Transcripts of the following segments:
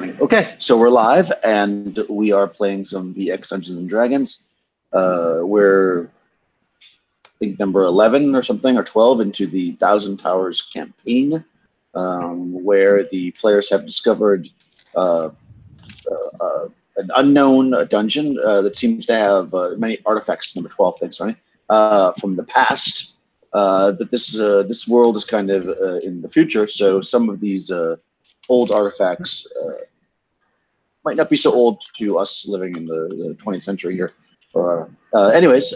Okay, so we're live, and we are playing some VX Dungeons and Dragons. We're, I think, number 11 or something, or 12 into the Thousand Towers campaign, where the players have discovered an unknown dungeon that seems to have many artifacts. Number 12, thanks, Ronnie, from the past. But this world is kind of in the future, so some of these old artifacts might not be so old to us living in the 20th century here. Anyways,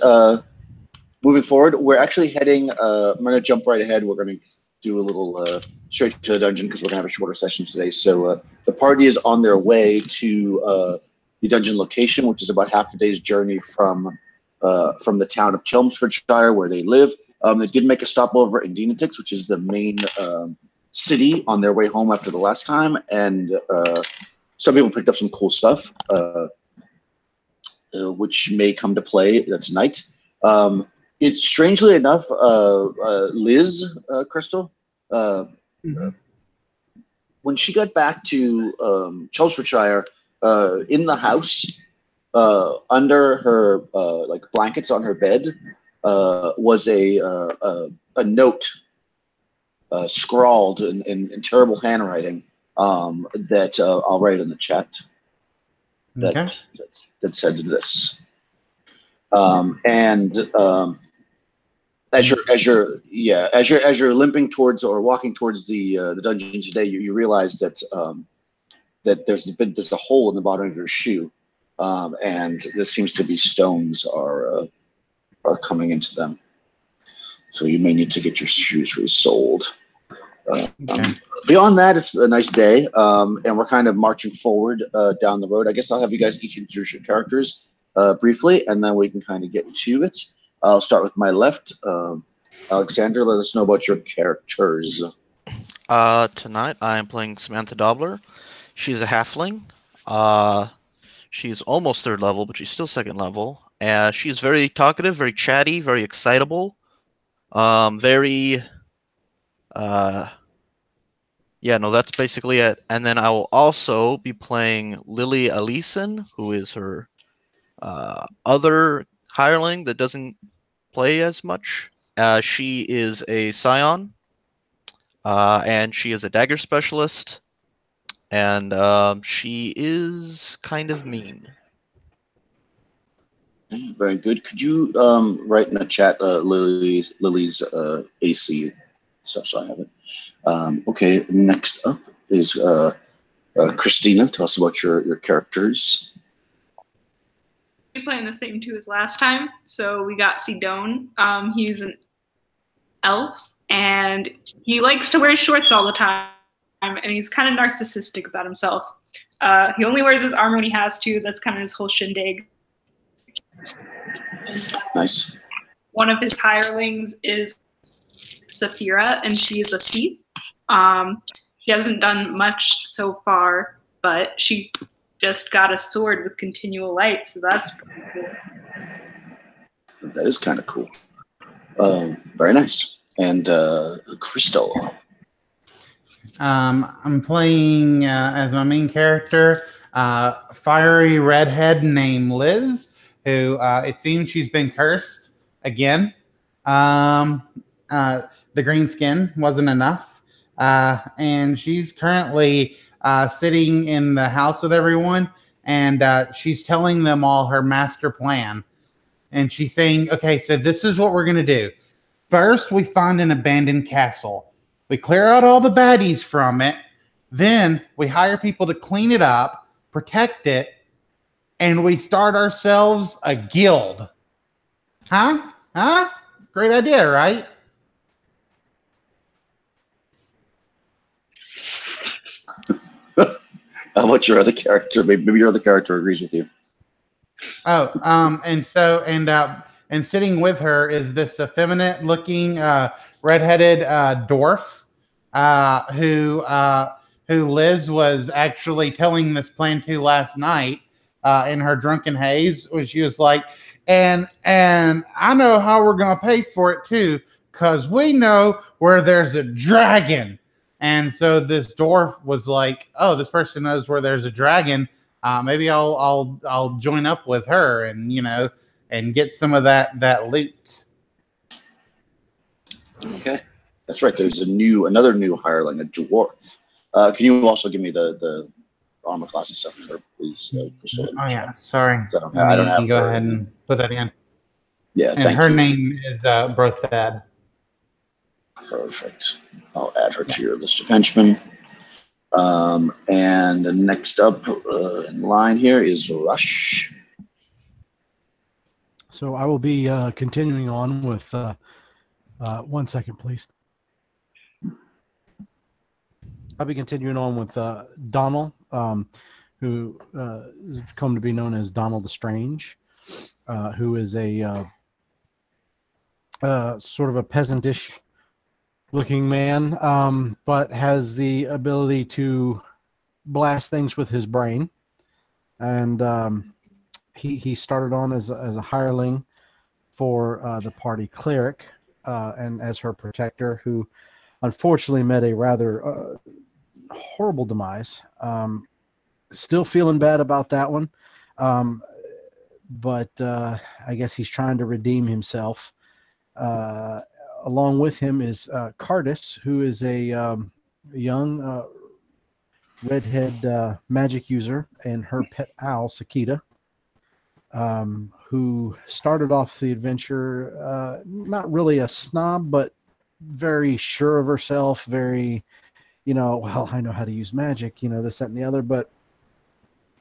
moving forward, we're actually heading. I'm going to jump right ahead. We're going to do a little straight to the dungeon because we're going to have a shorter session today. So the party is on their way to the dungeon location, which is about half a day's journey from the town of Chelmsfordshire, where they live. They did make a stopover in Dinatix, which is the main city, on their way home after the last time, and some people picked up some cool stuff, which may come to play tonight. It's strangely enough, Liz, Crystal, when she got back to Chelmsfordshire, in the house, under her like blankets on her bed, was a note scrawled in terrible handwriting. That I'll write in the chat. That said this. As you're limping towards or walking towards the dungeon today, you realize that that there's a hole in the bottom of your shoe, and this seems to be stones are coming into them. So you may need to get your shoes resoled. Beyond that, it's a nice day, and we're kind of marching forward down the road. I guess I'll have you guys each introduce your characters briefly, and then we can kind of get to it. I'll start with my left. Alexander, let us know about your characters. Tonight I am playing Samantha Dobler. She's a halfling. She's almost 3rd level, but she's still 2nd level. She's very talkative, very chatty, very excitable. Yeah, no, that's basically it. And then I will also be playing Lily Alison, who is her other hireling that doesn't play as much. She is a scion, and she is a dagger specialist, and she is kind of mean. Very good. Could you write in the chat Lily's AC stuff so I have it? Okay, next up is Christina. Tell us about your characters. We're playing the same two as last time. So we got Sidone. He's an elf, and he likes to wear shorts all the time, and he's kind of narcissistic about himself. He only wears his armor when he has to. That's kind of his whole shindig. Nice. One of his hirelings is Saphira, and she is a thief. She hasn't done much so far, but she just got a sword with continual light, so that's pretty cool. That is kind of cool. Very nice. And Crystal. I'm playing as my main character, fiery redhead named Liz, who it seems she's been cursed again. The green skin wasn't enough, and she's currently sitting in the house with everyone, and she's telling them all her master plan. And she's saying, okay, so this is what we're going to do. First, we find an abandoned castle. We clear out all the baddies from it. Then we hire people to clean it up, protect it, and we start ourselves a guild. Huh? Great idea, right? How about your other character? Maybe your other character agrees with you. And sitting with her is this effeminate-looking redheaded dwarf who Liz was actually telling this plan to last night in her drunken haze, when she was like, and I know how we're gonna pay for it too, because we know where there's a dragon. And so this dwarf was like, "Oh, this person knows where there's a dragon. Maybe I'll join up with her, and and get some of that loot." Okay, that's right. There's another new hireling, a dwarf. Can you also give me the armor class and stuff, please? Oh yeah, sorry. I don't have. Go ahead and put that in. Yeah, and her name is Brothad. Perfect. I'll add her to your list of henchmen. And next up in line here is Rush. So I will be continuing on with 1 second, please. I'll be continuing on with Donald, who has come to be known as Donald the Strange, who is a sort of a peasantish looking man, but has the ability to blast things with his brain. And he started on as a hireling for the party cleric, and as her protector, who unfortunately met a rather horrible demise. Still feeling bad about that one, but I guess he's trying to redeem himself. Along with him is Cardis, who is a young redhead magic user, and her pet owl, Sakita, who started off the adventure not really a snob, but very sure of herself, very, well, I know how to use magic, this, that, and the other, but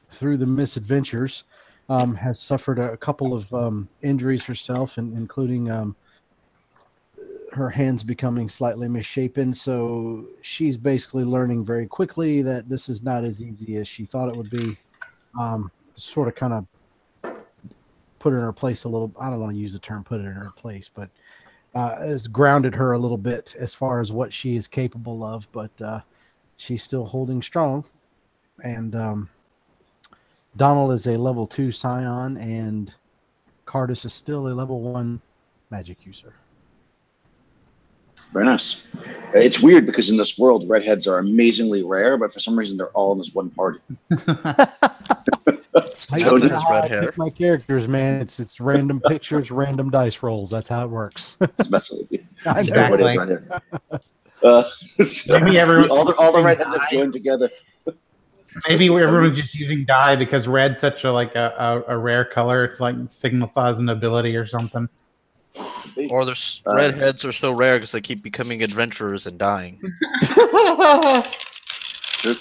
through the misadventures, has suffered a couple of injuries herself, including her hands becoming slightly misshapen. So she's basically learning very quickly that this is not as easy as she thought it would be. Sort of kind of put her in her place a little. I don't want to use the term put it in her place, but has grounded her a little bit as far as what she is capable of, but she's still holding strong. And Donald is a level 2 scion, and Cardis is still a level 1 magic user. Very nice. It's weird because in this world, redheads are amazingly rare, but for some reason they're all in this one party. I don't know how I pick my characters, man. It's random pictures, random dice rolls. That's how it works. It's messing with you. Exactly. Everybody's right here. Maybe everyone, all the redheads have joined together. Maybe everyone's just using dye because red's such a rare color. It's like signifies an ability or something. Or there's redheads are so rare because they keep becoming adventurers and dying. Sure.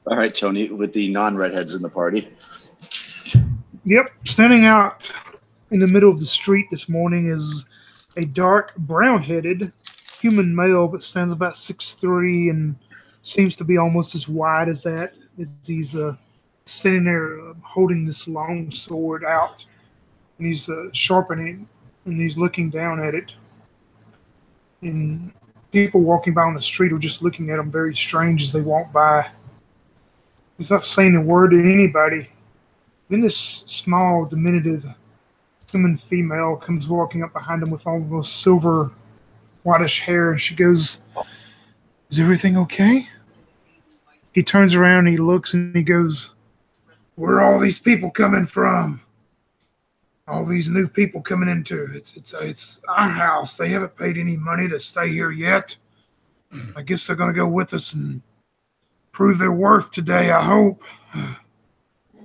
All right, Tony, with the non-redheads in the party. Yep, standing out in the middle of the street this morning is a dark brown-headed human male that stands about 6'3" and seems to be almost as wide as that. As he's sitting there holding this long sword out, and he's sharpening, and he's looking down at it. And people walking by on the street are just looking at him very strange as they walk by. He's not saying a word to anybody. Then this small, diminutive human female comes walking up behind him with almost silver, whitish hair, and she goes, "Is everything okay?" He turns around, he looks, and he goes, "Where are all these people coming from? All these new people coming into it. It's our house. They haven't paid any money to stay here yet. I guess they're going to go with us and prove their worth today, I hope. I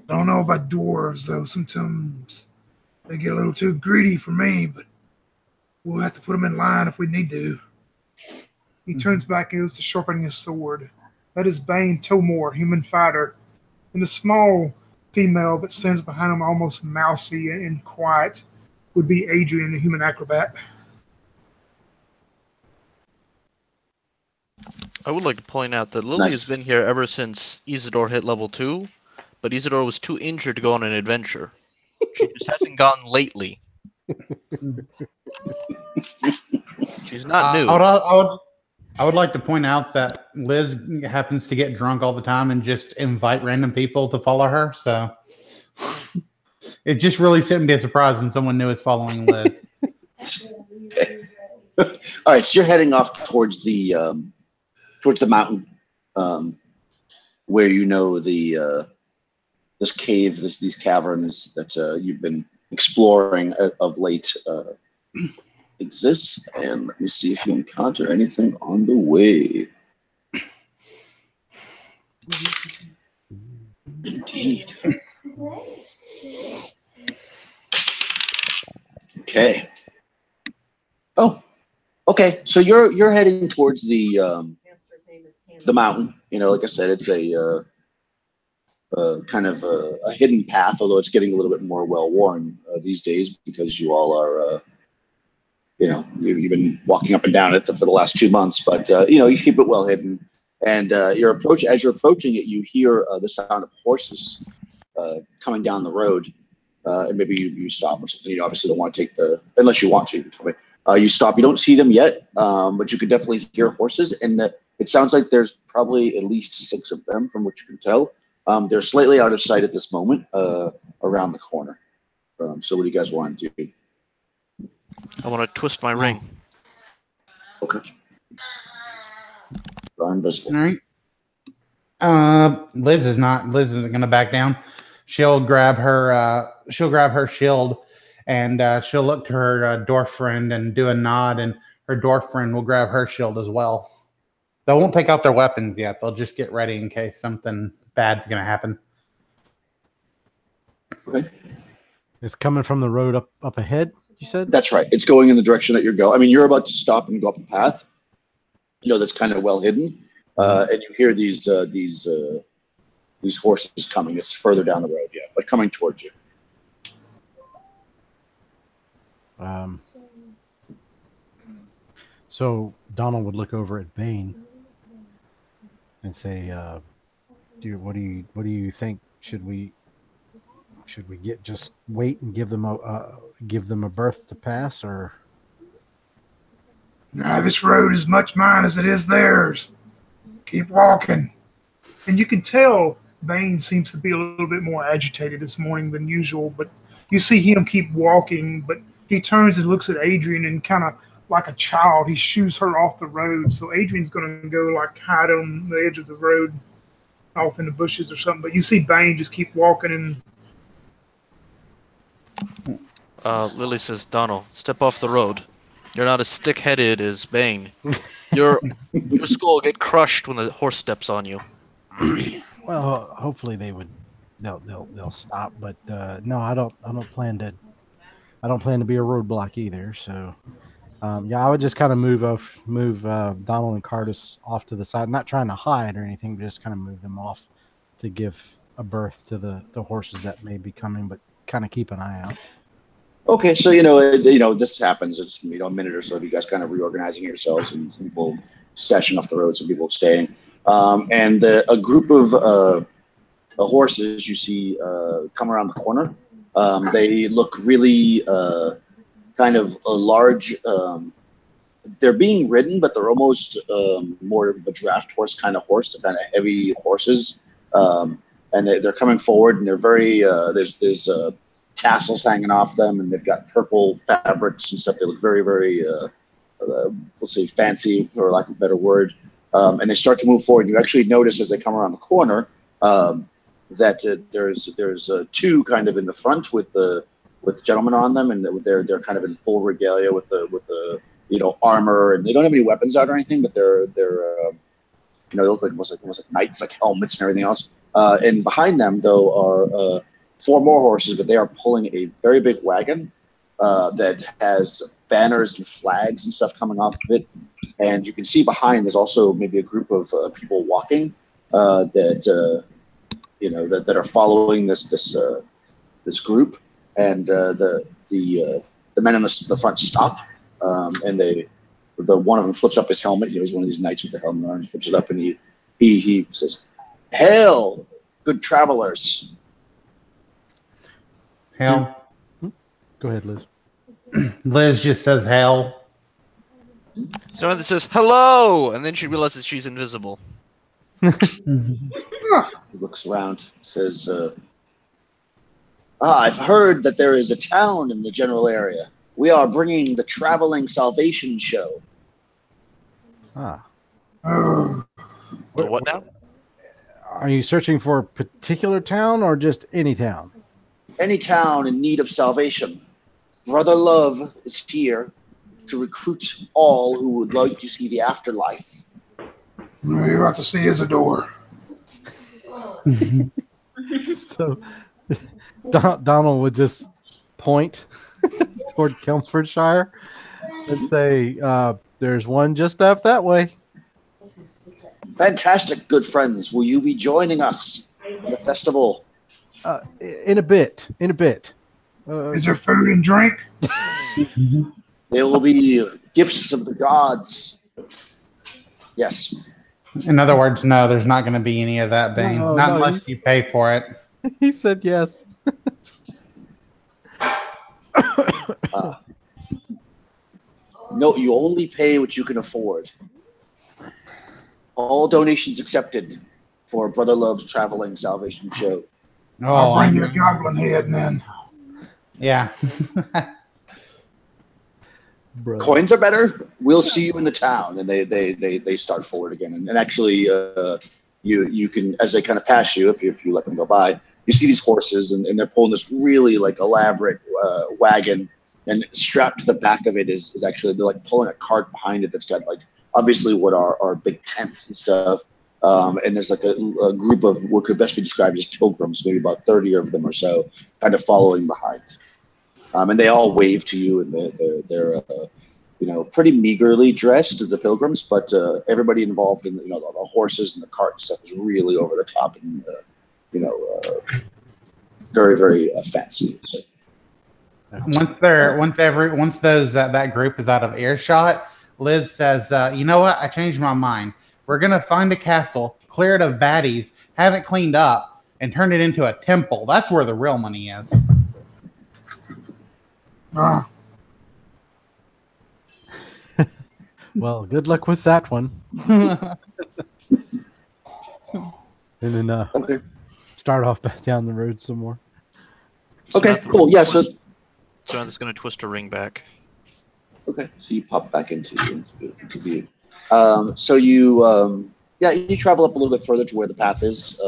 don't know about dwarves, though. Sometimes they get a little too greedy for me, but we'll have to put them in line if we need to." He turns back and goes to sharpening his sword. That is Bane Tomor, human fighter, and the small female that stands behind him, almost mousy and quiet, would be Adrian, the human acrobat. I would like to point out that Lily has been here ever since Isidore hit level 2, but Isidore was too injured to go on an adventure. She just hasn't gone lately. She's not new. I would like to point out that Liz happens to get drunk all the time and just invite random people to follow her. So it just really shouldn't be a surprise when someone new is following Liz. Okay. All right, so you're heading off towards the towards the mountain, where you know the this cave, these caverns that you've been exploring of late exists. And let me see if you encounter anything on the way. Indeed. Okay. Oh, okay. So you're heading towards the mountain. You know, like I said, it's a kind of a hidden path, although it's getting a little bit more well worn these days because you all are, you know, you've been walking up and down it for the last 2 months. But you know, you keep it well hidden. And as you're approaching it, you hear the sound of horses coming down the road. And maybe you stop or something. You obviously don't want to take unless you want to. You can tell me. You stop. You don't see them yet, but you can definitely hear horses. And it sounds like there's probably at least 6 of them from what you can tell. They're slightly out of sight at this moment around the corner. So what do you guys want to do? I want to twist my ring. Okay. Are invisible. All right. Liz isn't gonna back down. She'll grab her shield and she'll look to her dwarf friend and do a nod, and her dwarf friend will grab her shield as well. They won't take out their weapons yet. They'll just get ready in case something bad's gonna happen. Okay. It's coming from the road up ahead, you said? That's right. It's going in the direction that you're going. I mean, you're about to stop and go up the path. You know, that's kind of well hidden, and you hear these horses coming. It's further down the road, yeah, but coming towards you. So Donald would look over at Bane and say, "What do you think? Should we just wait and give them a berth to pass, or?" Nah, this road is much mine as it is theirs. Keep walking. And you can tell Bane seems to be a little bit more agitated this morning than usual, but you see him keep walking, but he turns and looks at Adrian and kind of like a child, he shoos her off the road. So Adrian's going to go like hide on the edge of the road off in the bushes or something. But you see Bane just keep walking and Lily says, Donald, step off the road. You're not as stick-headed as Bane. Your skull will get crushed when the horse steps on you. Well, hopefully they'll stop, but no, I don't plan to be a roadblock either. So yeah, I would just kind of move Donald and Cardis off to the side, not trying to hide or anything, but just kind of move them off to give a berth to the horses that may be coming, but kind of keep an eye out. Okay, so this happens. It's a minute or so of you guys kind of reorganizing yourselves, and some people stashing off the road, some people staying, and a group of horses you see come around the corner. They look really kind of a large. They're being ridden, but they're almost more of a draft horse kind of horse. They're kind of heavy horses, and they're coming forward, and they're very there's tassels hanging off them, and they've got purple fabrics and stuff. They look very, very, we'll say fancy, for lack of a better word. And they start to move forward. You actually notice as they come around the corner that there's 2 kind of in the front with gentlemen on them, and they're kind of in full regalia with the armor, and they don't have any weapons out or anything, but they're they look like almost like knights, like helmets and everything else. And behind them though are 4 more horses, but they are pulling a very big wagon that has banners and flags and stuff coming off of it. And you can see behind there's also maybe a group of people walking that are following this group. And the men in the front stop, and the one of them flips up his helmet. He's one of these knights with the helmet on. He flips it up, and he says, "Hail, good travelers." Hell. Go ahead, Liz. Liz just says hell. Someone that says hello, and then she realizes she's invisible. He looks around, says, "I've heard that there is a town in the general area. We are bringing the traveling salvation show." Ah. The what now? Are you searching for a particular town or just any town? Any town in need of salvation. Brother Love is here to recruit all who would like to see the afterlife. You're about to see Isidore. So Donald would just point toward Chelmsfordshire and say, there's one just up that way. Fantastic, good friends. Will you be joining us in the festival? In a bit. Is there food and drink? There will be gifts of the gods. Yes. In other words, no, there's not going to be any of that, Bane. No, Not unless you pay for it. He said yes. No, you only pay what you can afford. All donations accepted for Brother Love's traveling salvation show. I'll bring you a goblin head, man. Yeah. Coins are better. We'll see you in the town, and they start forward again. And actually, you can, as they kind of pass you, if you let them go by, you see these horses, and they're pulling this really like elaborate wagon, and strapped to the back of it is actually, they're like pulling a cart behind it that's got like obviously what are big tents and stuff. And there's like a group of what could best be described as pilgrims, maybe about 30 of them or so, kind of following behind. And they all wave to you, and they're pretty meagerly dressed as the pilgrims, but everybody involved in the horses and the cart and stuff is really over the top and very very fancy. So. Once that group is out of earshot, Liz says, "You know what? I changed my mind. We're gonna find a castle, clear it of baddies, have it cleaned up, and turn it into a temple. That's where the real money is." Well, good luck with that one. And then Okay. start off back down the road some more. Okay, cool. Yeah, so I'm just going to twist a ring back. okay, so you pop back into view. So you travel up a little bit further to where the path is.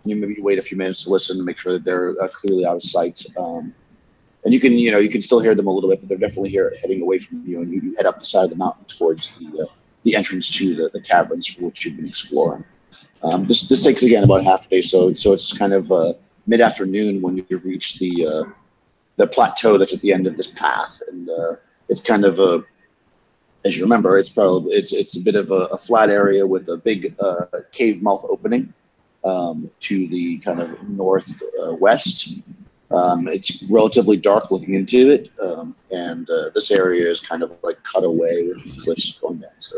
Maybe wait a few minutes to listen to make sure that they're clearly out of sight. And you can still hear them a little bit, but they're definitely heading away from you. And you head up the side of the mountain towards the entrance to the caverns for which you've been exploring. This takes again about half a day, so it's kind of mid-afternoon when you reach the plateau that's at the end of this path, and it's kind of as you remember, it's a bit of a flat area with a big cave mouth opening to the kind of northwest. It's relatively dark looking into it, and this area is kind of like cut away with cliffs going down. So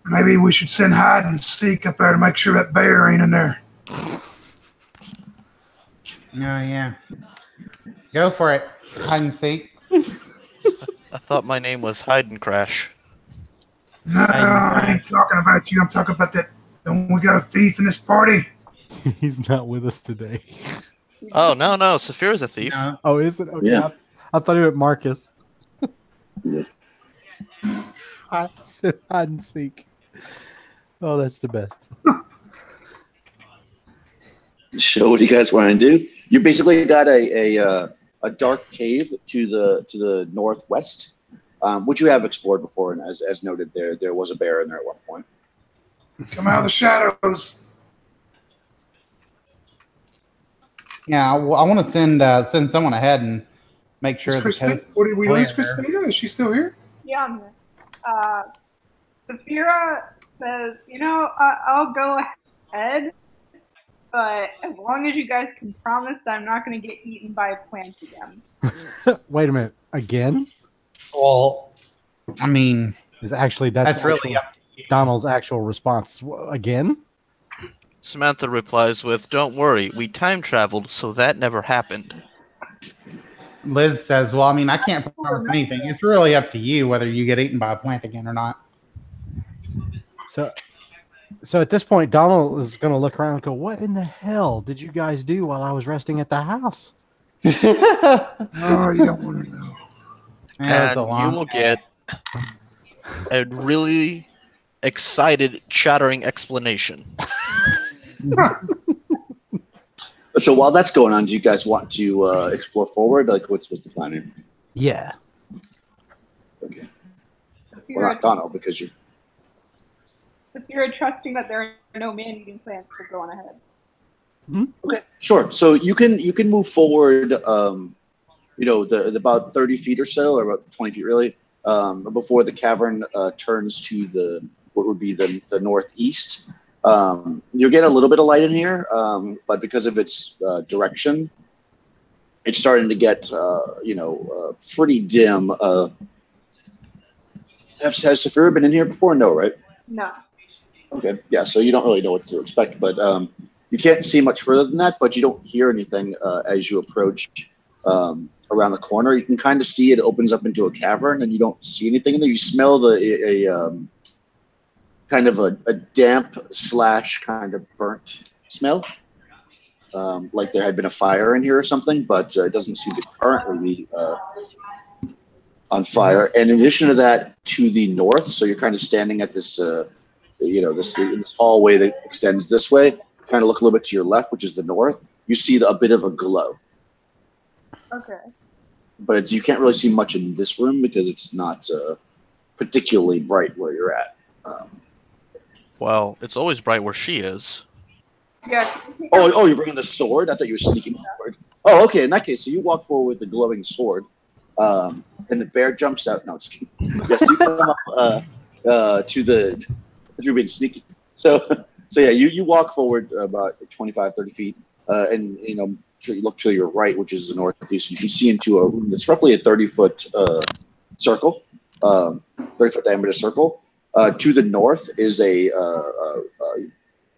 maybe we should send hide and seek up there to make sure that bear ain't in there. Oh, yeah. Go for it. Hide and seek. I thought my name was Hide and Crash. No, I ain't talking about you. I'm talking about that. We got a thief in this party. He's not with us today. Oh, no, Saphira's a thief. No. Oh, is it? Okay. Yeah. I thought he meant Marcus. Yeah. I said hide and seek. Oh, that's the best. So what do you guys want to do? You basically got a dark cave to the northwest, which you have explored before, and as noted, there was a bear in there at one point. Come out of the shadows. Yeah, well, I want to send someone ahead and make sure the coast. What did we clear. lose, Christina? Is she still here? Yeah, I'm here. Saphira says, I'll go ahead, but as long as you guys can promise that I'm not going to get eaten by a plant again. Wait a minute. Again? Well, I mean, That's really up to you. Donald's actual response. Again? Samantha replies with, "Don't worry, we time traveled, so that never happened." Liz says, "Well, I mean, I can't promise anything. It's really up to you whether you get eaten by a plant again or not." So at this point, Donald is going to look around and go, "What in the hell did you guys do while I was resting at the house?" Oh, you don't want to know. Yeah, And you will get a really excited, chattering explanation. So while that's going on, do you guys want to explore forward? Like, what's the plan here? Yeah. Okay. Well, not Donald, because you're. If you're trusting that there are no man-eating plants, so go on ahead. Okay, sure. So you can move forward. The about 30 feet or so, or about 20 feet really, before the cavern turns to what would be the northeast. You'll get a little bit of light in here, but because of its direction, it's starting to get pretty dim. Has Saphira been in here before? No, right? No. Okay, yeah. So you don't really know what to expect, but you can't see much further than that. But you don't hear anything as you approach around the corner. You can kind of see it opens up into a cavern, and you don't see anything in there. You smell kind of a damp / kind of burnt smell, like there had been a fire in here or something, but it doesn't seem to currently be on fire. And in addition to that, to the north, so you're kind of standing at this, this hallway that extends this way. Kind of look a little bit to your left, which is the north. You see a bit of a glow. Okay. But you can't really see much in this room because it's not particularly bright where you're at. Well, it's always bright where she is. Yeah. Oh, you're bringing the sword? I thought you were sneaking forward. Oh, okay. In that case, so you walk forward with the glowing sword, and the bear jumps out. No, it's kidding. Yes, you come up if you're being sneaky. So yeah, you walk forward about 25, 30 feet, and you look to your right, which is the northeast. You can see into a room that's roughly a 30-foot circle, 30-foot diameter circle. To the north is a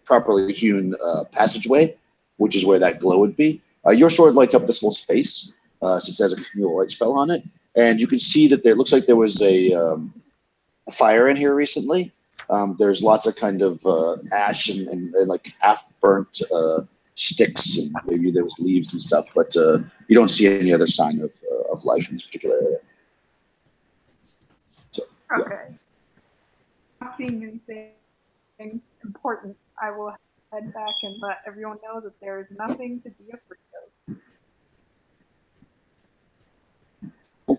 properly hewn passageway, which is where that glow would be. Your sword lights up this whole space, since it has a continual light spell on it, and you can see that it looks like there was a fire in here recently. There's lots of kind of ash and like half-burnt sticks, and maybe there was leaves and stuff, but you don't see any other sign of life in this particular area. So, yeah. Okay. Not seeing anything important, I will head back and let everyone know that there is nothing to be afraid of.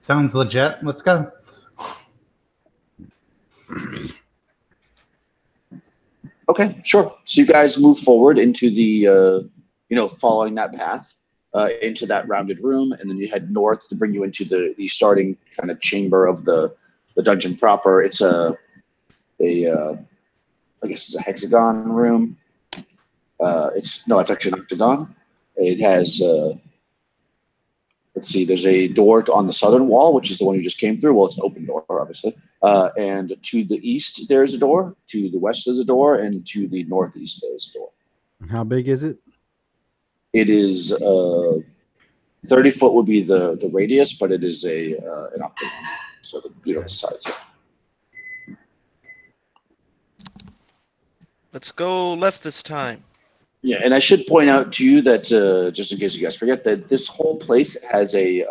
Sounds legit. Let's go. Okay, sure. So you guys move forward into the, following that path into that rounded room, and then you head north to bring you into the starting kind of chamber of the dungeon proper. It's I guess it's a hexagon room. It's actually an octagon. It has, let's see, there's a door on the southern wall, which is the one you just came through. Well, it's an open door, obviously. And to the east, there's a door. To the west, there's a door. And to the northeast, there's a door. How big is it? It is 30 foot would be the radius, but it is an octagon. So the sides. Let's go left this time. Yeah, and I should point out to you that just in case you guys forget, that this whole place has a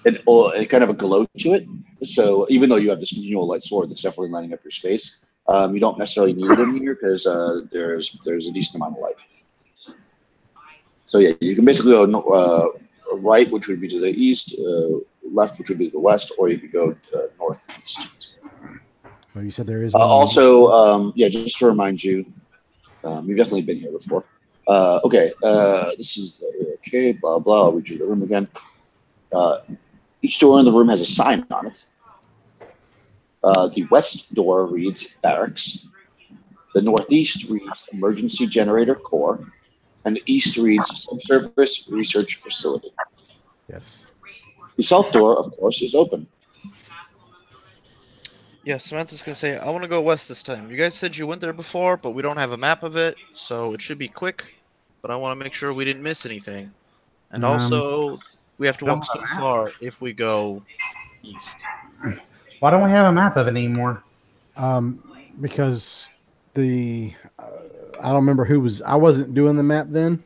kind of a glow to it. So even though you have this continual light sword that's definitely lighting up your space, you don't necessarily need it in here because there's a decent amount of light. So yeah, you can basically go right, which would be to the east, left, which would be to the west, or you could go to northeast. Well, you said there is. Also, just to remind you, you've definitely been here before. Okay, this is okay. Blah blah. I'll read you the room again. Each door in the room has a sign on it. The west door reads barracks. The northeast reads emergency generator core, and the east reads subsurface research facility. Yes. The south door, of course, is open. Yeah, Samantha's gonna say, I want to go west this time. You guys said you went there before, but we don't have a map of it, so it should be quick. But I want to make sure we didn't miss anything. And also, we have to walk so far if we go east. Why don't we have a map of it anymore? Because I don't remember who was. I wasn't doing the map then.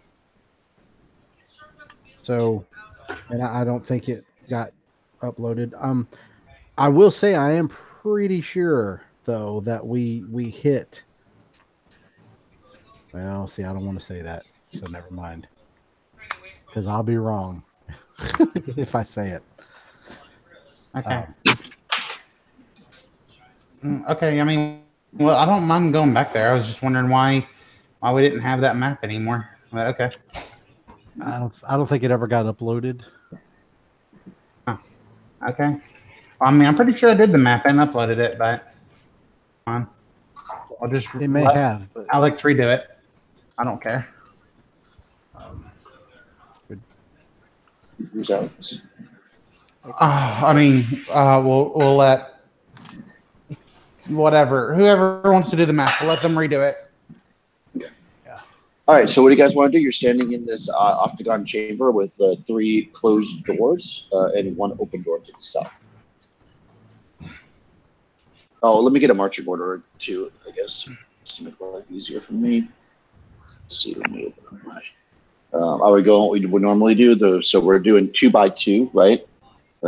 So, and I don't think it got uploaded. I will say I am pretty sure though that we hit. Well, see, I don't want to say that, so never mind. Because I'll be wrong if I say it. Okay. Okay. I mean, well, I don't mind going back there. I was just wondering why we didn't have that map anymore. But okay. I don't think it ever got uploaded. Okay. I mean, I'm pretty sure I did the map and uploaded it, but I'll just It may have, but Alex redo it. I don't care. Who's Alex? I mean, we'll let whoever wants to do the map, we'll let them redo it. All right, so what do you guys want to do? You're standing in this octagon chamber with 3 closed doors and 1 open door to the south. Oh, let me get a marching order too, I guess, just to make life easier for me. Let's see, let me open up my. I would go what we would normally do. So we're doing 2 by 2, right?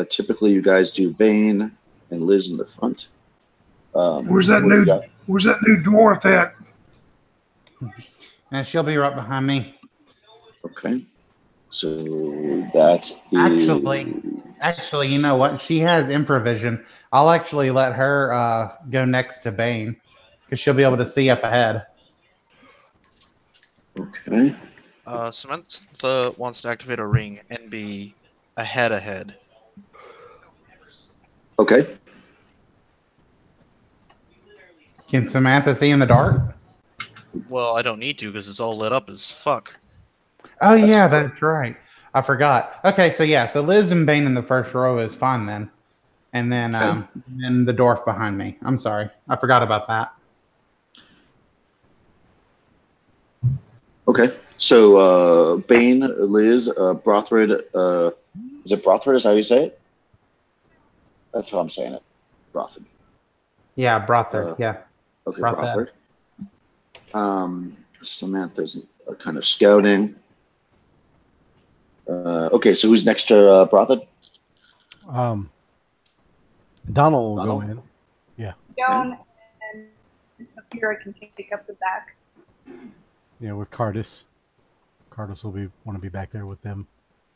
Typically, you guys do Bane and Liz in the front. Where's that new dwarf at? And she'll be right behind me. Okay. So that is... Actually, you know what? She has improvision. I'll actually let her go next to Bane because she'll be able to see up ahead. Okay. Samantha wants to activate a ring and be ahead. Okay. Can Samantha see in the dark? Well, I don't need to because it's all lit up as fuck. Oh, yeah, that's right. I forgot. Okay, so Liz and Bane in the first row is fine then. And then and the dwarf behind me. I'm sorry. I forgot about that. Okay. So Bane, Liz, Brothred, is it Brothred? Is how you say it? That's how I'm saying it. Brothred. Yeah, Brothred. Yeah. Okay, Brothred. Samantha's kind of scouting. Okay, so who's next to Brothred? Donald will go in. Yeah. Joan and Saphira can pick up the back. Yeah, with Cardis. Cardis will want to be back there with them.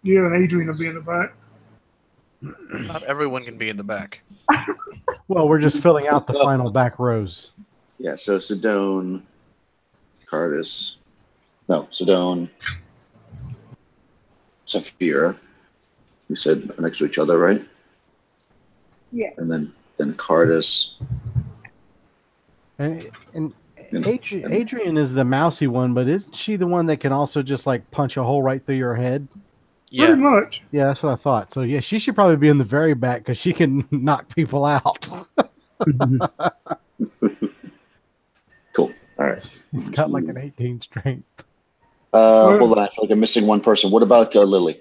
Yeah, and Adrian will be in the back. Not everyone can be in the back. Well, we're just filling out the final back rows. Yeah, so Sedone, Cardis. No, Sedone, Saphira. We said next to each other, right? Yeah. And then Cardis. And Adrian is the mousy one, but isn't she the one that can also just like punch a hole right through your head? Yeah. Pretty much. Yeah, that's what I thought. So yeah, she should probably be in the very back because she can knock people out. Cool. All right. He's got like an 18 strength. Hold on, I feel like I'm missing one person. What about Lily?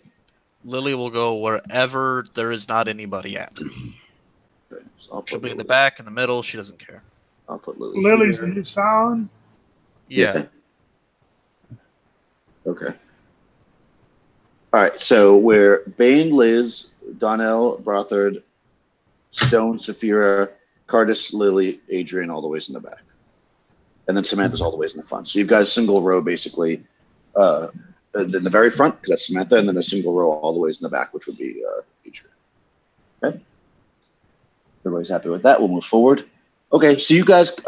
Lily will go wherever there is not anybody at. Okay, so She'll be in the back, in the middle. She doesn't care. I'll put Lily. Lily's here. the new Silent. Yeah. Okay. All right. So we're Bane, Liz, Donnell, Brothard, Stone, Saphira, Cardis, Lily, Adrian, all the ways in the back, and then Samantha's all the ways in the front. So you've got a single row basically in the very front because that's Samantha, and then a single row all the ways in the back, which would be Adrian. Okay. Everybody's happy with that. We'll move forward. Okay. So you guys.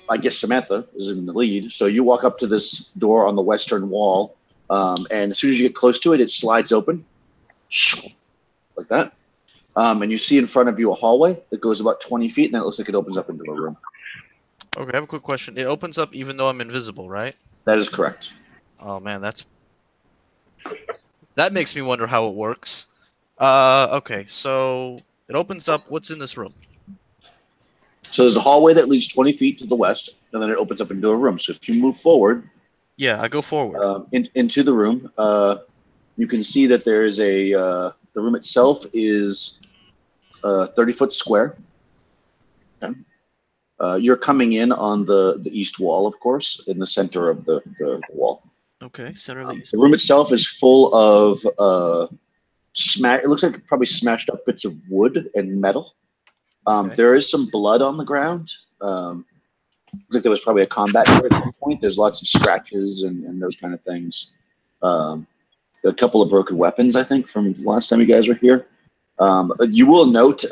I guess Samantha is in the lead. So you walk up to this door on the western wall, and as soon as you get close to it, it slides open, like that. And you see in front of you a hallway that goes about 20 feet, and then it looks like it opens up into a room. Okay, I have a quick question. It opens up even though I'm invisible, right? That is correct. Oh man, that makes me wonder how it works. Okay, so it opens up. What's in this room? So there's a hallway that leads 20 feet to the west, and then it opens up into a room. So if you move forward, yeah, I go forward into the room, you can see that there is the room itself is 30-foot square. Okay. You're coming in on the east wall, of course, in the center of the wall. Okay, center of the east. The room itself is full of It looks like probably smashed up bits of wood and metal. Okay. There is some blood on the ground. Looks like there was probably a combat here at some point. There's lots of scratches and those kind of things. A couple of broken weapons, I think, from last time you guys were here. You will note,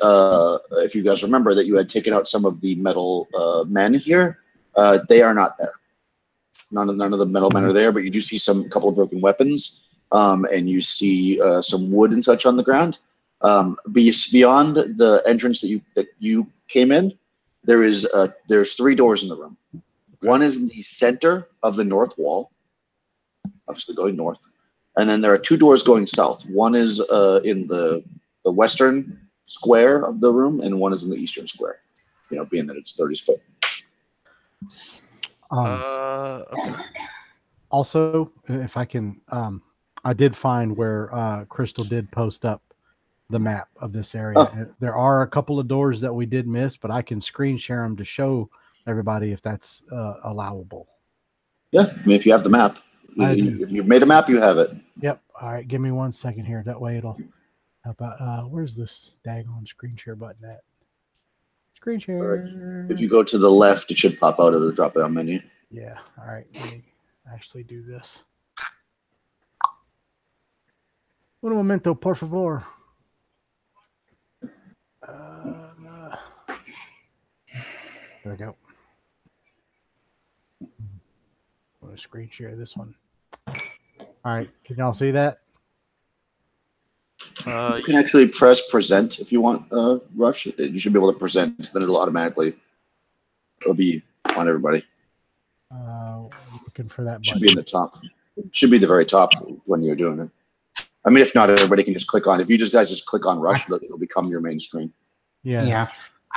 if you guys remember, that you had taken out some of the metal men here. They are not there. None of the metal men are there, but you do see a couple of broken weapons, and you see some wood and such on the ground. Beyond the entrance that you came in, there's 3 doors in the room. One is in the center of the north wall, obviously going north, and then there are 2 doors going south. One is in the western square of the room, and one is in the eastern square. Being that it's 30 foot. Okay. Also, if I can, I did find where Crystal did post up the map of this area. Oh. There are a couple of doors that we did miss, but I can screen share them to show everybody if that's allowable. Yeah, I mean, if you have the map, if you've made a map, you have it. Yep. All right, give me 1 second here. That way it'll help out. Where's this daggone screen share button at? Screen share. If you go to the left, it should pop out of the drop-down menu. Yeah. All right. Let me actually do this. Un momento, por favor. There we go. I'm going to screen share this one. All right. Can y'all see that? You can actually press present if you want, Rush. You should be able to present, then it'll automatically be on everybody. Looking for that button. Should be in the top. Should be the very top when you're doing it. I mean, if not, everybody can just click on. If you guys just click on Rush, it'll become your main screen. Yeah.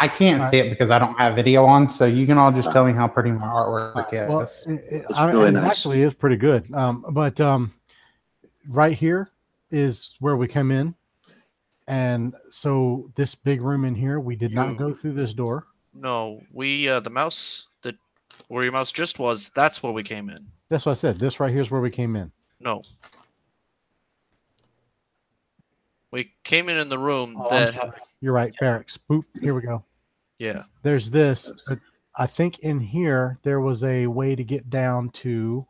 I can't see it because I don't have video on, so you can all just tell me how pretty my artwork is. Well, It's really nice. Actually, is pretty good. But right here is where we come in, and so this big room in here, we did not go through this door. No, we the mouse where your mouse just was. That's where we came in. That's what I said. This right here is where we came in. No. We came in the room I'm sorry. You're right, barracks. Boop. Here we go. Yeah. There's this, but I think in here there was a way to get down to,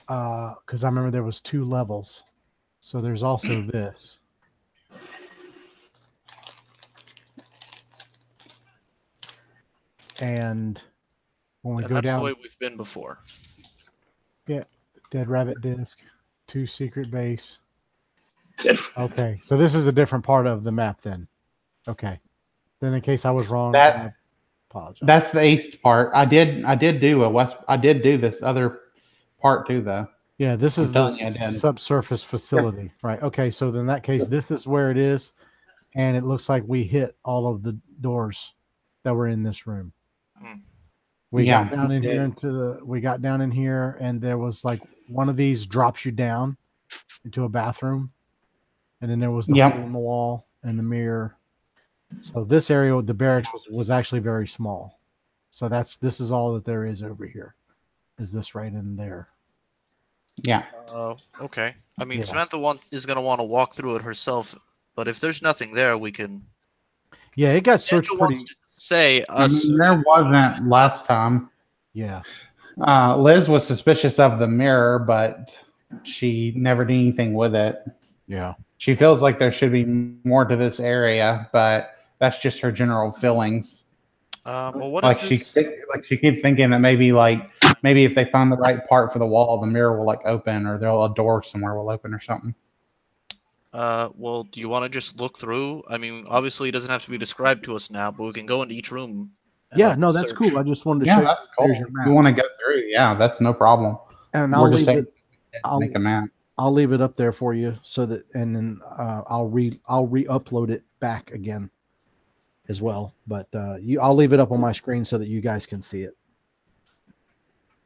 because I remember there was 2 levels. So there's also this. And when we go that's down, the way we've been before. Yeah, Dead Rabbit Disc, 2 secret base. Okay, so this is a different part of the map then. Okay, then in case I was wrong, I apologize. That's the east part. I did do this other part too, though. Yeah, this is the subsurface facility, right? Okay, so then in that case, this is where it is, and it looks like we hit all of the doors that were in this room. We got down in here we got down in here, and there was like one of these drops you down into a bathroom, and then there was the hole in the wall and the mirror. So this area with the barracks was actually very small. So this is all that there is over here. Is this right in there? Yeah. Okay. I mean, Samantha is going to want to walk through it herself, but if there's nothing there, we can. Yeah, it got searched pretty. Say us. There wasn't last time. Yeah. Liz was suspicious of the mirror, but she never did anything with it. Yeah. She feels like there should be more to this area, but that's just her general feelings. Well, what like she keeps thinking that maybe if they find the right part for the wall, the mirror will open, or a door somewhere will open or something. Well, do you want to just look through? I mean, obviously it doesn't have to be described to us now, but we can go into each room. Yeah, no, that's cool. I just wanted to show you. That's cool. If you want to go through, that's no problem. And I'll leave it. Make a map. I'll leave it up there for you so that, and then I'll re-upload it back again as well. But I'll leave it up on my screen so that you guys can see it.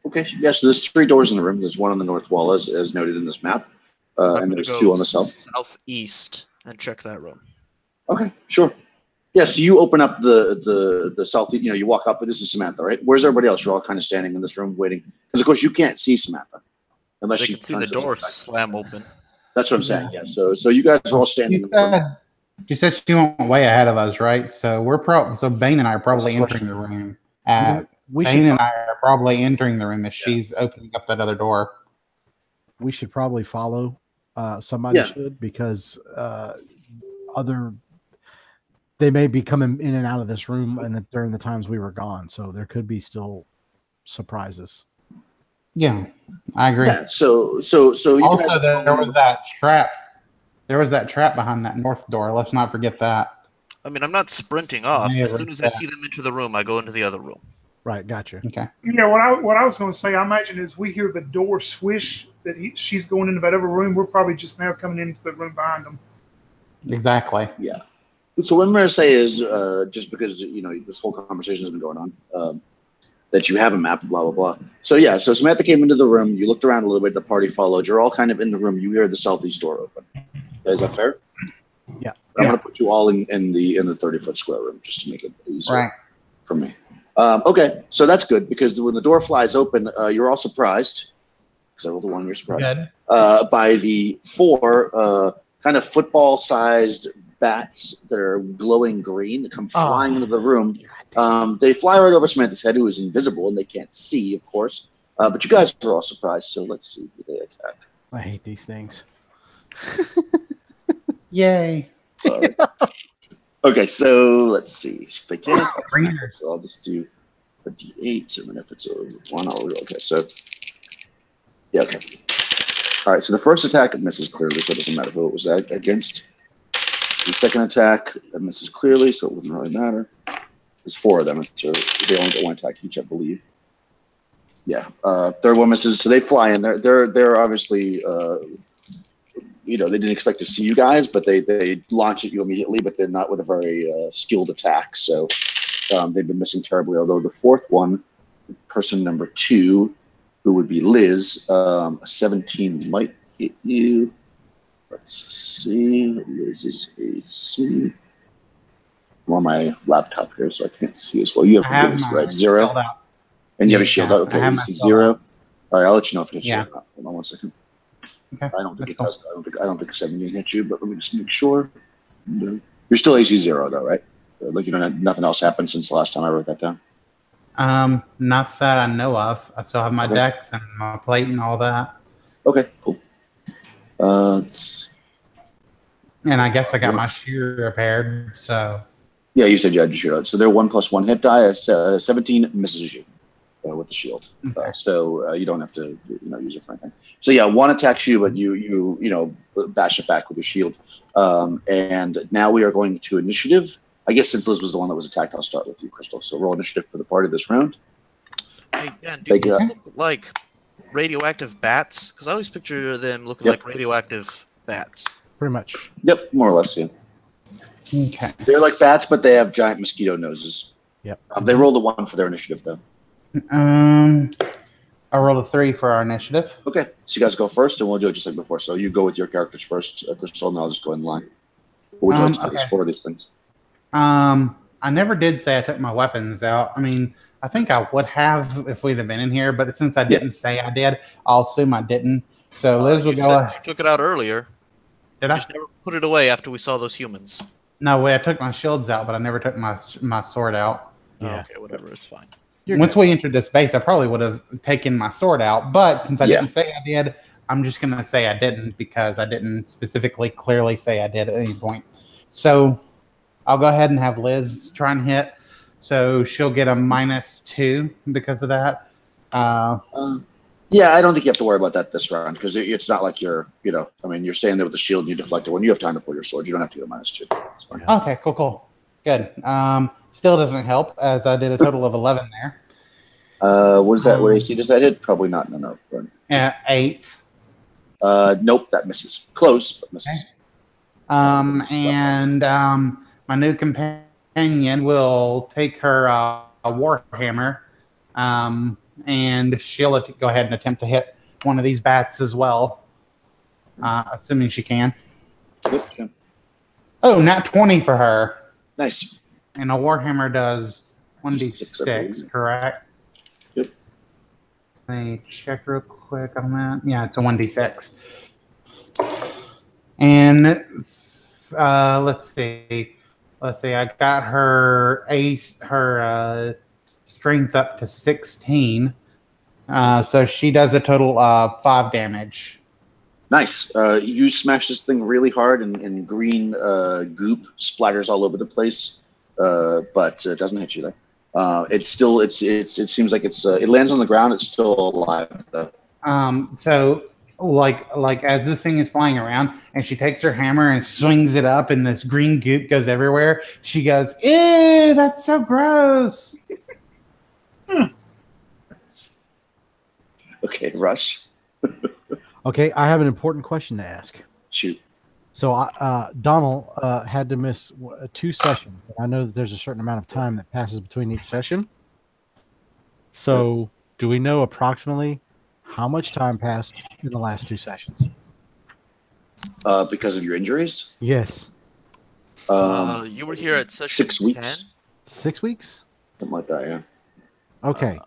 Okay. Yeah. So there's 3 doors in the room. There's one on the north wall, as noted in this map, and there's 2 on the southeast and check that room. Okay. Sure. Yeah. So you open up the south. You walk up, but this is Samantha, right? Where's everybody else? You're all kind of standing in this room waiting, because of course you can't see Samantha. Unless they can see the door slam open. That's what I'm saying. Yeah. So you guys are all standing in the room. She said she went way ahead of us, right? So so Bane and I are probably entering the room. Bane and I are probably entering the room as she's opening up that other door. We should probably follow. Somebody Yeah. should, because they may be coming in and out of this room and during the times we were gone, so there could be still surprises. Yeah, I agree. Yeah. So you Also, guys there was that trap. There was that trap behind that north door. Let's not forget that. I mean, I'm not sprinting off. Yeah, As soon as I see them into the room, I go into the other room. Right, gotcha. Okay. Yeah, what I was going to say, I imagine is we hear the door swish that she's going into that other room. We're probably just now coming into the room behind them. Exactly. Yeah. So what I'm going to say is, just because this whole conversation has been going on, that you have a map, blah blah blah. So yeah, so Samantha came into the room. You looked around a little bit. The party followed. You're all kind of in the room. You hear the southeast door open. Is that fair? Yeah. I'm going to put you all in the 30-foot square room just to make it easier for me. Okay, so that's good because when the door flies open, you're all surprised. Because I rolled a 1, you're surprised. By the 4 kind of football-sized bats that are glowing green that come flying into the room. They fly right over Samantha's head, who is invisible, and they can't see, of course. But you guys are all surprised, so let's see who they attack. I hate these things. Yay. Okay, so let's see. They can't attack, so I'll just do a D8, and then if it's a 1, I'll roll. Okay, so yeah, okay. All right, so the first attack misses clearly, so it doesn't matter who it was against. The second attack misses clearly, so it wouldn't really matter. There's 4 of them, so they only get 1 attack each, I believe. Yeah, third one misses, so they fly in. They're obviously, they didn't expect to see you guys, but they launch at you immediately, but they're not with a very skilled attack, so they've been missing terribly. Although the fourth one, person number 2, who would be Liz, a 17 might hit you. Let's see. Liz's AC. I'm on my laptop here, so I can't see as well. You have Liz, right? 0. And you have a shield out. Okay, you see 0. All right, I'll let you know if it hits you or not. Hold on 1 second. Okay. I don't think it does. I don't think 17 hit you, but let me just make sure. You're still AC 0 though, right? Like nothing else happened since the last time I wrote that down. Not that I know of. I still have my decks and my plate and all that. Okay, cool. And I guess I got my shield repaired, so. Yeah, you said you had your shield out. So they're 1+1 hit die. 17 misses you with the shield. Okay. So you don't have to use it for anything. So yeah, 1 attacks you, but you bash it back with your shield. And now we are going to initiative. I guess since Liz was the one that was attacked, I'll start with you, Crystal. So roll initiative for the party this round. Hey, Dan, do you look like radioactive bats? Because I always picture them looking like radioactive bats. Pretty much. Yep, more or less, yeah. Okay. They're like bats, but they have giant mosquito noses. Yep. They rolled a 1 for their initiative, though. I rolled a 3 for our initiative. Okay, so you guys go first, and we'll do it just like before. So you go with your characters first, Crystal, and I'll just go in line. What would you like to do for these things? I never did say I took my weapons out. I mean, I think I would have if we'd have been in here, but since I didn't say I did, I'll assume I didn't. So Liz will go. You took it out earlier. Did I? Just never put it away after we saw those humans. No way. I took my shields out, but I never took my sword out. Yeah. Okay, whatever. It's fine. Once we entered this base, I probably would have taken my sword out. But since I didn't say I did, I'm just going to say I didn't because I didn't specifically clearly say I did at any point. So I'll go ahead and have Liz try and hit. So she'll get a -2 because of that. Yeah, I don't think you have to worry about that this round because it's not like you're staying there with the shield and you deflect it. When you have time to pull your sword, you don't have to get a -2. It's fine. Okay, cool. Good. Still doesn't help as I did a total of 11 there. What is that? What AC does that hit? Probably not. No. Yeah, 8. Nope, that misses. Close, but misses. Okay. My new companion will take her warhammer, and she'll go ahead and attempt to hit one of these bats as well, assuming she can. Yep. Oh, not 20 for her. Nice. And a warhammer does 1d6, correct? Yep. Let me check real quick on that. Yeah, it's a 1d6. And let's see. I got her strength up to 16. So she does a total of 5 damage. Nice. You smash this thing really hard, and green goop splatters all over the place, but it doesn't hit you though. It seems like it lands on the ground. It's still alive though. So like as this thing is flying around, and she takes her hammer and swings it up, and this green goop goes everywhere. She goes, "Ew, that's so gross." Okay, Rush. Okay, I have an important question to ask. Shoot. So, Donald had to miss 2 sessions. I know that there's a certain amount of time that passes between each session. So, do we know approximately how much time passed in the last 2 sessions? Because of your injuries? Yes. You were here at session 6 weeks. 10? 6 weeks? Something like that, yeah. Okay.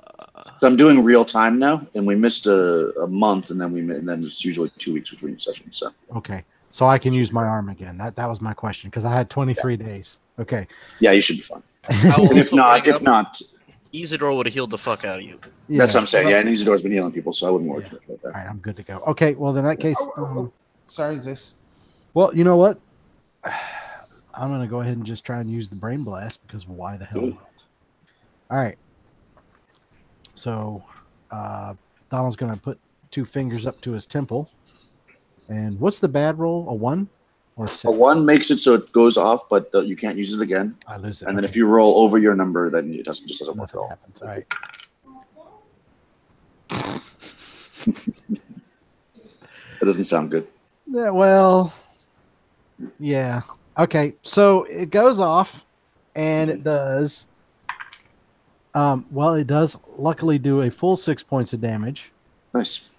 So I'm doing real time now, and we missed a month, and then it's usually 2 weeks between sessions. So Okay. So I can use my arm again. That was my question because I had 23 days. Okay. yeah, you should be fine. I will And if also bring not, up, Isidore would have healed the fuck out of you. that's what I'm saying. well, Yeah, and Isidore's been healing people, so I wouldn't worry Yeah. too much about All that. right, I'm good to go. Okay. Well, in that case, Sorry, this. well, you know what? I'm going to go ahead and just try and use the brain blast because why the hell Cool. not? All right. So Donald's going to put 2 fingers up to his temple. And what's the bad roll? A 1 or 6? A 1 makes it so it goes off, but you can't use it again. I lose it. And then Okay. if you roll over your number, then it just doesn't work at Nothing all. happens. All right. That doesn't sound good. Yeah, well, yeah. Okay, so it goes off, and it does. Well, it does luckily do a full 6 points of damage. Nice.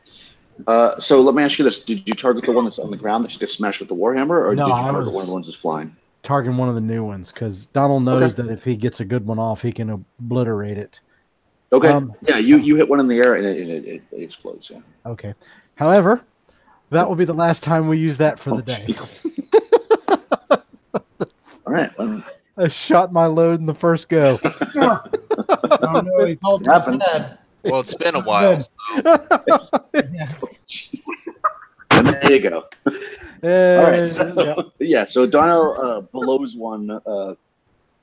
So let me ask you this: did you target the one that's on the ground that just gets smashed with the warhammer, or No, did you I target was- one of the ones that's flying? Targeting one of the new ones because Donald knows Okay. that if he gets a good one off, he can obliterate it. Okay. Yeah, you hit one in the air and it explodes. Yeah. Okay. However, that will be the last time we use that for the day. Jeez. All right. Well, I shot my load in the first go. Oh no, he called it happens. Well, it's been a while. And there you go. All right. So, Yeah. So Donnell blows one. And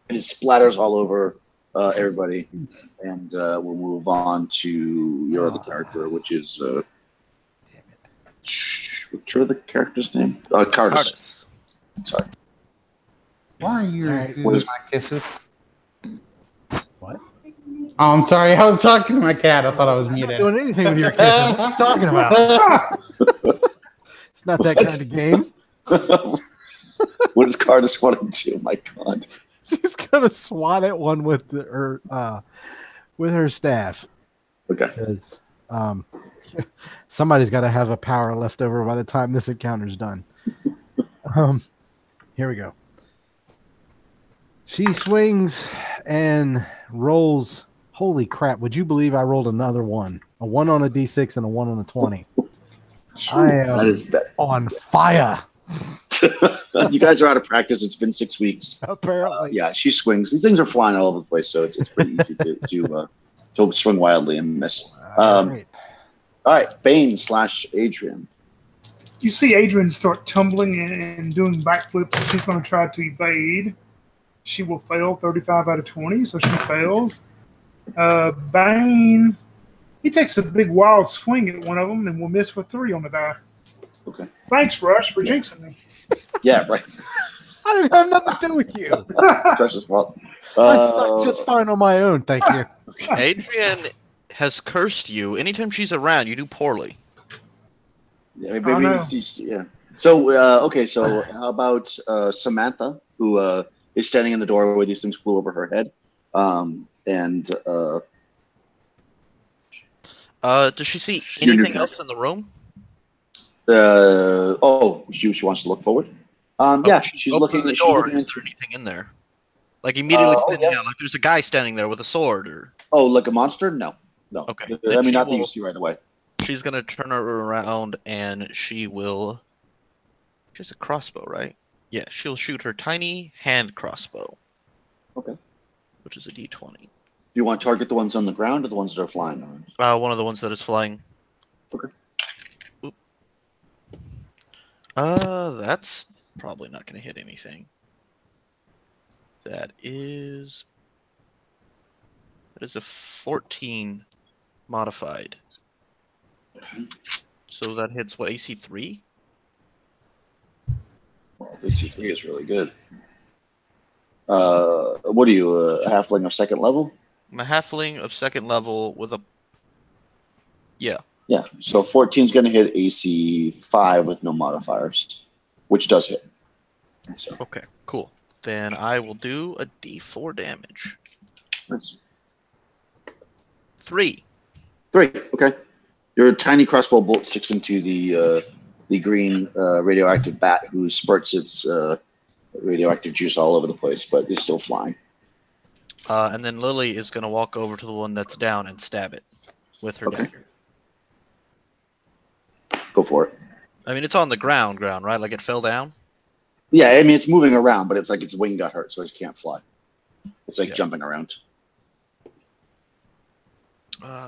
it splatters all over everybody, and we'll move on to your other character, which is what's your other character's name? Cardis. Cardis. Sorry. Why are you Alright. refusing What is- my kisses? What? Oh, I'm sorry. I was talking to my cat. I thought I was I'm not muted. doing anything with your kissing. What are you talking about? It's not that kind of game. What does Cardis want to do? My God. She's gonna swat at one with her staff Okay. because somebody's got to have a power left over by the time this encounter's done. Here we go. She swings and rolls. Holy crap! Would you believe I rolled another one? A 1 on a d6 and a 1 on a 20. I am That is that. on fire. You guys are out of practice. It's been 6 weeks. Apparently, Yeah, she swings. These things are flying all over the place, so it's pretty easy to swing wildly and miss. All right. All right, Bane / Adrian. You see Adrian start tumbling and doing backflips, and she's going to try to evade. She will fail 35 out of 20, so she fails. Bane, he takes a big wild swing at one of them and will miss for 3 on the die. Okay. Thanks, Rush, for jinxing me. Yeah, right. I don't have nothing to do with you. Precious fault. I suck just fine on my own, thank you. Adrian has cursed you. Anytime she's around, you do poorly. Yeah, Oh, maybe no. yeah. So okay, so how about Samantha, who is standing in the doorway? These things flew over her head, and Does she see Your new anything else in the room? she wants to look forward. Yeah, she's Open looking. the She's door. looking Is into. there anything in there? Like immediately standing yeah. out. Like there's a guy standing there with a sword. Or Oh, like a monster? No. Okay. I mean, Then not she that you will- see right away. she's gonna turn her around and she will She has a crossbow, right? Yeah, she'll shoot her tiny hand crossbow. Okay. Which is a D20. Do you want to target the ones on the ground or the ones that are flying around? One of the ones that is flying. Okay. Oop. That's probably not going to hit anything. That is a 14 modified. So that hits what, AC 3? Well, AC3 is really good. What are you, a halfling of second level? I'm a halfling of second level with a... Yeah. Yeah, so 14 is going to hit AC 5 with no modifiers, which does hit. So, Okay, cool. Then I will do a D4 damage. nice. 3. 3, okay. Your tiny crossbow bolt sticks into the green radioactive bat who spurts its radioactive juice all over the place, but is still flying. And then Lily is going to walk over to the one that's down and stab it with her dagger. Go for it. I mean, it's on the ground, right? Like it fell down? Yeah, I mean, it's moving around, but it's like its wing got hurt, so it can't fly. It's like Yeah. jumping around.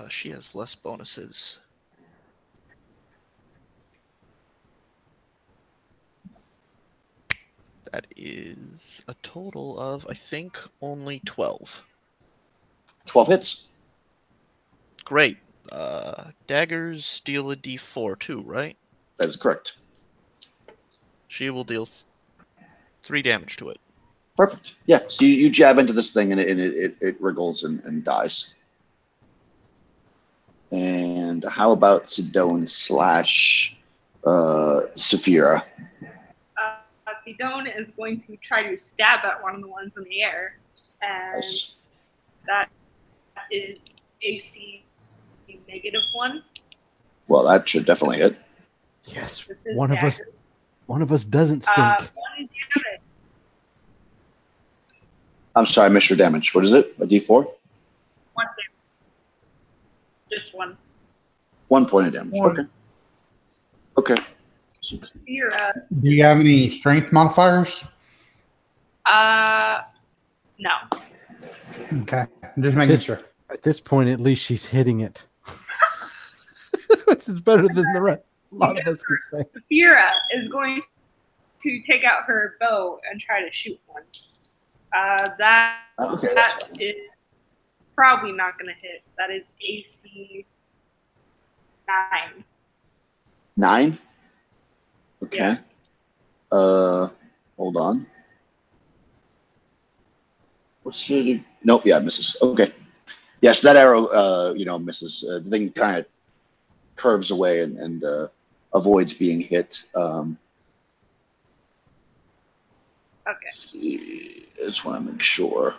She has less bonuses. That is a total of, I think, only 12. 12 hits. Great. Daggers deal a D4 too, right? That is correct. She will deal 3 damage to it. Perfect. Yeah, so you jab into this thing and it wriggles and dies. And how about Sidone slash Saphira? Sidone is going to try to stab at one of the ones in the air, and Nice. that is AC -1. Well, that should definitely hit. Yes, This is one of us. dagger. One of us doesn't stink. 1 damage. I'm sorry, I missed your damage. What is it? A D4? 1 damage. Just 1. 1 point of damage. One. Okay. Okay. Saphira, Do you have any strength modifiers? no. Okay, I'm just making This- sure. At this point, at least she's hitting it, which is better than the rest. A lot of us could say. Saphira is going to take out her bow and try to shoot one. That Okay, that's fine. is probably not going to hit. That is AC 9. 9? Okay. Yeah. Hold on. What's it? Nope, yeah, misses. Okay. Yes, that arrow, misses. The thing kind of curves away and avoids being hit. Okay. Let's see. I just want to make sure.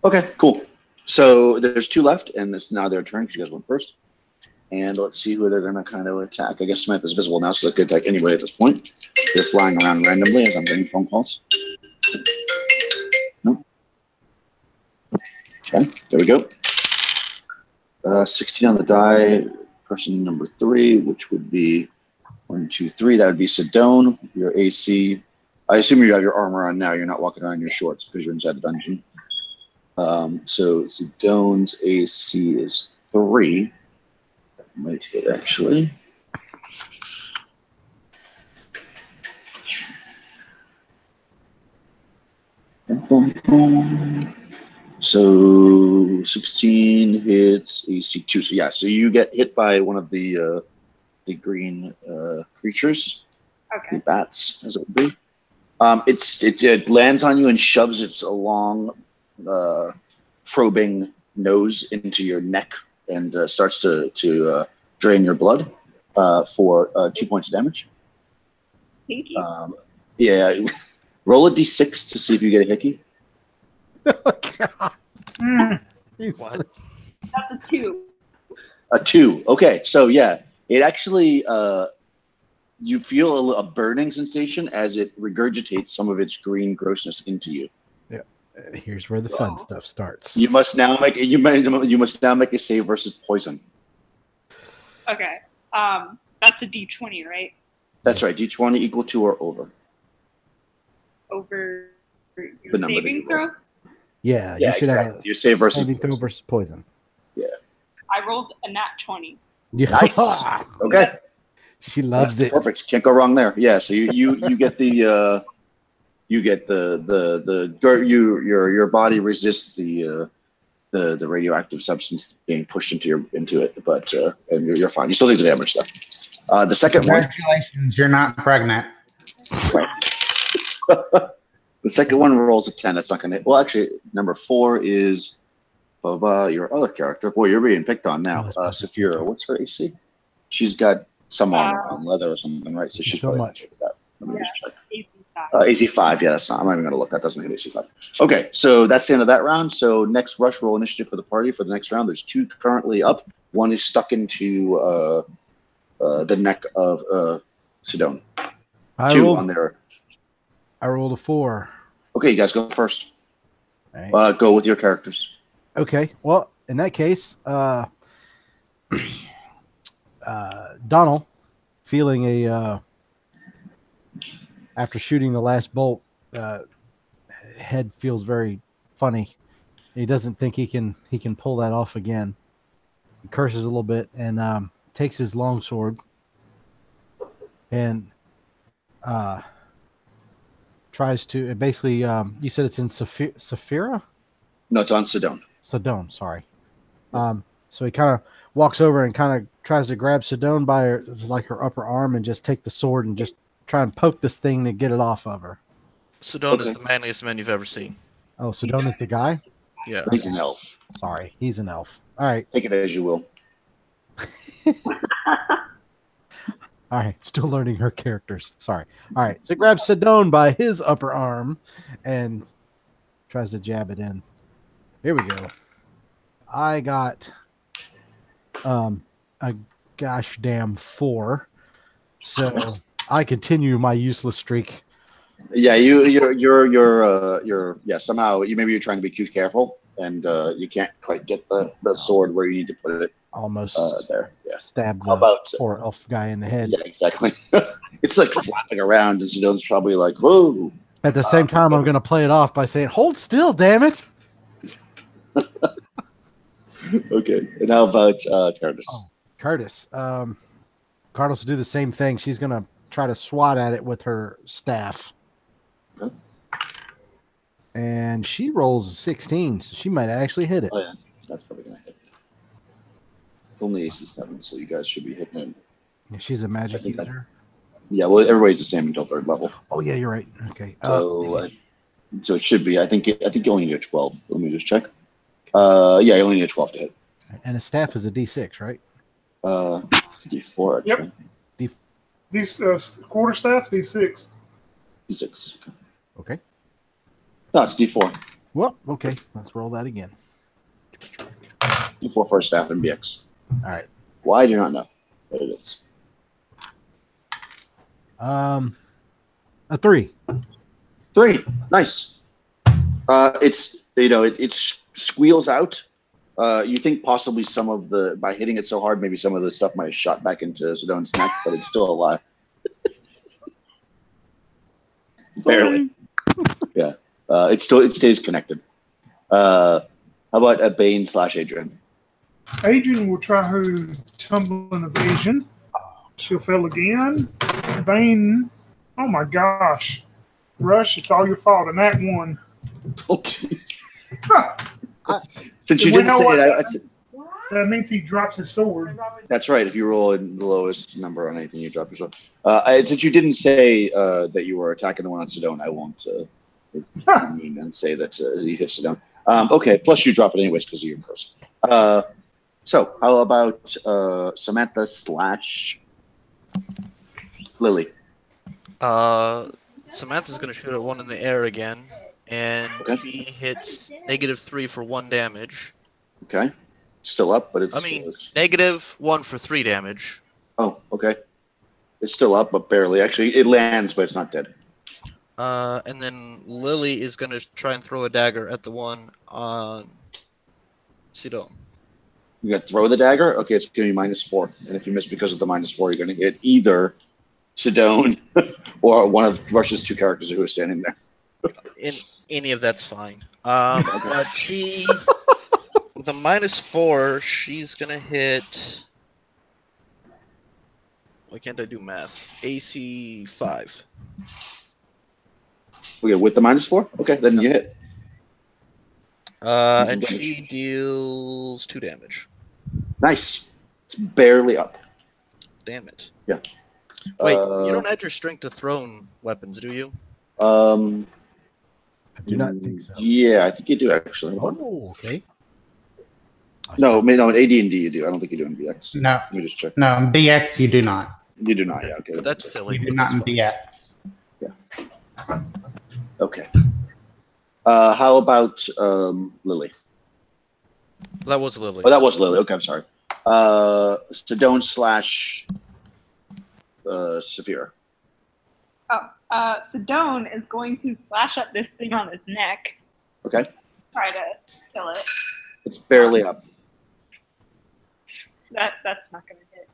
Okay, cool. So there's 2 left, and it's now their turn because you guys went first. And let's see who they're going to kind of attack. I guess Smith is visible now, so they could attack anybody at this point. They're flying around randomly as I'm getting phone calls. No. Okay, there we go. 16 on the die. Person number 3, which would be 1, 2, 3. That would be Sidone. Your AC. I assume you have your armor on now. You're not walking around in your shorts because you're inside the dungeon. So Sidone's AC is 3. That might hit actually. So 16 hits AC 2. So yeah, so you get hit by one of the green creatures, Okay. the bats, as it would be. It lands on you and shoves its long, probing nose into your neck and starts to drain your blood for 2 points of damage. Thank you. Yeah, roll a d6 to see if you get a hickey. Oh, God. Mm. What? That's a 2. A 2. Okay, so yeah, it actually you feel a burning sensation as it regurgitates some of its green grossness into you. Here's where the fun stuff starts. You must now make a save versus poison. Okay. That's a D20, right? That's right. D20 equal to or over. Over your The number that saving you roll. throw? Yeah, Yeah, you should have exactly. a You save versus saving throw poison. versus poison. I rolled a nat 20. Yeah. Nice. Okay. She loves it. Perfect. Can't go wrong there. Yeah. So you get the your body resists the radioactive substance being pushed into it, but and you're fine. You still take the damage though. The second one. Congratulations, you're not pregnant. Right. The second one rolls a 10. That's not going to hit. Well, actually, number 4 is your other character. Boy, you're being picked on now. Saphira, what's her AC? She's got some armor on leather or something, right? So she's so probably much. that. Let me just check. AC5. AC5, yeah, that's not. I'm not even going to look. That doesn't hit AC5. Okay, so that's the end of that round. So next rush roll initiative for the party for the next round. There's 2 currently up. One is stuck into the neck of Sidone. 2 on there. I rolled a 4. Okay, you guys go first. Right. Go with your characters. Okay. Well, in that case, Donald, feeling after shooting the last bolt, head feels very funny. He doesn't think he can pull that off again. He curses a little bit and takes his longsword and tries to basically. You said it's in Saphira? No, it's on Sidone. Sidone, sorry. So he kind of walks over and kind of tries to grab Sidone by her upper arm and just take the sword and just try and poke this thing to get it off of her. Sidone is the manliest man you've ever seen. Oh, Sidone is the guy? Yeah. He's an elf. Sorry, he's an elf. All right. Take it as you will. All right, still learning her characters. Sorry. All right, so grabs Sidone by his upper arm and tries to jab it in. Here we go. I got a gosh damn 4. So I continue my useless streak. Yeah, somehow maybe you're trying to be too careful and you can't quite get the sword where you need to put it. Almost there. Yeah. Stab the poor elf guy in the head. Yeah, exactly. It's like flapping around and Sidone's probably like, whoa. At the same time, I'm going to play it off by saying, hold still, damn it. Okay. And how about Curtis? Oh, Curtis. Curtis will do the same thing. She's going to try to swat at it with her staff. Okay. And she rolls a 16, so she might actually hit it. Oh, yeah. That's probably going to hit. It's only AC7, so you guys should be hitting it. Yeah, she's a magic user. Yeah, well, everybody's the same until 3rd level. Oh, yeah, you're right. Okay. So it should be. I think you only need a 12. Let me just check. Yeah, you only need a 12 to hit. And a staff is a D6, right? D4, actually. Yep. These quarterstaffs, D6. D6. Okay. No, it's D4. Well, okay. Let's roll that again. D4 first staff and BX. All right. Why I do not know, but it is. A 3. 3. Nice. It's it squeals out. You think possibly by hitting it so hard, maybe some of the stuff might have shot back into Sidone's neck, but it's still alive. Barely. Yeah. It stays connected. How about a Bane / Adrian? Adrian will try her tumbling evasion. She'll fail again. Bane, oh my gosh. Rush, it's all your fault. And that one. Oh, since you didn't say it, that means he drops his sword. That's right. If you roll in the lowest number on anything, you drop your sword. Since you didn't say that you were attacking the one on Sidone, I won't mean and say that you hit Sidone. Okay, plus you drop it anyways because of your curse. So how about Samantha / Lily? Samantha's going to shoot at one in the air again, and she hits -3 for 1 damage. Okay. Still up, but it's... -1 for 3 damage. Oh, okay. It's still up, but barely. Actually, it lands, but it's not dead. And then Lily is going to try and throw a dagger at the one on Sidone. You got to throw the dagger. Okay, it's going to be -4, and if you miss because of the -4, you're going to hit either Sedone or one of Rush's 2 characters who are standing there. In any of that's fine. But she with a -4, she's gonna hit. Why can't I do math? AC 5. Okay, with the -4. Okay, then you hit. And damage. she deals 2 damage. Nice. It's barely up. Damn it. Yeah. Wait, you don't add your strength to thrown weapons, do you? I do not think so. Yeah, I think you do actually. Hold on. Oh, okay. No, in AD&D you do. I don't think you do in BX. No, Let me just check. no, in BX you do not. You do not. Yeah. Okay. But that's silly. You do but not that's in fine. BX. Okay. How about Lily? That was Lily. Oh, that was Lily. Okay, I'm sorry. Sedone / Saphira. Sedone is going to slash at this thing on his neck. Okay. Try to kill it. It's barely up. That's not going to hit.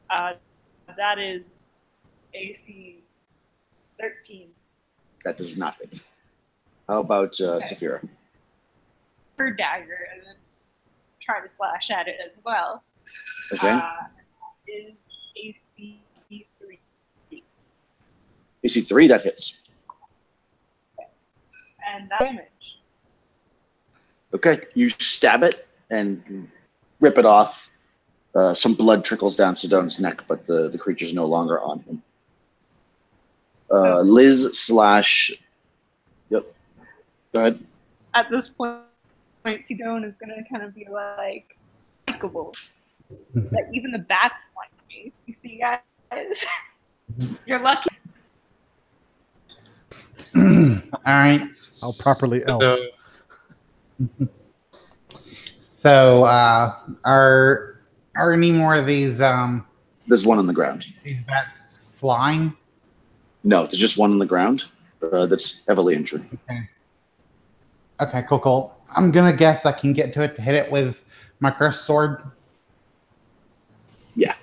That is AC 13. That does not hit. How about Saphira? Her dagger and then try to slash at it as well. Okay. Is AC 3. AC 3, that hits. And damage. Okay, you stab it and rip it off. Some blood trickles down Sedone's neck, but the creature's no longer on him. Liz / Yep. Go ahead. At this point, Sedone is going to kind of be like, likable. That even the bats like me. You see, guys? You're lucky. All right. I'll properly elf. So, are any more of these There's one on the ground. bats flying? No, there's just one on the ground that's heavily injured. Okay, cool. I'm gonna guess I can get to it to hit it with my cursed sword. Yeah.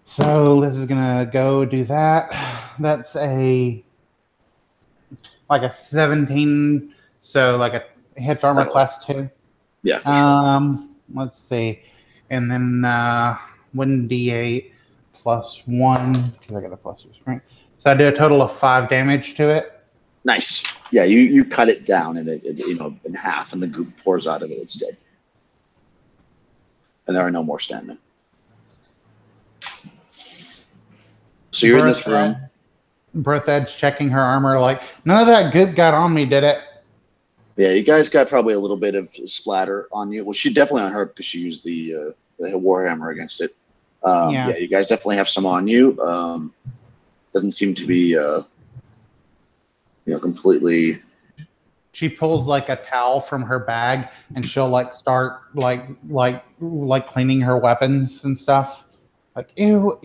So this is gonna go do that. That's a 17, so like a hits armor class 2. Yeah. For sure. Let's see, and then 1d8 plus 1 because I got a +2 strength. So I do a total of 5 damage to it. Nice. Yeah, you cut it down and it in half, and the goop pours out of it. It's dead, and there are no more standing. So you're in this room. Berthed's checking her armor, like none of that goop got on me, did it? Yeah, you guys got probably a little bit of splatter on you. Well, she definitely on her because she used the warhammer against it. Yeah, you guys definitely have some on you. Doesn't seem to be completely. She pulls like a towel from her bag and she'll like start like cleaning her weapons and stuff. Like ew.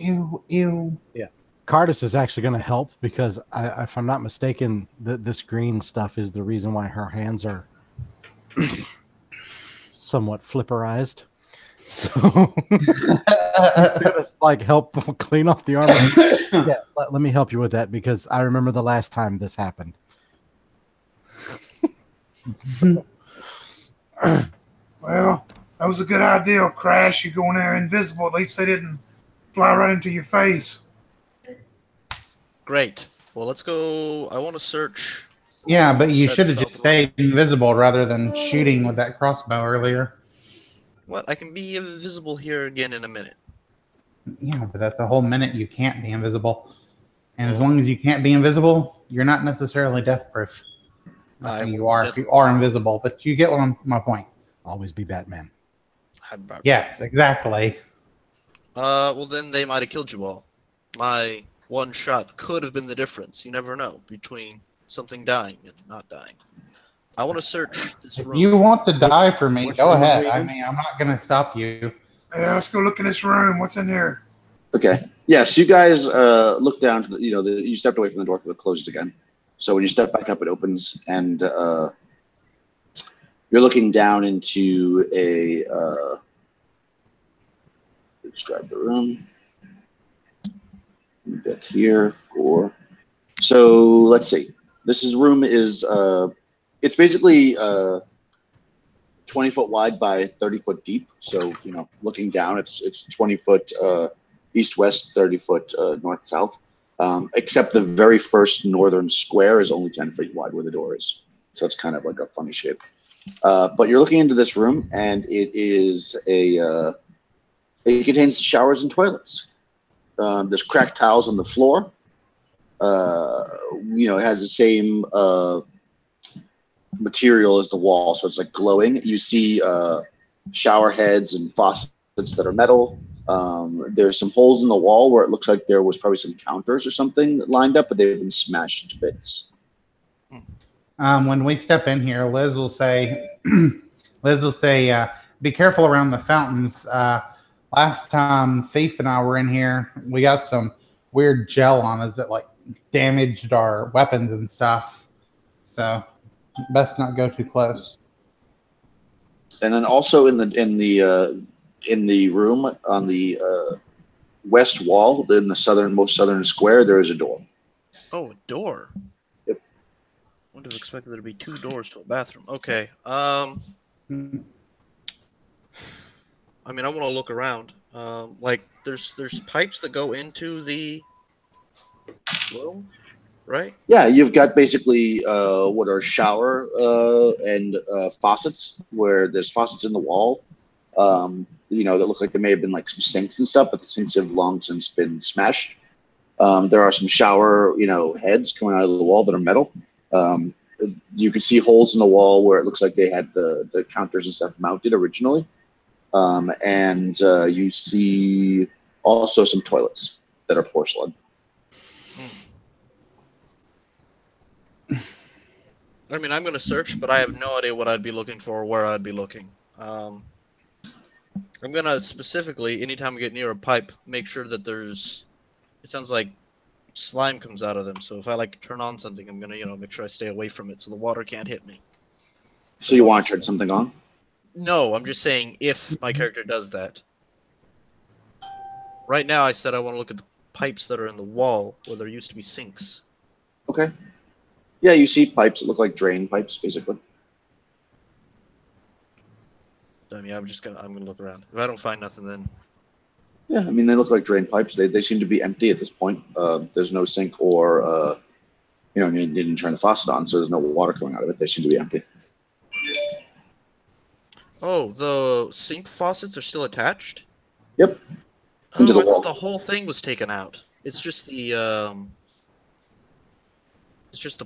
Yeah. Cardis is actually going to help because if I'm not mistaken, this green stuff is the reason why her hands are somewhat flipperized. So it's like help clean off the armor. Yeah, let me help you with that because I remember the last time this happened. Well, that was a good idea, Crash. You go in there invisible. At least they didn't fly right into your face. Great. Well, let's go. I want to search. Yeah, but you That's should have just stayed invisible rather than shooting with that crossbow earlier. What? I can be invisible here again in a minute. Yeah, but that's a whole minute you can't be invisible. And as long as you can't be invisible, you're not necessarily death-proof. Not saying you are if you are invisible, but you get my point. Always be Batman. Yes, exactly. Well, then they might have killed you all. My one shot could have been the difference. You never know between something dying and not dying. I want to search this room. If you want to die for me, Which go room are ahead. we I in? mean, I'm not going to stop you. Yeah, let's go look in this room. What's in here? Okay. Yeah. So you guys look down to you stepped away from the door, but it closed again. So when you step back up, it opens, and you're looking down into a. Describe the room. That's here for. So let's see. Room is it's basically 20-foot wide by 30-foot deep. So looking down, it's 20-foot east-west, 30-foot north-south. Except the very first northern square is only 10 feet wide where the door is. So it's kind of like a funny shape. But you're looking into this room, and it is it contains showers and toilets. There's cracked tiles on the floor. It has the same material as the wall, so it's like glowing. You see shower heads and faucets that are metal. There's some holes in the wall where it looks like there was probably some counters or something lined up, but they've been smashed to bits. When we step in here, Liz will say, be careful around the fountains. Last time Thief and I were in here, we got some weird gel on us that like damaged our weapons and stuff. So best not go too close. And then also in the room on the west wall, in the most southern square, there is a door. Oh, a door. Yep. Wouldn't have expected there to be 2 doors to a bathroom. Okay. I mean, I want to look around. Like, there's pipes that go into the room, right? Yeah, you've got basically what are shower and faucets, where there's faucets in the wall, that look like there may have been like some sinks and stuff, but the sinks have long since been smashed. There are some shower, heads coming out of the wall that are metal. You can see holes in the wall where it looks like they had the counters and stuff mounted originally. And you see also some toilets that are porcelain. I mean, I'm going to search, but I have no idea what I'd be looking for or where I'd be looking. I'm going to specifically, anytime we get near a pipe, make sure that it sounds like slime comes out of them. So if I like to turn on something, I'm going to, make sure I stay away from it so the water can't hit me. So you want to turn something on? No, I'm just saying if my character does that. Right now, I said I want to look at the pipes that are in the wall where there used to be sinks. Okay. Yeah, you see pipes that look like drain pipes, basically. Yeah, I'm gonna look around. If I don't find nothing, then Yeah, I mean they look like drain pipes. They seem to be empty at this point. There's no sink or you didn't turn the faucet on, so there's no water coming out of it. They seem to be empty. oh, the sink faucets are still attached? Yep. Oh, Into the I wall. thought the whole thing was taken out. It's just the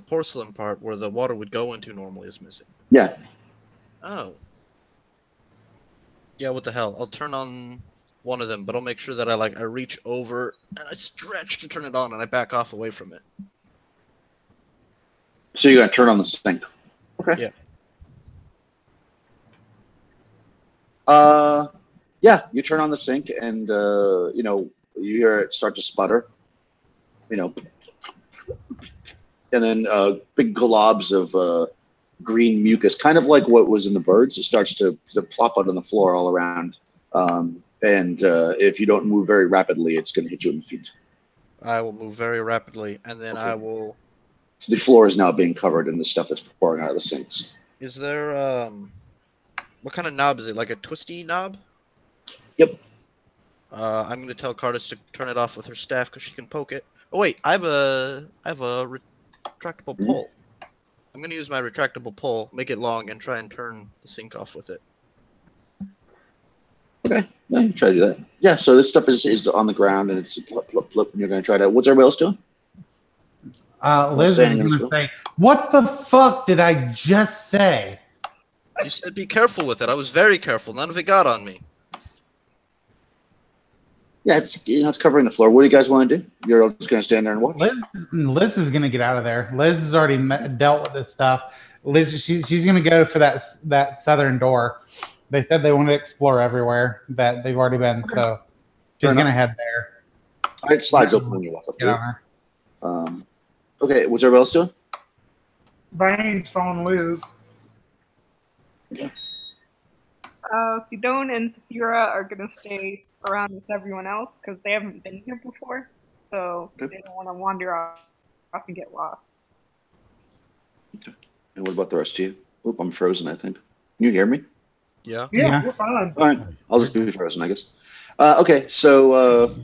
porcelain part where the water would go into normally is missing. Yeah. Oh. Yeah, what the hell? I'll turn on one of them, but I'll make sure that I reach over and I stretch to turn it on and I back off away from it. So you got to turn on the sink. Okay. Yeah. Yeah, you turn on the sink and you hear it start to sputter. And then big globs of green mucus, kind of like what was in the birds. It starts to plop out on the floor all around. And if you don't move very rapidly, it's going to hit you in the feet. I will move very rapidly, and then Okay. I will... So the floor is now being covered in the stuff that's pouring out of the sinks. Is there, what kind of knob is it? Like a twisty knob? Yep. I'm going to tell Cardis to turn it off with her staff because she can poke it. Oh, wait, I have a retractable pole. I'm going to use my retractable pole, make it long, and try and turn the sink off with it. Okay. Yeah, you try to do that. Yeah, so this stuff is on the ground and it's plop, plop, plop, and you're going to try to... What's everybody else doing? Liz is standing going in to the say, what the fuck did I just say? You said be careful with it. I was very careful. None of it got on me. Yeah, it's covering the floor. What do you guys want to do? You're just going to stand there and watch? Liz is going to get out of there. Liz has already dealt with this stuff. Liz, she's going to go for that southern door. They said they want to explore everywhere that they've already been, so she's going to head there. All right, slides open when you walk up Get to on her. it. Okay, what's everybody else doing? Bane's following Liz. Sidone and Saphira are going to stay around with everyone else because they haven't been here before. So they don't want to wander off and get lost. And what about the rest of you? Oop, I'm frozen, I think. Can you hear me? Yeah. Yeah, Yeah. we're fine. All right. I'll just be frozen, I guess. Okay, so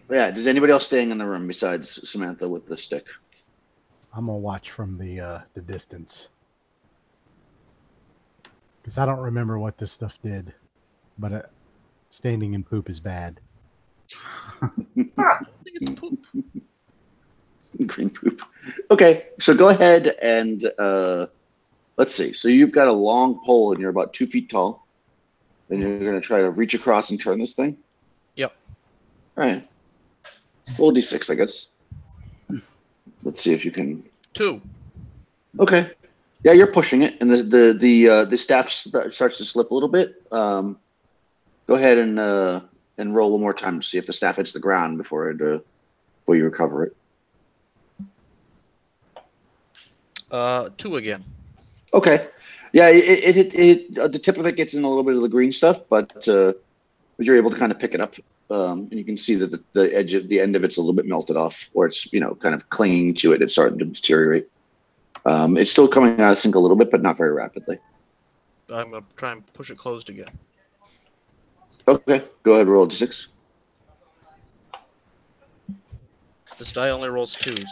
yeah, does anybody else staying in the room besides Samantha with the stick? I'm gonna watch from the distance because I don't remember what this stuff did, but standing in poop is bad. It's poop. Green poop. Okay, so go ahead and let's see. So you've got a long pole and you're about 2 feet tall, and you're going to try to reach across and turn this thing. Yep. All right. Roll d6, I guess. Let's see if you can. 2. Okay. Yeah, you're pushing it, and the staff starts to slip a little bit. Go ahead and roll one more time to see if the staff hits the ground before you recover it. 2 again. Okay. Yeah, the tip of it gets in a little bit of the green stuff, but you're able to kind of pick it up, and you can see that the end of it's a little bit melted off, or it's kind of clinging to it. It's starting to deteriorate. It's still coming out of sync a little bit, but not very rapidly. I'm gonna try and push it closed again. Okay, go ahead, roll a d6. This die only rolls 2s.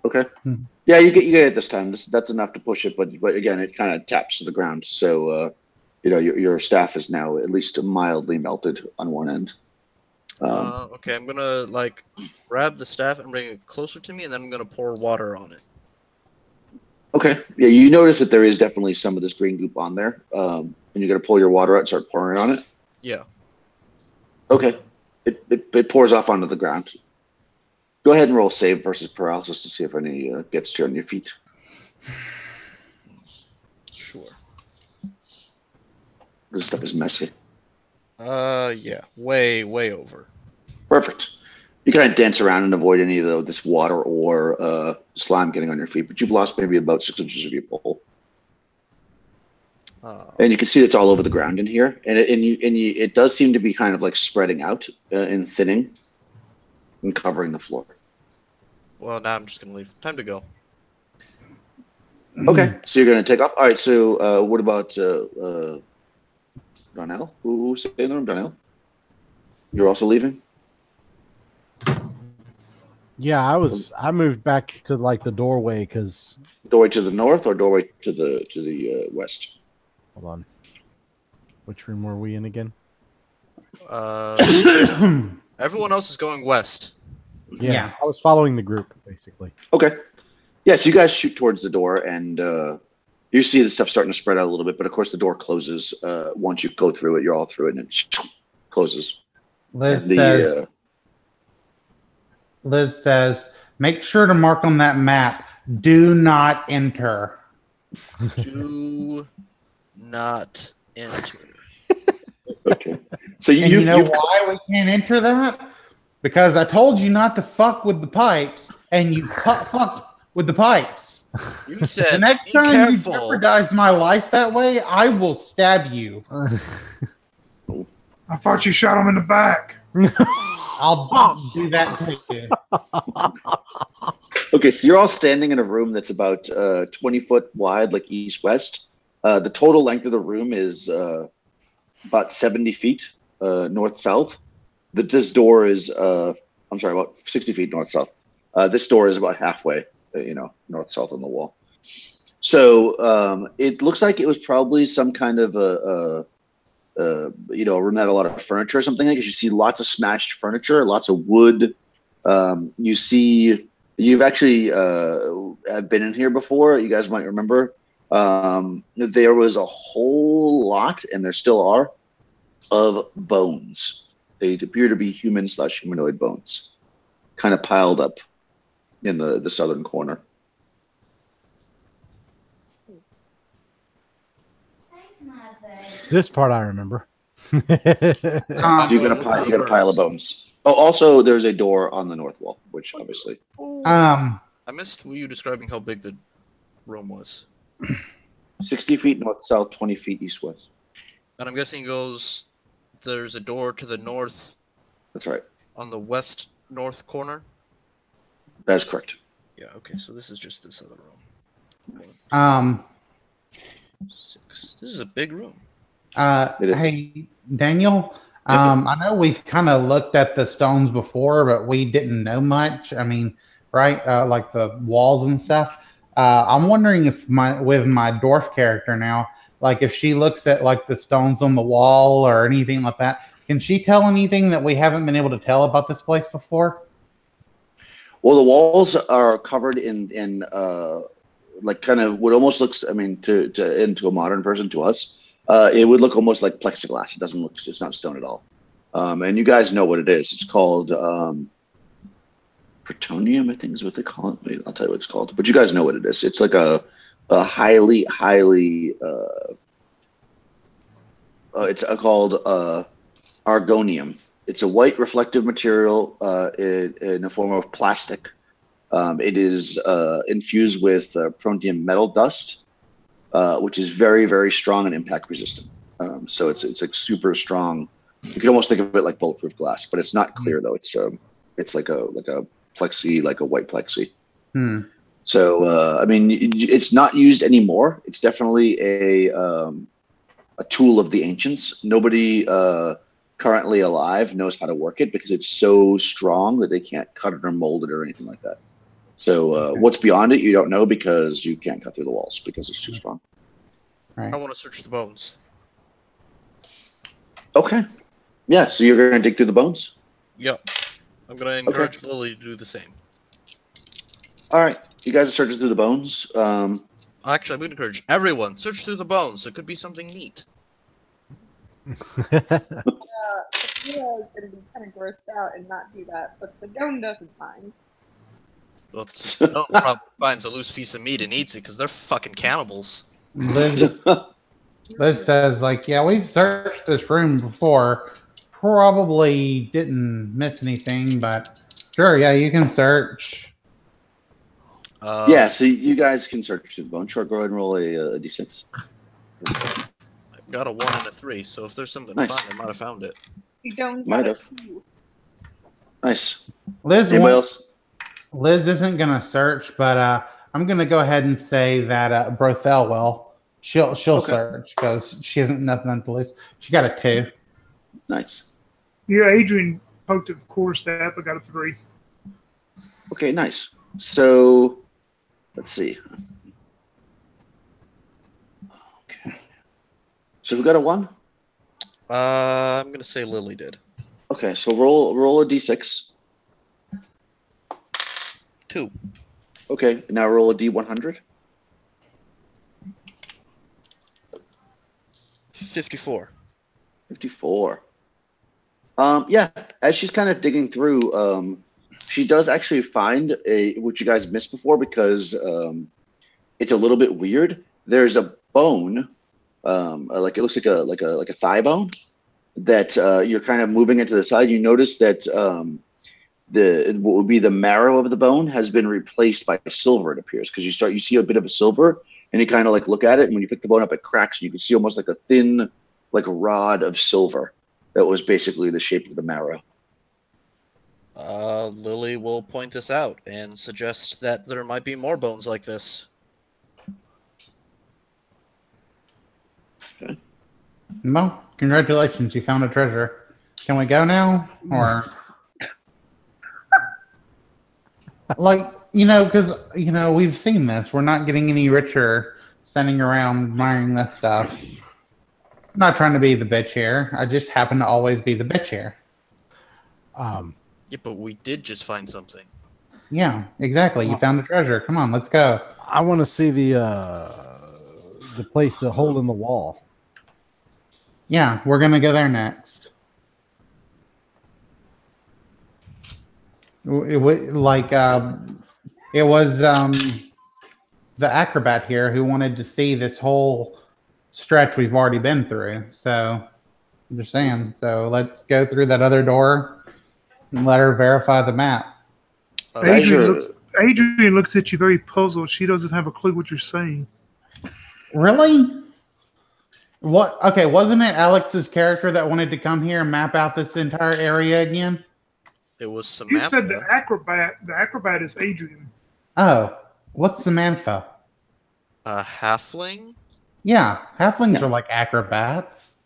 Okay. Hmm. Yeah, you get it this time. That's enough to push it, but again, it kind of taps to the ground. So your staff is now at least mildly melted on one end. Okay, I'm gonna grab the staff and bring it closer to me, and then I'm gonna pour water on it. Okay. Yeah, you notice that there is definitely some of this green goop on there, and you're gonna pull your water out and start pouring on it. Yeah. Okay. It pours off onto the ground. Go ahead and roll save versus paralysis to see if any gets you on your feet. Sure. This stuff is messy. Yeah. Way over. Perfect. You kind of dance around and avoid any of this water or slime getting on your feet, but you've lost maybe about 6 inches of your pole. And you can see it's all over the ground in here, and it does seem to be kind of like spreading out and thinning and covering the floor. Well, now I'm just gonna leave. Time to go. Okay, so you're going to take off. All right, so what about Donnell? Who's staying in the room? Donnell? You're also leaving? Yeah, I moved back to the doorway because. Doorway to the north or doorway to the west? Hold on. Which room were we in again? Everyone else is going west. Yeah, I was following the group basically. Okay. Yeah, so you guys shoot towards the door, and you see the stuff starting to spread out a little bit, but of course the door closes. Once you go through it, you're all through it, and it closes. Liz And says, make sure to mark on that map, do not enter. Do not enter. Okay. So And you know why we can't enter that? Because I told you not to fuck with the pipes, and you fucked with the pipes. You said The next be time careful. you jeopardize my life that way, I will stab you. I thought you shot him in the back. I'll do that to you. Okay, so you're all standing in a room that's about 20 foot wide, like east-west. The total length of the room is about 70 feet north-south. This door is, about 60 feet north-south. This door is about halfway, north-south on the wall. So it looks like it was probably some kind of a room that had a lot of furniture or something. Because you see lots of smashed furniture, lots of wood. You've actually have been in here before. You guys might remember. There was a whole lot, and there still are, of bones. They appear to be human/humanoid bones, kind of piled up in the southern corner. This part I remember. So you got a pile of bones. Oh, also there's a door on the north wall, which obviously. I missed you describing how big the room was. 60 feet north-south, 20 feet east-west. And I'm guessing there's a door to the north That's right. on the west north corner? That's correct. Yeah, okay, so this is just this other room. 6. This is a big room. It is. Hey, Daniel. I know we've kind of looked at the stones before, but we didn't know much. I mean, right? Like the walls and stuff. I'm wondering if with my dwarf character now, like if she looks at like the stones on the wall or anything like that, can she tell anything that we haven't been able to tell about this place before? Well, the walls are covered in like kind of what almost looks. I mean, into a modern person, to us, it would look almost like plexiglass. It doesn't look. It's not stone at all. And you guys know what it is. It's called Protonium, I think is what they call it. Wait, I'll tell you what it's called. But you guys know what it is. It's like a highly it's called argonium. It's a white reflective material in a form of plastic. It is infused with protium metal dust, which is very, very strong and impact resistant. So it's like super strong. You can almost think of it like bulletproof glass, but it's not clear though. It's like a plexi, like a white plexi. So I mean, it's not used anymore. It's definitely a tool of the ancients. Nobody currently alive knows how to work it because it's so strong that they can't cut it or mold it or anything like that. So what's beyond it, you don't know because you can't cut through the walls because it's too strong. Right. I want to search the bones. Okay. Yeah, so you're going to dig through the bones? Yep. I'm going to encourage Lily to do the same. All right. You guys are searching through the bones. Actually, I'm going to encourage everyone, search through the bones. There could be something neat. Sophia is going to be kind of grossed out and not do that, but the dome doesn't mind. Well, no problem finds a loose piece of meat and eats it because they're fucking cannibals. Liz says, like, yeah, we've searched this room before. Probably didn't miss anything, but sure, yeah, you can search. Yeah, so you guys can search through the bones. Sure, go ahead and roll a d6. I've got a 1 and a 3, so if there's something Nice. fun, I might have found it. You don't Might got have. a two. Nice. Liz Anybody else? isn't gonna search, but I'm gonna go ahead and say that Brothel will. She'll Okay. search because she hasn't nothing to lose. She got a 2. Nice. Yeah, Adrian poked at the quarterstaff, but got a 3. Okay, nice. So, let's see. Okay. So we got a 1? I'm going to say Lily did. Okay, so roll a d6. 2. Okay, now roll a d100. 54. 54. Yeah, as she's kind of digging through, she does actually find what you guys missed before because it's a little bit weird. There's a bone, like it looks like a thigh bone that you're kind of moving it to the side. You notice that what would be the marrow of the bone has been replaced by silver. It appears because you see a bit of a silver, and you kind of like look at it, and when you pick the bone up, it cracks, and you can see almost like a thin, like a rod of silver that was basically the shape of the marrow. Lily will point this out and suggest that there might be more bones like this. Okay. Well, congratulations, you found a treasure. Can we go now, or like because we've seen this. We're not getting any richer standing around admiring this stuff. I'm not trying to be the bitch here. I just happen to always be the bitch here. Yeah, but we did just find something. Yeah, exactly. You found a treasure. Come on, let's go. I want to see the place, the hole in the wall. Yeah, we're gonna go there next. It was the acrobat here who wanted to see this whole stretch we've already been through. So I'm just saying. So let's go through that other door and let her verify the map. Adrian looks at you very puzzled. She doesn't have a clue what you're saying. Really? What? Okay, wasn't it Alex's character that wanted to come here and map out this entire area again? It was You said the Samantha. acrobat. The acrobat is Adrian. Oh, what's Samantha? A halfling? Yeah, halflings Yeah. are like acrobats.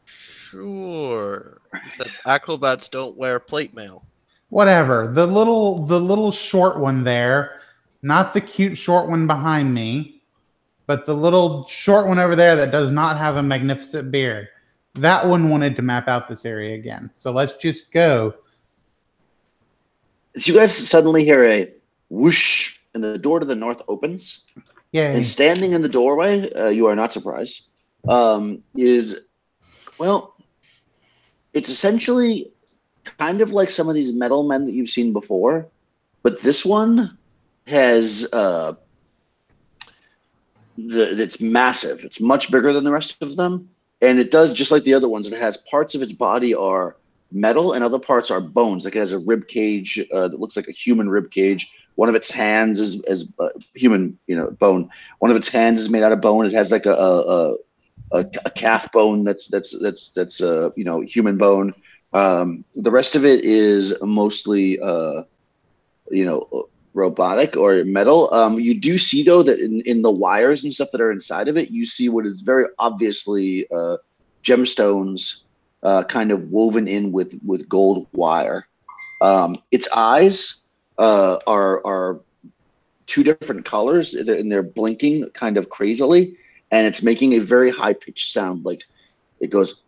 Sure. He said acrobats don't wear plate mail. Whatever. The little short one there, not the cute short one behind me, but the little short one over there that does not have a magnificent beard. That one wanted to map out this area again. So let's just go. So you guys suddenly hear a whoosh, and the door to the north opens. Yay. And standing in the doorway, you are not surprised, is, well, it's essentially kind of like some of these metal men that you've seen before, but this one has it's massive. It's much bigger than the rest of them, and it does just like the other ones. It has parts of its body are metal, and other parts are bones. Like it has a rib cage that looks like a human rib cage. One of its hands is human, bone. One of its hands is made out of bone. It has like a calf bone that's human bone. The rest of it is mostly robotic or metal. You do see though that in the wires and stuff that are inside of it, you see what is very obviously gemstones kind of woven in with gold wire. Its eyes are two different colors, and they're blinking kind of crazily, and it's making a very high pitched sound, like it goes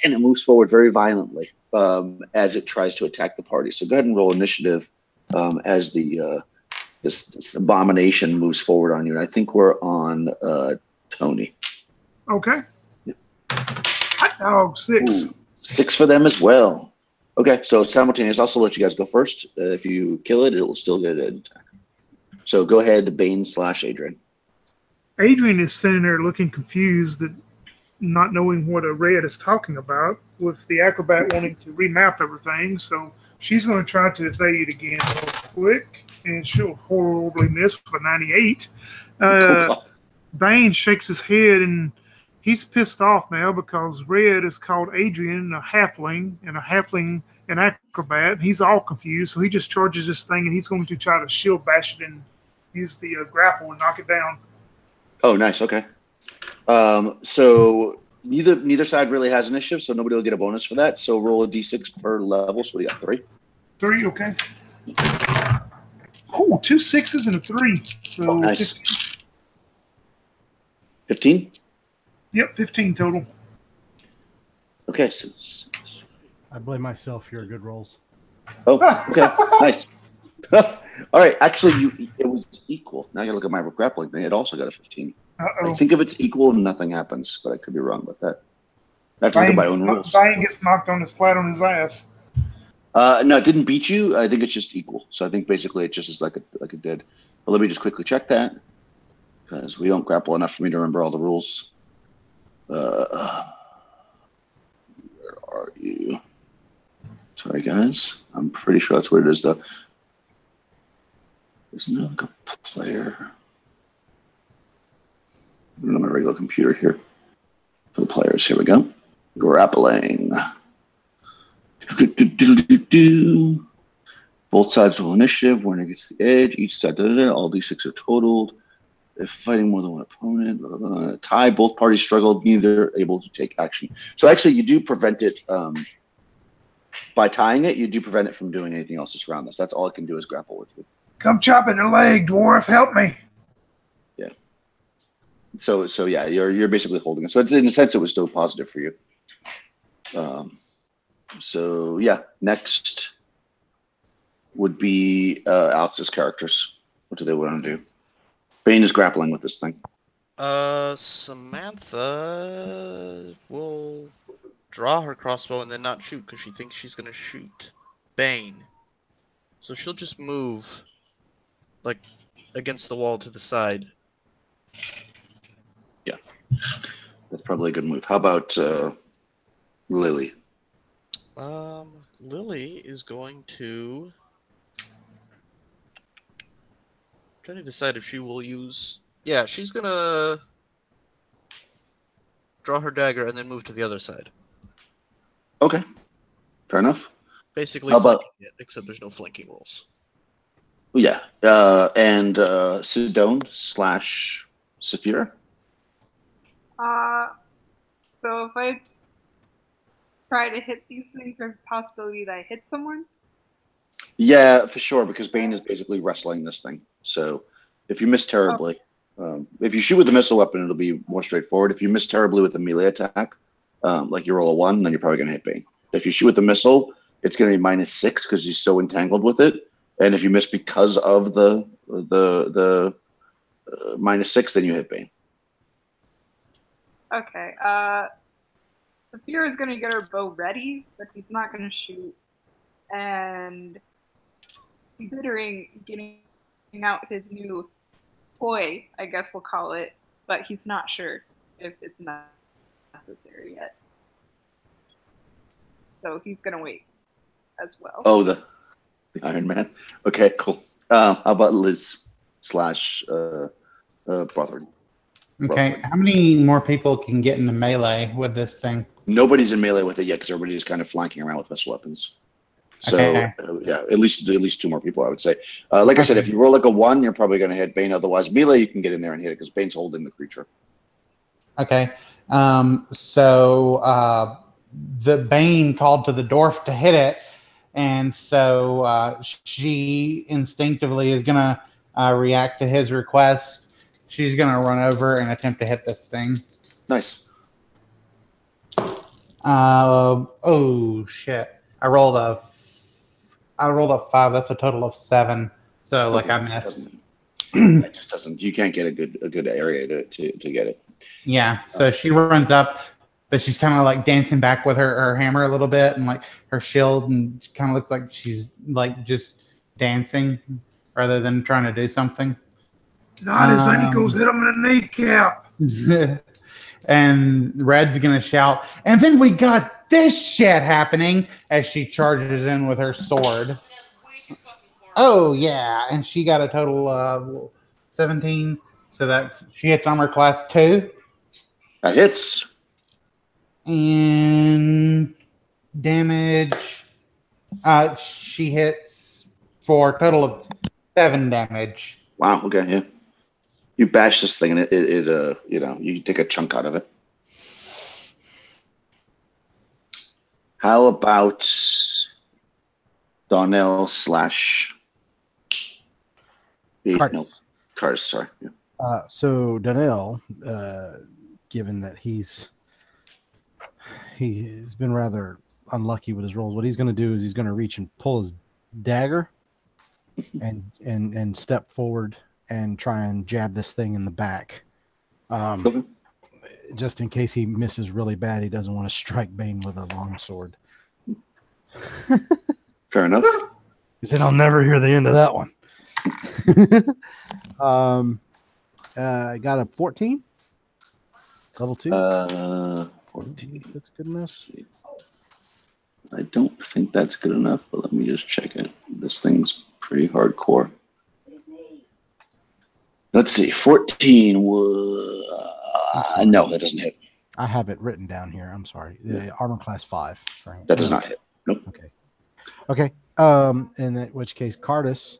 and it moves forward very violently as it tries to attack the party. So go ahead and roll initiative as the this abomination moves forward on you. And I think we're on Tony. Okay. Hot dog 6. Ooh, 6 for them as well. Okay, so simultaneous. I'll also let you guys go first. If you kill it, it will still get an attack. So go ahead, Bane/Adrian. Adrian is sitting there looking confused, not knowing what a red is talking about, with the acrobat wanting to remap everything. So she's going to try to evade again real quick, and she'll horribly miss for 98. Bane shakes his head, and he's pissed off now because red is called Adrian, a halfling, an acrobat. He's all confused, so he just charges this thing, and he's going to try to shield bash it and use the grapple and knock it down. Oh, nice. Okay. So neither side really has initiative, so nobody will get a bonus for that. So roll a d6 per level. So what do you got? 3? 3, okay. Oh, 2 6s and a 3. So nice. 15? Yep, 15 total. Okay. So, I blame myself. Your good rolls. oh, okay. Nice. All right. Actually, it was equal. Now you look at my grappling thing. It also got a 15. Uh-oh. I think if it's equal, nothing happens, but I could be wrong about that. I have to look at my own rules. Bane gets knocked flat on his ass. No, it didn't beat you. I think it's just equal. So I think basically it just is like it did. But let me just quickly check that, because we don't grapple enough for me to remember all the rules. Where are you? Sorry, guys. I'm pretty sure that's what it is, though. Isn't there like a player? I'm on my regular computer here. For the players, here we go. Grappling. Both sides roll initiative. Winner gets the edge. Each side, all d6 are totaled. If fighting more than one opponent, tie. Both parties struggled. Neither able to take action. So actually, you do prevent it by tying it. You do prevent it from doing anything else that's around this. That's all it can do is grapple with you. Come chop in the leg, dwarf. Help me. Yeah. So yeah, you're basically holding it. So it's, in a sense, it was still positive for you. So yeah, next would be Alex's characters. What do they want to do? Bane is grappling with this thing. Samantha will draw her crossbow and then not shoot because she thinks she's gonna shoot Bane. So she'll just move, like, against the wall to the side. Yeah, that's probably a good move. How about Lily? Lily is going to... I'm trying to decide if she will use Yeah, she's gonna draw her dagger and then move to the other side. Okay, fair enough. Basically How about- flanking it, except there's no flanking rules. Yeah, and Sidone / Saphira. So if I try to hit these things, there's a possibility that I hit someone. Yeah, for sure, because Bane is basically wrestling this thing. So if you miss terribly, if you shoot with the missile weapon, it'll be more straightforward. If you miss terribly with the melee attack, like you roll a 1, then you're probably going to hit Bane. If you shoot with the missile, it's going to be -6 because he's so entangled with it. And if you miss because of the -6, then you hit Bane. Okay. Saphira is going to get her bow ready, but he's not going to shoot. And considering getting out his new toy, I guess we'll call it, but he's not sure if it's not necessary yet. So he's going to wait as well. Oh, the Iron Man. Okay, cool. How about Liz / brother? Okay, how many more people can get into melee with this thing? Nobody's in melee with it yet because everybody's kind of flanking around with missile weapons. So Okay. yeah, at least 2 more people, I would say. Like I said, if you roll like a 1, you're probably going to hit Bane. Otherwise, melee you can get in there and hit it because Bane's holding the creature. Okay. So the Bane called to the dwarf to hit it, and so she instinctively is going to react to his request. She's going to run over and attempt to hit this thing. Nice. Oh shit! I rolled a 5. That's a total of 7. So like I missed. It just doesn't. You can't get a good area to get it. Yeah. So she runs up, but she's kind of like dancing back with her hammer a little bit and like her shield, and she kind of looks like she's like just dancing rather than trying to do something. Not his ankles, hit him in the kneecap. And Red's gonna shout, and then we got this shit happening as she charges in with her sword. Oh yeah, and she got a total of 17, so that she hits armor class 2. That hits. And damage, she hits for a total of 7 damage. Wow. Okay. Yeah. You bash this thing and it you take a chunk out of it. How about Donnell / Curtis. Curtis, sorry. Yeah. So Donnell, given that he's been rather unlucky with his rolls, what he's going to do is he's going to reach and pull his dagger and step forward and try and jab this thing in the back. Just in case he misses really bad, he doesn't want to strike Bane with a long sword. Fair enough. He said, "I'll never hear the end of that one." I got a 14. Level 2. 14. That's good enough. I don't think that's good enough, but let me just check it. This thing's pretty hardcore. Let's see. 14 no, that doesn't hit. I have it written down here. I'm sorry. Armor class 5. That does not hit. Nope. Okay. In which case, Cardis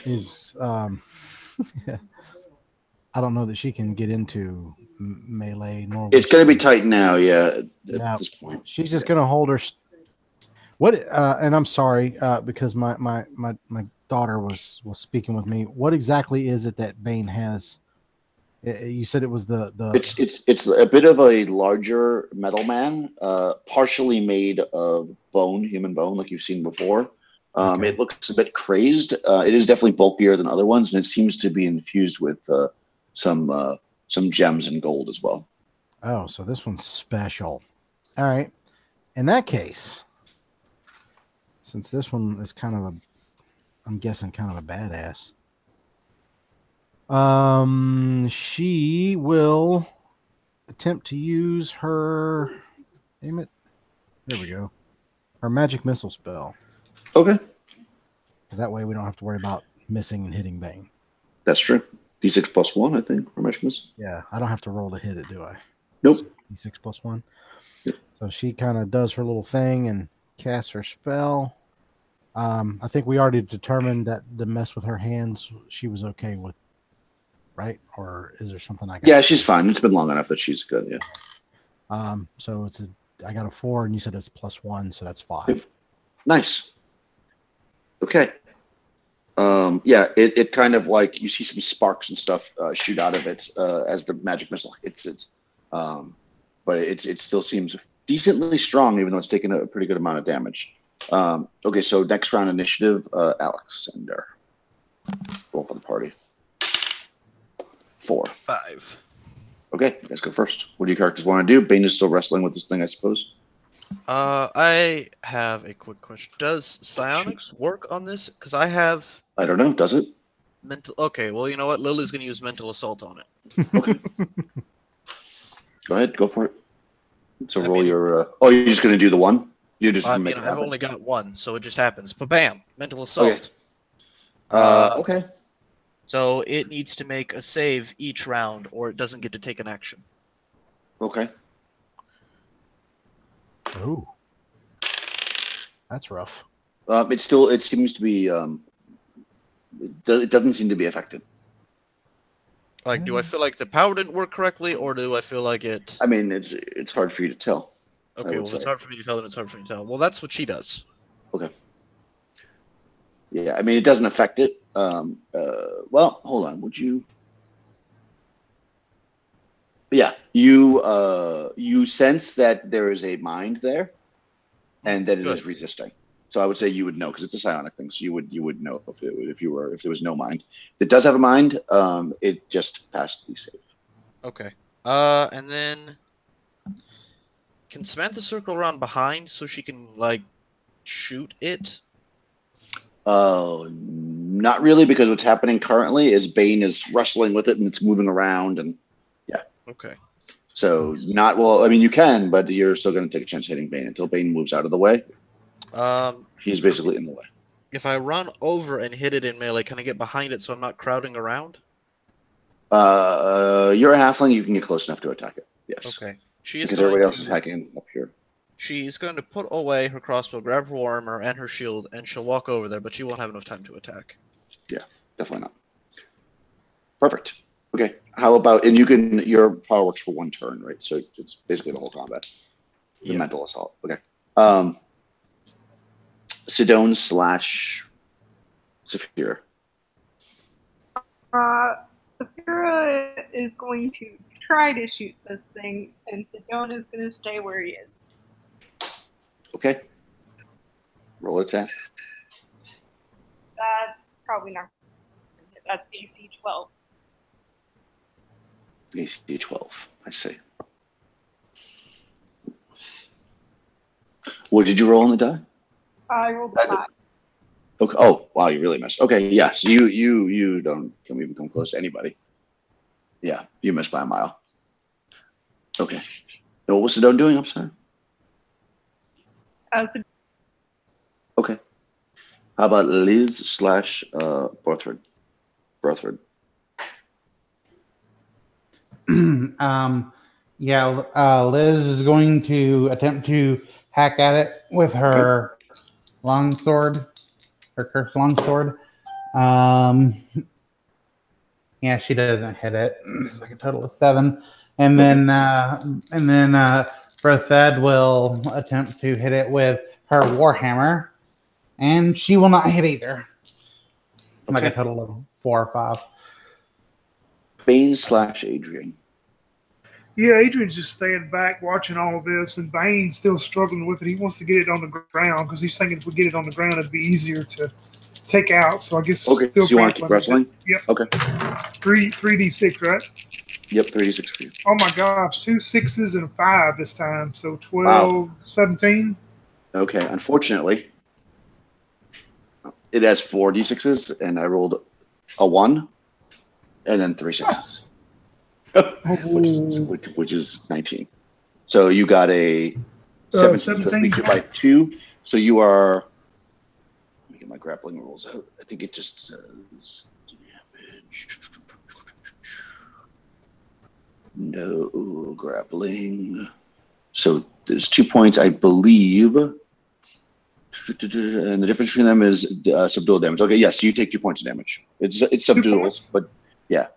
is. I don't know that she can get into melee. Nor it's going to be tight now. Yeah. At this point, she's just going to hold her. What? And I'm sorry because my daughter was speaking with me. What exactly is it that Bane has? You said it was the. It's a bit of a larger metal man, partially made of bone, human bone, like you've seen before. Okay. It looks a bit crazed. It is definitely bulkier than other ones, and it seems to be infused with some gems and gold as well. Oh, so this one's special. All right. In that case, since this one is I'm guessing kind of a badass. She will attempt to use her. Damn it! There we go. Her magic missile spell. Okay. Because that way we don't have to worry about missing and hitting Bane. That's true. D6 plus 1, I think, for magic missile. Yeah, I don't have to roll to hit it, do I? Nope. D6 plus 1. Yep. So she kind of does her little thing and casts her spell. I think we already determined that the mess with her hands she was okay with, right? Or is there something I got? Yeah, she's fine. It's been long enough that she's good, yeah. So I got a 4, and you said it's plus 1, so that's 5. Nice. Okay. Yeah, it kind of like you see some sparks and stuff shoot out of it as the magic missile hits it. But it still seems decently strong, even though it's taken a pretty good amount of damage. Okay, so next round initiative, Alexander. Roll for the party. 4. 5. Okay, let's go first. What do your characters want to do? Bane is still wrestling with this thing, I suppose. I have a quick question. Does psionics work on this? Because I have I don't know. Does it? mental. Okay, well, you know what? Lily's going to use mental assault on it. Okay. Go ahead. Go for it. So I roll mean- your. Oh, you're just going to do the one? You just I make mean, it I've happen. only got one, so it just happens. But bam, mental assault. Okay. So it needs to make a save each round, or it doesn't get to take an action. Okay. Ooh. That's rough. It seems to be. It doesn't seem to be affected. Like, do I feel like the power didn't work correctly, or do I feel like it? I mean, it's hard for you to tell. Okay, would well, if it's say. hard for me to tell, then it's hard for me to tell. Well, that's what she does. Okay. Yeah, I mean, it doesn't affect it. Well, hold on. Would you? Yeah, you sense that there is a mind there, and that it is Good. resisting. So I would say you would know because it's a psionic thing. So you would know if there was no mind. If it does have a mind. It just passed the save. Okay. And then can Samantha circle around behind so she can like shoot it? Not really, because what's happening currently is Bane is wrestling with it and it's moving around, and Okay. so not well. I mean, you can, but you're still going to take a chance hitting Bane until Bane moves out of the way. He's basically in the way. If I run over and hit it in melee, can I get behind it so I'm not crowding around? You're a halfling. You can get close enough to attack it. Yes. Okay. She is Because going everybody else to- is attacking up here. She's going to put away her crossbow, grab her war armor and her shield, and she'll walk over there, but she won't have enough time to attack. Definitely not. Perfect. Okay. How about, and your power works for 1 turn, right? So it's basically the whole combat. The Yeah. mental assault. Okay. Sidone / Saphira. Saphira is going to try to shoot this thing, and Sedona is going to stay where he is. Okay. Roll attack. That's probably not. That's AC 12. AC 12. I see. What did you roll on the die? I rolled I a did. 5. Okay. Oh, wow, you really missed. Okay, yeah. So you don't can even come close to anybody. Yeah, you missed by a mile. Okay. And what was Sedone doing? I'm sorry. So Okay. How about Liz / Berthrud? Berthrud. Liz is going to attempt to hack at it with her longsword, her cursed longsword. Yeah, she doesn't hit it. It's like a total of 7. And then Berthad will attempt to hit it with her warhammer, and she will not hit either. Like a Okay. total of 4 or 5. Bane / Adrian. Yeah, Adrian's just staying back watching all of this, and Bane's still struggling with it. He wants to get it on the ground because he's thinking if we get it on the ground, it'd be easier to take out. So I guess Okay, still so you want to keep grappling. wrestling? Yep. Okay. 3d6, right? Yep, 36 for you. Oh my gosh, 2 6s and a 5 this time. So 12, 17. Okay, unfortunately, it has 4 d6s, and I rolled a 1, and then 3 6s, which is 19. So you got a 17. So it makes it by 2. So you are. Let me get my grappling rules out. I think it just says damage. No grappling. So there's 2 points, I believe. And the difference between them is subdual damage. Okay, yes, you take 2 points of damage. It's subduals, but yeah.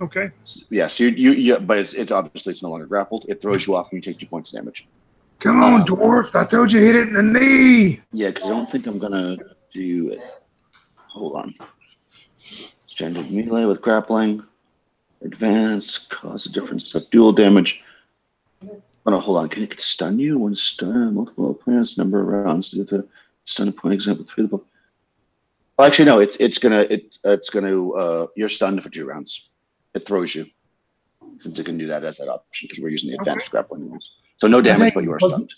Okay. Yeah, so you but it's obviously it's no longer grappled. It throws you off and you take 2 points of damage. Come on, dwarf! I told you hit it in the knee. Yeah, because I don't think I'm gonna do it. Hold on. Standard melee with grappling. Advance, cause a difference, subdual damage. Oh no, hold on. Can it stun you when stun multiple opponents number of rounds due to stun point example 3 of the book? Oh, actually no, it's gonna you're stunned for 2 rounds. It throws you. Since it can do that as that option because we're using the advanced grappling rules. So no damage, but you are stunned.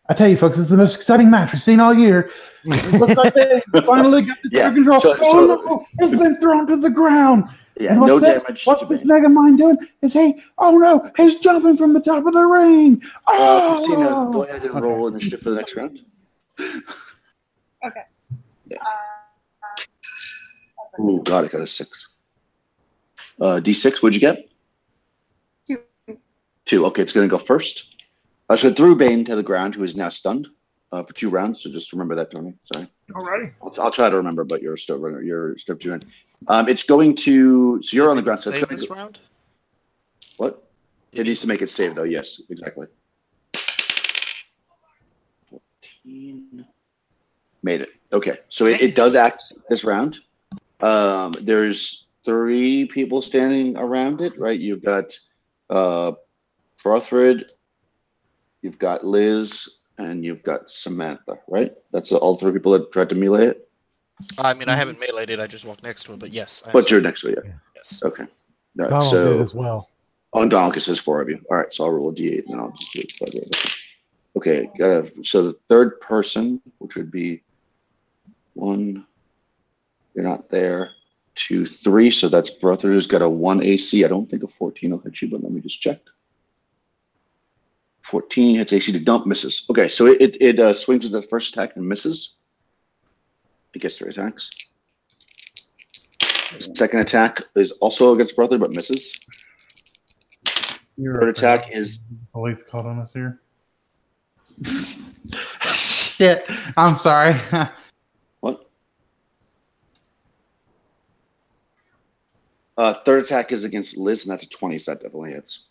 I tell you, folks, it's the most exciting match we've seen all year. It looks like they finally got this under control. No, it's been thrown to the ground. Yeah, and no damage. What's this Mega Mind doing? Oh no, he's jumping from the top of the ring. Christina, go ahead and roll initiative for the next round. Okay. Yeah. Oh God, I got a 6. D6, what'd you get? 2. 2. Okay, it's going to go first. So it threw Bane to the ground, who is now stunned for 2 rounds. So just remember that, Tony. Sorry. All right. I'll try to remember, but you're still too in. It's going to. So you're on the ground. So it's going this round. What? It needs to make it save, though. Yes, exactly. 14. Made it. Okay, so it does act this round. There's 3 people standing around it, right? You've got Brothred, you've got Liz, and you've got Samantha, right? That's all 3 people that tried to melee it? I mean, I haven't meleeed it. I just walked next to it, but yes. But you're next to it, yeah. Yes. Okay. All right, Donald did as well. On Donald, it says 4 of you. All right, so I'll roll a d8 and I'll just do it. Okay, so the third person, which would be 1, you're not there. 2, 3, so that's Brother, who's got a 1 AC. I don't think a 14 will hit you, but let me just check. 14 hits AC to dump, misses. Okay, so it swings with the first attack and misses. It gets 3 attacks. Second attack is also against Brother, but misses. Third attack is. Police called on us here. Shit, I'm sorry. What? Third attack is against Liz, and that's a 20, so that definitely hits.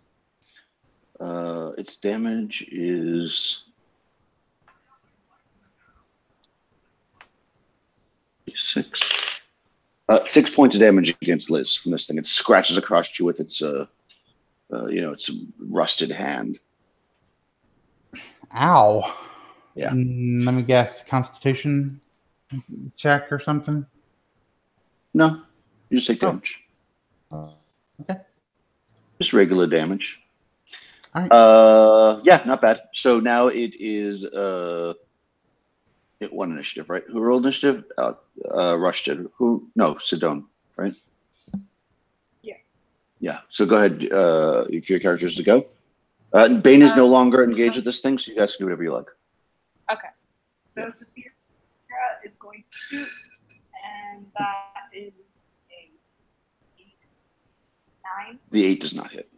Its damage is 6. 6 points of damage against Liz from this thing. It scratches across you with its, its rusted hand. Ow. Yeah. Let me guess. Constitution check or something? No, you just take damage. Okay. Just regular damage. All right. Yeah, not bad. So now it is it won initiative, right? Who rolled initiative? Rush did. Who? No, Sidone, right? Yeah. Yeah. So go ahead. If your characters to go. Bane is no longer engaged with this thing, so you guys can do whatever you like. Okay. So Sophia is going to shoot, and that is a 9. The 8 does not hit.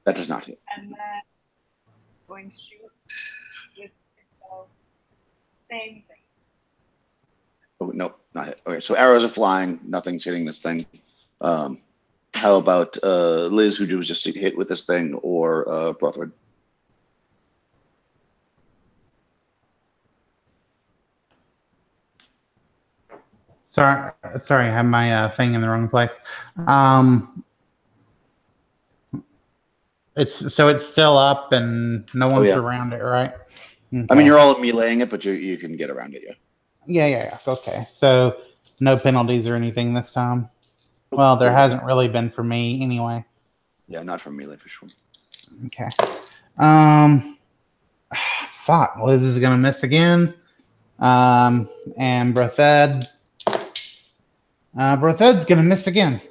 That does not hit. And then going to shoot with the same thing. Oh, nope, not hit. Okay, so arrows are flying. Nothing's hitting this thing. How about Liz, who was just hit with this thing, or Brothwood? Sorry, I have my thing in the wrong place. It's still up and no one's around it, right? Okay. I mean, you're all meleeing it, but you can get around it, yeah. Yeah. Okay, so no penalties or anything this time. Well, there hasn't really been for me anyway. Yeah, not from melee for sure. Okay. Fuck. Liz is gonna miss again. And Brothed. Brothed's gonna miss again.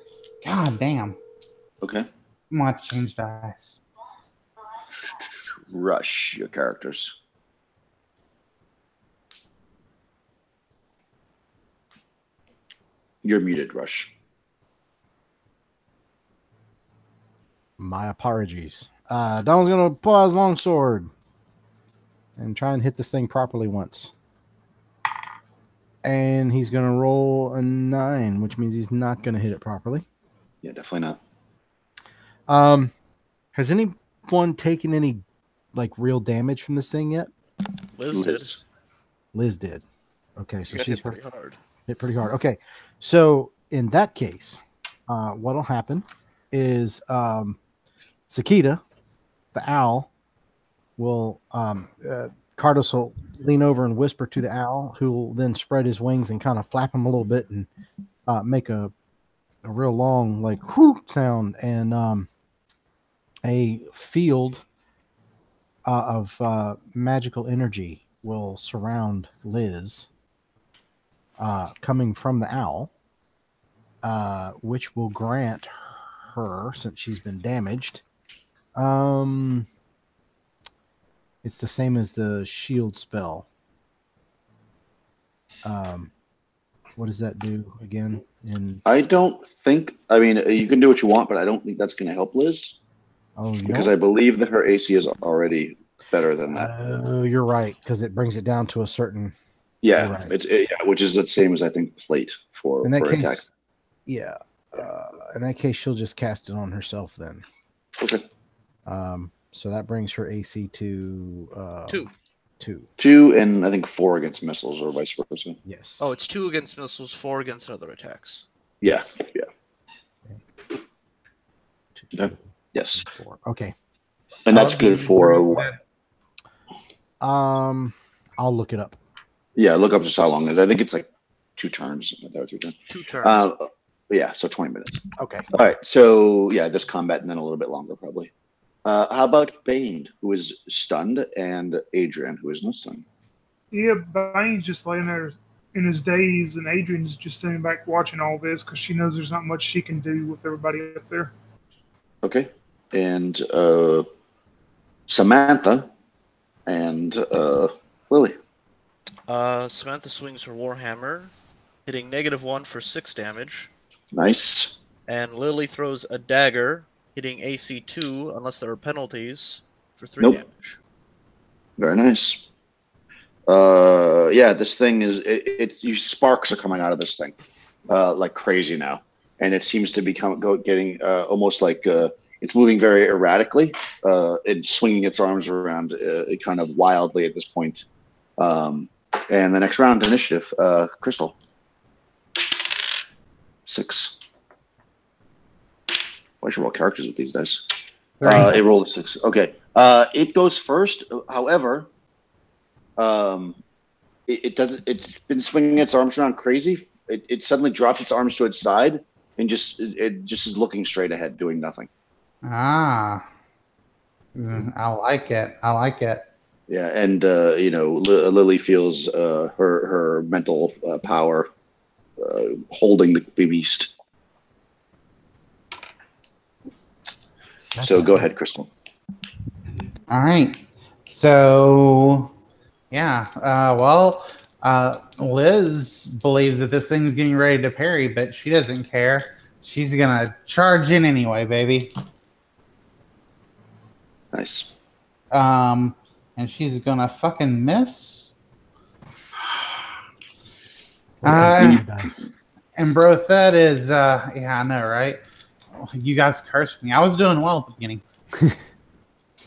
God damn. Okay. I'm gonna have to change dice. Rush your characters. You're muted, Rush. My apologies. Donald's going to pull out his longsword and try and hit this thing properly once. And he's going to roll a 9, which means he's not going to hit it properly. Yeah, definitely not. Has anyone taken any like real damage from this thing yet? Liz did. Okay, so she's hit pretty hard. Hit pretty hard. Okay, so in that case, what'll happen is Sakita, the owl, will Cardos will lean over and whisper to the owl, who will then spread his wings and kind of flap him a little bit and make a real long like whoop sound, and a field of magical energy will surround Liz, coming from the owl, which will grant her, since she's been damaged, it's the same as the shield spell. What does that do again? I don't think. I mean, you can do what you want, but I don't think that's going to help Liz. Oh, because I believe that her AC is already better than that. Oh, you're right, because it brings it down to a certain. Yeah, right. Which is the same as I think plate for case, attack. Yeah, in that case, she'll just cast it on herself then. Okay. So that brings her AC to 2. 2 and I think 4 against missiles or vice versa. Yes. Oh, it's 2 against missiles, 4 against other attacks. Yeah. Yeah. Okay. Yes. 4. Okay. And that's good for what? I'll look it up. Yeah, look up just how long it is. I think it's like 2 turns. 2 turns. Yeah, so 20 minutes. Okay. All right. So yeah, this combat and then a little bit longer probably. How about Bane, who is stunned, and Adrian, who is not stunned? Yeah, Bane's just laying there in his daze, and Adrian's just standing back watching all this because she knows there's not much she can do with everybody up there. Okay. And Samantha and Lily. Samantha swings her Warhammer, hitting -1 for 6 damage. Nice. And Lily throws a dagger, hitting AC 2 unless there are penalties for 3 damage. Very nice. Yeah, this thing is it's sparks are coming out of this thing like crazy now, and it seems to be getting almost like it's moving very erratically and swinging its arms around kind of wildly at this point. And the next round initiative, Crystal. 6. Why should roll characters with these dice? It rolled a 6. Okay. It goes first. However, it doesn't. It's been swinging its arms around crazy. It suddenly drops its arms to its side and just is looking straight ahead, doing nothing. I like it. I like it. Yeah, and Lily feels her mental power holding the beast. So go ahead, Crystal. All right. So, yeah. Liz believes that this thing's getting ready to parry, but she doesn't care. She's going to charge in anyway, baby. Nice. And she's going to fucking miss. And bro, that is, yeah, I know, right? You guys cursed me. I was doing well at the beginning.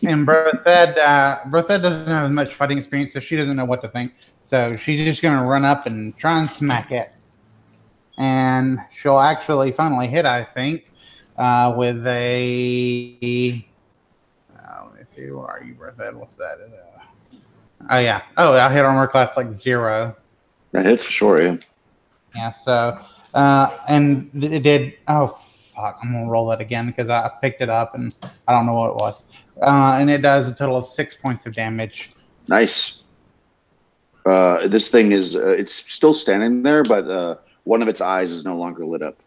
And Brothed doesn't have as much fighting experience, so she doesn't know what to think. So she's just going to run up and try and smack it. And she'll actually finally hit, I think, with a... let me see, where are you, Brothed? What's that? Oh, yeah. Oh, I hit armor class like 0. That hits for sure, yeah. Yeah, so... and it did... Oh, fuck. I'm going to roll that again because I picked it up and I don't know what it was. And it does a total of 6 points of damage. Nice. This thing is, it's still standing there, but one of its eyes is no longer lit up.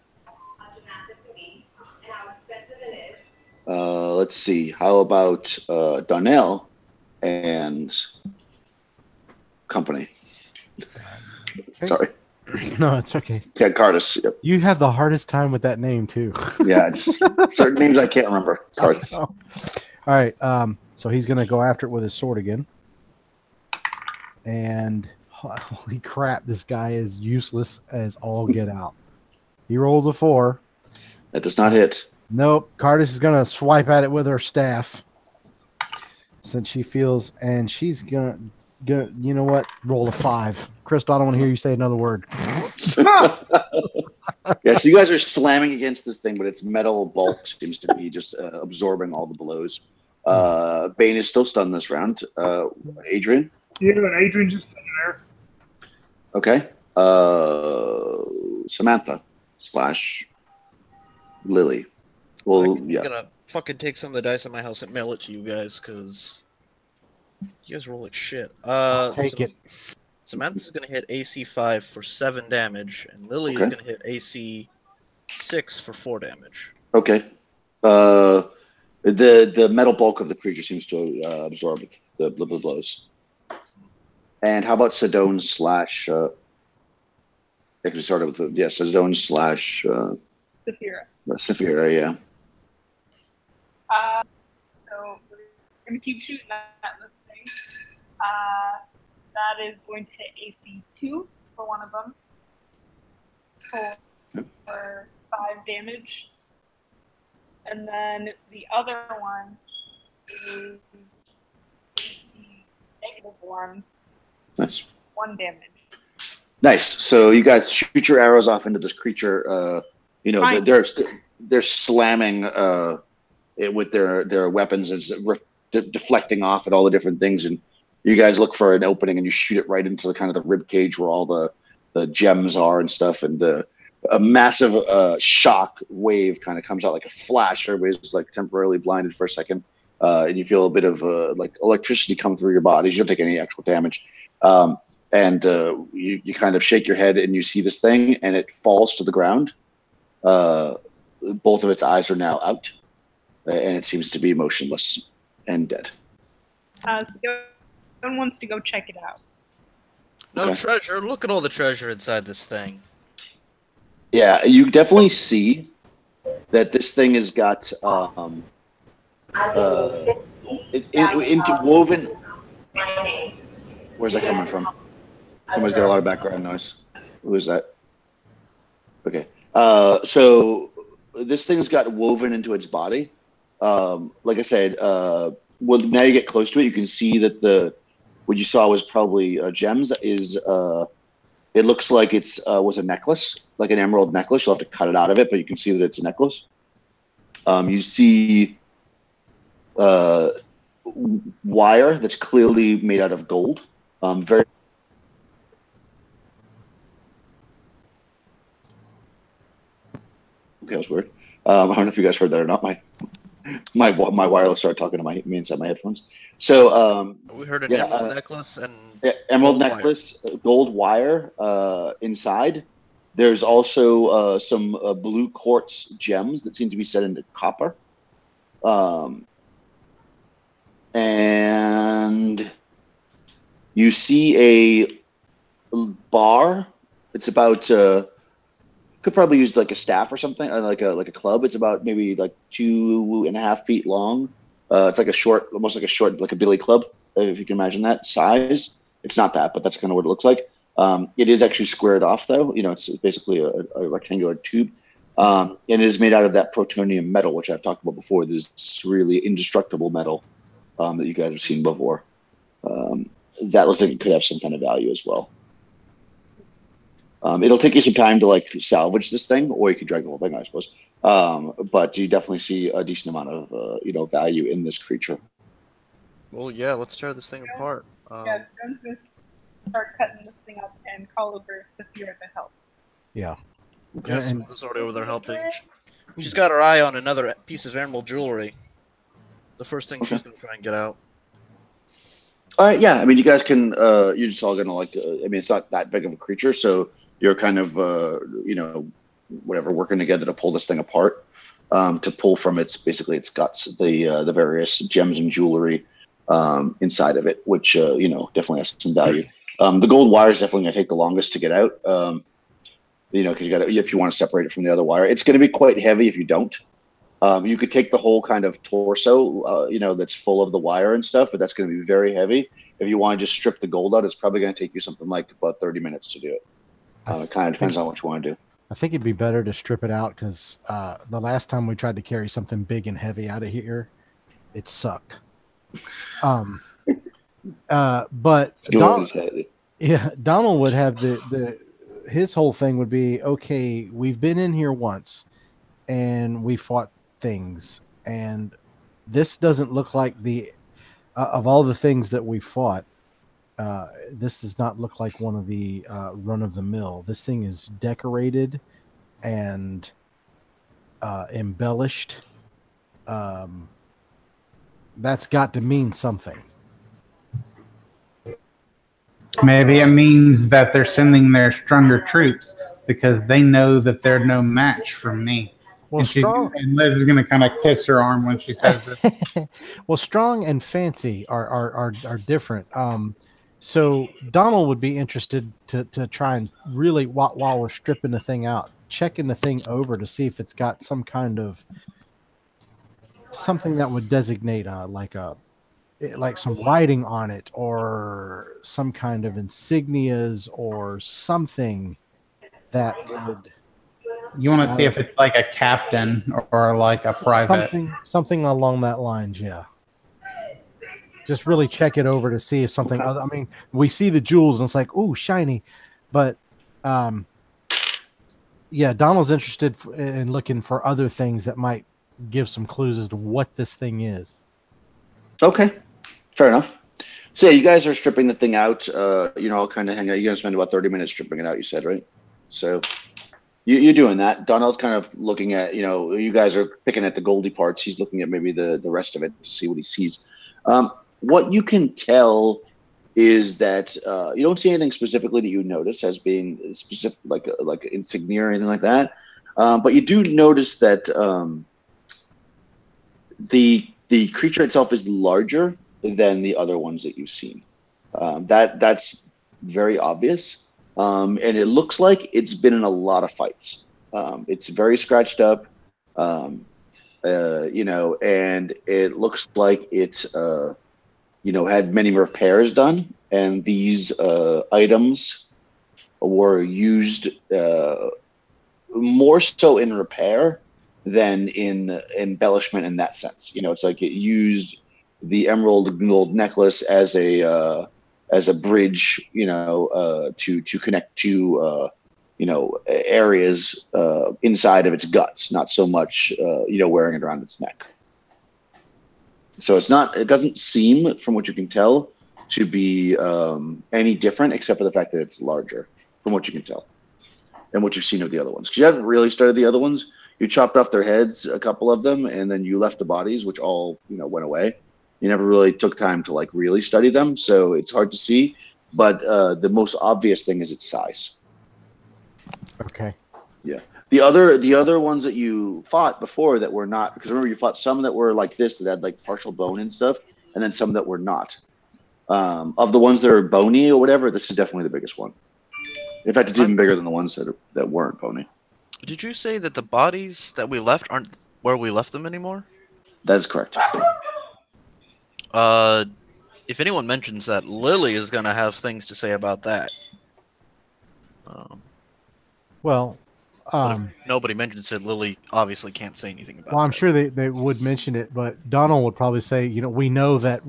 Let's see. How about Donnell and company? Okay. Sorry. No, it's okay. Yeah, Cardis. Yep. You have the hardest time with that name too. Yeah, just certain names I can't remember. Cardis. All right. So he's gonna go after it with his sword again. And holy crap, this guy is useless as all get out. He rolls a 4. That does not hit. Nope. Cardis is gonna swipe at it with her staff. Since she feels, and she's gonna you know what? Roll a 5. Crystal, I don't want to hear you say another word. Yeah, so you guys are slamming against this thing, but its metal bulk seems to be just absorbing all the blows. Bane is still stunned this round. Adrian? Yeah, and Adrian's just sitting there. Okay. Samantha / Lily. Well, I'm yeah. gonna fucking take some of the dice at my house and mail it to you guys, because you guys roll like shit. Take it. Samantha's gonna hit AC 5 for 7 damage, and Lily is gonna hit AC 6 for 4 damage. Okay. The metal bulk of the creature seems to absorb the blows. And how about Sedone / actually started with Sedone / Saphira, yeah. So we're gonna keep shooting at this thing. That is going to hit AC 2 for one of them for 5 damage, and then the other one is AC -1. Nice. 1 damage. Nice. So you guys shoot your arrows off into this creature. They're slamming it with their weapons. It's deflecting off at all the different things, and you guys look for an opening and you shoot it right into the kind of the rib cage where all the gems are and stuff. And a massive shock wave kind of comes out like a flash. Everybody's like temporarily blinded for a second, and you feel a bit of like electricity come through your bodies. You don't take any actual damage. And you kind of shake your head and you see this thing, and it falls to the ground. Both of its eyes are now out, and it seems to be motionless and dead. Someone wants to go check it out. No treasure. Look at all the treasure inside this thing. Yeah, you definitely see that this thing has got interwoven. Where's that coming from? Somebody's got a lot of background noise. Who is that? Okay. So this thing's got woven into its body. Like I said, well, now you get close to it, you can see that what you saw was probably gems. It looks like it's was a necklace, like an emerald necklace. You'll have to cut it out of it, but you can see that it's a necklace. You see wire that's clearly made out of gold. Very. Okay, that was weird. I don't know if you guys heard that or not. My wireless started talking to me inside my headphones. So we heard an emerald necklace and emerald necklace, gold wire inside. There's also some blue quartz gems that seem to be set into copper. And you see a bar. It's about could probably use like a staff or something, like a club. It's about maybe like 2.5 feet long. It's like almost like a billy club, if you can imagine that size. It's not that, but that's kind of what it looks like. It is actually squared off, though. It's basically a rectangular tube, and it is made out of that protonium metal, which I've talked about before. This really indestructible metal that you guys have seen before. That looks like it could have some kind of value as well. It'll take you some time to like salvage this thing, or you could drag the whole thing, I suppose. But you definitely see a decent amount of value in this creature. Well, yeah, let's tear this thing apart. Yes, I'm going to start cutting this thing up and call over Saphira to help. Yeah. Yeah, Samantha's already over there helping. She's got her eye on another piece of emerald jewelry. The first thing she's going to try and get out. All right, yeah. I mean, you guys can. You're just all gonna like. I mean, it's not that big of a creature, so you're kind of, whatever, working together to pull this thing apart. To pull from its guts the various gems and jewelry inside of it, which definitely has some value. The gold wire is definitely gonna take the longest to get out. You know, because if you want to separate it from the other wire, it's going to be quite heavy if you don't. You could take the whole kind of torso, you know, that's full of the wire and stuff, but that's going to be very heavy. If you want to just strip the gold out, it's probably going to take you something like about 30 minutes to do it. It kind of depends on what you want to do. I think it'd be better to strip it out because the last time we tried to carry something big and heavy out of here, it sucked. But Donald would have his whole thing would be, okay, we've been in here once and we fought things, and this doesn't look like the of all the things that we fought, this does not look like one of the run of the mill. This thing is decorated and embellished. That's got to mean something. Maybe it means that they're sending their stronger troops because they know that they're no match for me. Well, and Liz is going to kind of kiss her arm when she says this. Well, strong and fancy are different. So Donald would be interested to try and really, while we're stripping the thing out, checking the thing over to see if it's got some kind of something that would designate like some writing on it or some kind of insignias or something that would. You want to see if it's like a captain or like a private. Something along that lines, yeah. Just really check it over to see if something other. I mean, we see the jewels and it's like, ooh, shiny. But yeah, Donald's interested in looking for other things that might give some clues as to what this thing is. Okay. Fair enough. So yeah, you guys are stripping the thing out. You know, I'll kind of hang out. You guys spend about 30 minutes stripping it out, you said, right? So you're doing that. Donald's kind of looking at, you know, you guys are picking at the goldy parts. He's looking at maybe the rest of it to see what he sees. What you can tell is that you don't see anything specifically that you notice as being specific, like insignia or anything like that. But you do notice that the creature itself is larger than the other ones that you've seen. That's very obvious. And it looks like it's been in a lot of fights. It's very scratched up, you know, and it looks like it, you know, had many repairs done. And these items were used more so in repair than in embellishment in that sense. You know, it's like it used the emerald gold necklace as a bridge, you know, to connect to, you know, areas inside of its guts, not so much, you know, wearing it around its neck. So it doesn't seem, from what you can tell, to be any different, except for the fact that it's larger, from what you can tell, and what you've seen of the other ones. Because you haven't really studied the other ones. You chopped off their heads, a couple of them, and then you left the bodies, which all, you know, went away. You never really took time to like really study them, so it's hard to see. But the most obvious thing is its size. Okay. Yeah. The other ones that you fought before that were not, because remember you fought some that were like this that had like partial bone and stuff, and then some that were not. Of the ones that are bony or whatever, this is definitely the biggest one. In fact, it's even bigger than the ones that weren't bony. Did you say that the bodies that we left aren't where we left them anymore? That is correct. If anyone mentions that, Lily is going to have things to say about that. Well, if nobody mentions it, Lily obviously can't say anything about it. Well, I'm sure they would mention it, but Donald would probably say, you know, we know that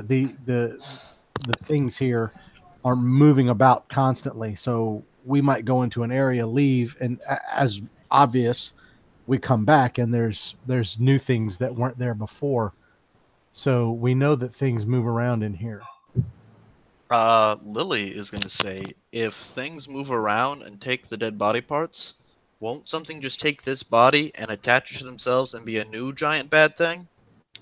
the things here are moving about constantly, so we might go into an area, leave, and as obvious, we come back and there's new things that weren't there before. So we know that things move around in here. Lily is going to say, if things move around and take the dead body parts, won't something just take this body and attach it to themselves and be a new giant bad thing?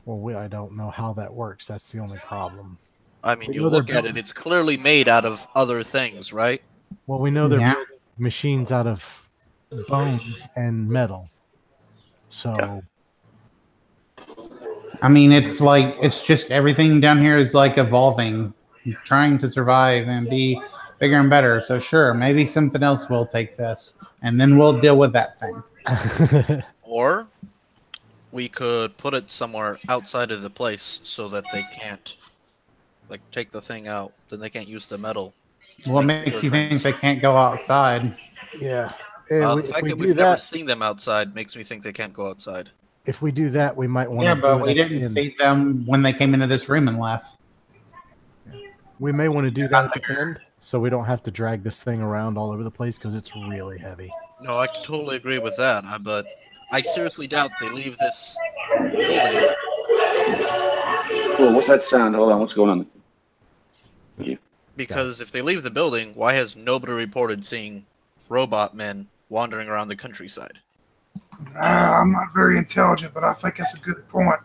Well, I don't know how that works. That's the only problem. I mean, you look at it, it's clearly made out of other things, right? Well, we know they're building machines out of bones and metal. So... I mean, it's just everything down here is like evolving, trying to survive and be bigger and better. So sure, maybe something else will take this, and then we'll deal with that thing. Or we could put it somewhere outside of the place so that they can't, like, take the thing out. Then they can't use the metal. What makes you think they can't go outside? Yeah. The If fact we that do we've never that, seen them outside makes me think they can't go outside. if we do that, we might want Yeah, to. but we didn't see them when they came into this room and left. We may want to do that at the end, so we don't have to drag this thing around all over the place because it's really heavy. No, I totally agree with that, but I seriously doubt they leave this building. Cool. What's that sound? Hold on. What's going on? Because if they leave the building, why has nobody reported seeing robot men wandering around the countryside? I'm not very intelligent, but I think that's a good point.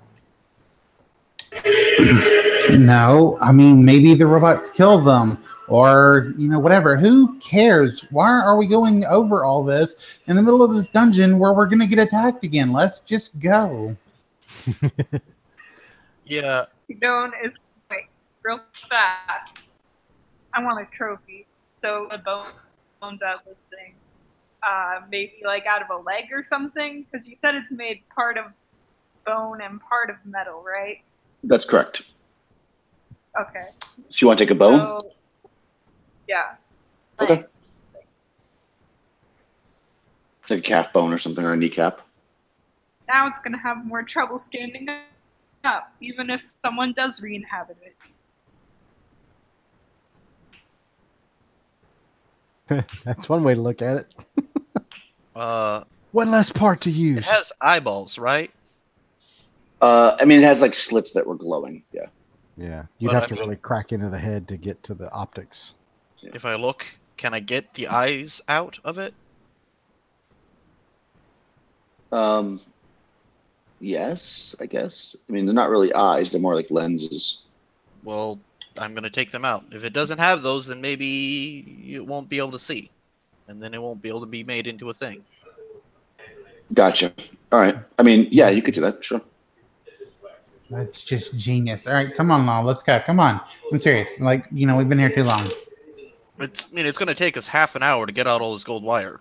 No, I mean, maybe the robots kill them or, whatever. Who cares? Why are we going over all this in the middle of this dungeon where we're going to get attacked again? Let's just go. Yeah. Sidone is quick, real fast. I want a trophy. So the bones out of this thing. Maybe like out of a leg or something? Because you said it's made part of bone and part of metal, right? That's correct. Okay. So you want to take a bone? So, yeah. Okay. Take a calf bone or something, or a kneecap. Now it's going to have more trouble standing up, even if someone does re-inhabit it. That's one way to look at it. One less part to use. It has eyeballs, right? I mean, it has like slits that were glowing. Yeah. Yeah. You'd have to really crack into the head to get to the optics. If I look, can I get the eyes out of it? Yes, I guess. I mean, they're not really eyes; they're more like lenses. Well, I'm gonna take them out. If it doesn't have those, then maybe you won't be able to see, and then it won't be able to be made into a thing. Gotcha. All right. I mean, yeah, you could do that. Sure. That's just genius. All right, come on, Law. Let's go. Come on. I'm serious. Like, we've been here too long. It's going to take us half an hour to get out all this gold wire.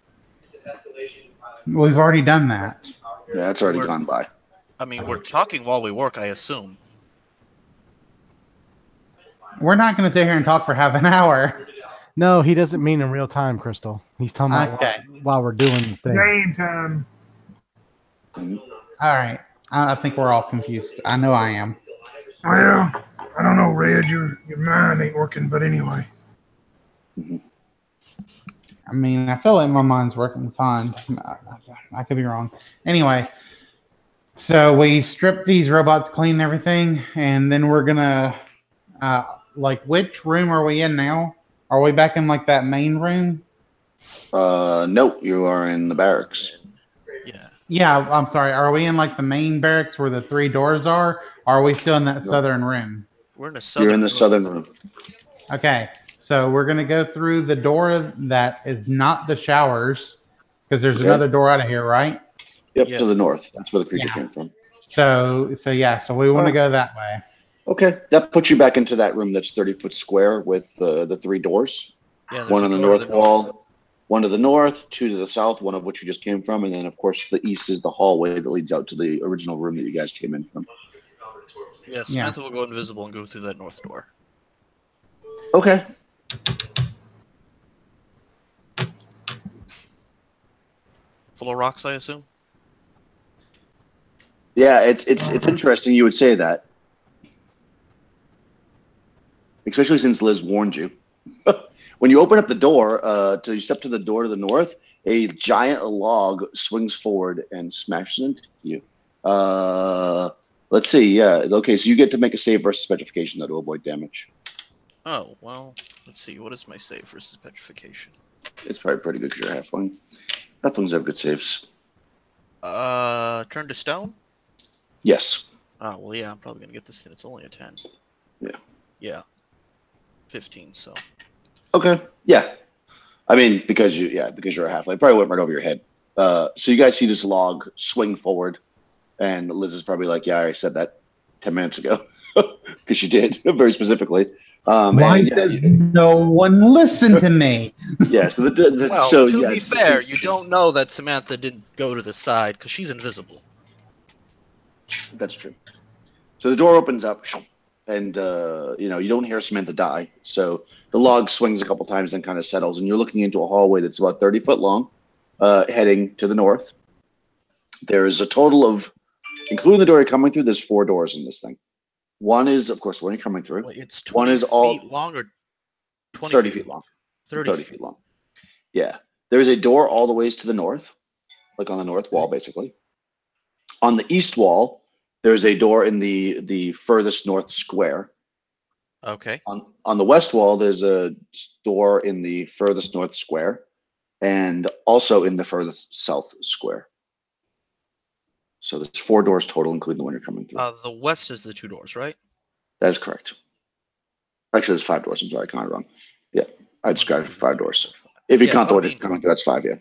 We've already done that. Yeah, it's already gone by. I mean, we're talking while we work, I assume. We're not going to sit here and talk for half an hour. No, he doesn't mean in real time, Crystal. He's talking about while we're doing the thing. Game time. All right. I think we're all confused. I know I am. Well, I don't know, Red. Your mind ain't working, but anyway. I mean, I feel like my mind's working fine. I could be wrong. Anyway, so we strip these robots clean and everything, and then we're gonna which room are we in now? Are we back in like that main room? No, you are in the barracks. Yeah, I'm sorry. Are we in like the main barracks where the 3 doors are? Or are we still in that southern room? We're in the southern You're in the southern room. Okay, so we're going to go through the door that is not the showers, because there's another door out of here, right? Yep, to the north. That's where the creature came from. So we want to go that way. Okay, that puts you back into that room that's 30 foot square with the 3 doors. Yeah, one on the north wall, one to the north, 2 to the south, one of which you just came from, and then of course the east is the hallway that leads out to the original room that you guys came in from. Yeah, Samantha will go invisible and go through that north door. Okay. Full of rocks, I assume? Yeah, it's interesting you would say that. Especially since Liz warned you. When you open up the door, you step to the door to the north, a giant log swings forward and smashes into you. Let's see. Yeah. Okay. So you get to make a save versus petrification to avoid damage. Oh, well, let's see. What is my save versus petrification? It's probably pretty good because you're halfling. Halflings have good saves. Turn to stone? Yes. Oh, well, yeah, I'm probably going to get this in. It's only a 10. Yeah. Yeah. 15, so. Okay. Yeah. I mean, because you're a halfling, it probably went right over your head. So you guys see this log swing forward, and Liz is probably like, "Yeah, I said that 10 minutes ago," because she did very specifically. Why does no one listen to me? Yeah. So Well, so to yeah, be fair, you don't know that Samantha didn't go to the side because she's invisible. That's true. So the door opens up, and you don't hear Samantha die. So the log swings a couple times and kind of settles, and you're looking into a hallway that's about 30 foot long, heading to the north. There is a total of, including the door you're coming through, there's 4 doors in this thing. One is, of course, the one you're coming through. Wait, it's 20 One is all feet long or 20 30 feet long. 30 feet long. Yeah. There is a door all the ways to the north, like on the north wall, basically. On the east wall, there's a door in the furthest north square. Okay. On the west wall, there's a door in the furthest north square, and also in the furthest south square. So there's 4 doors total, including the one you're coming through. The west is the 2 doors, right? That is correct. Actually, there's 5 doors. I'm sorry, I counted wrong. Yeah, I described 5 doors. If you count the one you're coming through, that's 5. Yeah.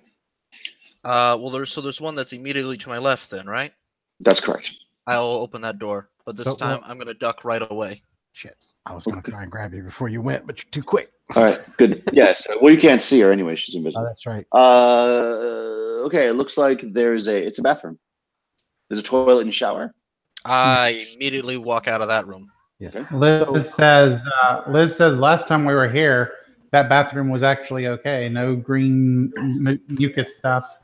Well, there's one that's immediately to my left, then, right? That's correct. I'll open that door, but this time I'm gonna duck right away. Shit, I was gonna try and grab you before you went, but you're too quick. All right, good. Yes. Well, you can't see her anyway. She's invisible. Oh, that's right. Okay. It looks like it's a bathroom. There's a toilet and shower. I immediately walk out of that room. Yeah. Okay. Liz says last time we were here, that bathroom was actually okay. No green mucus stuff.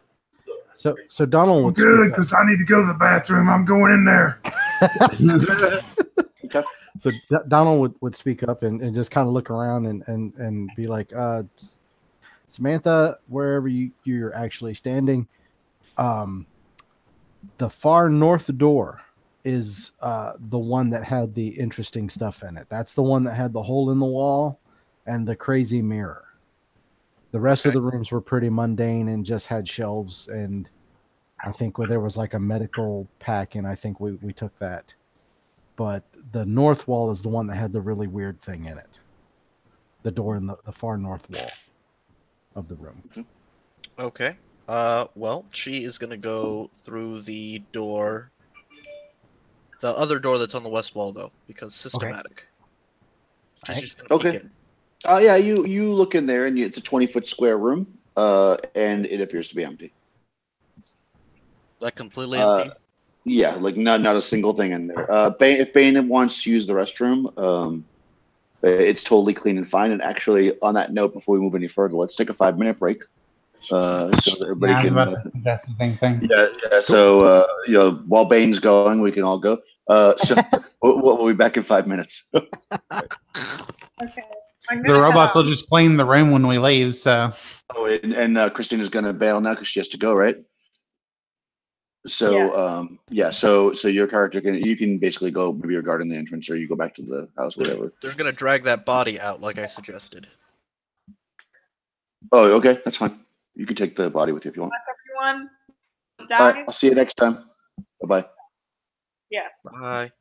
So Donald would Good, because I need to go to the bathroom. I'm going in there. Okay. So Donald would speak up and just kind of look around and be like, Samantha, wherever you're actually standing, the far north door is the one that had the interesting stuff in it. That's the one that had the hole in the wall and the crazy mirror. The rest of the rooms were pretty mundane and just had shelves, and I think where there was like a medical pack, and I think we took that. But the north wall is the one that had the really weird thing in it. The door in the far north wall of the room. Okay. Well, she is gonna go through the door, the other door that's on the west wall, though, because systematic. She's just gonna peek in. Yeah, you look in there, and it's a 20-foot square room, and it appears to be empty. Like completely empty. Yeah, like not a single thing in there. If Bane wants to use the restroom, it's totally clean and fine. And actually, on that note, before we move any further, let's take a 5-minute break, so that everybody can. That's the same thing. Yeah. So while Bane's going, we can all go. So we'll be back in 5 minutes. Okay. The robots will just clean the room when we leave. So. Oh, and Christina's gonna bail now because she has to go, right? So so your character can basically go, maybe you're guarding the entrance, or you go back to the house, whatever. They're gonna drag that body out like I suggested. Oh, okay, that's fine. You can take the body with you if you want. Everyone, All right, I'll see you next time. Bye-bye. Yeah. Bye.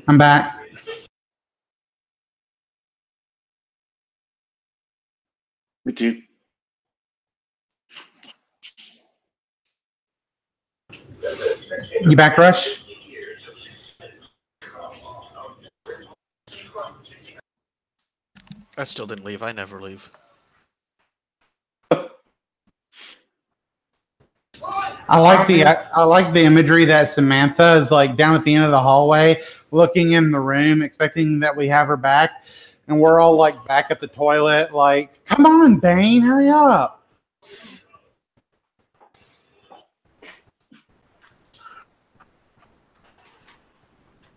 I'm back. Me too. You back, Rush? I still didn't leave. I never leave. I like the imagery that Samantha is like down at the end of the hallway, looking in the room, expecting that we have her back, and we're all like back at the toilet, like, "Come on, Bane, hurry up!"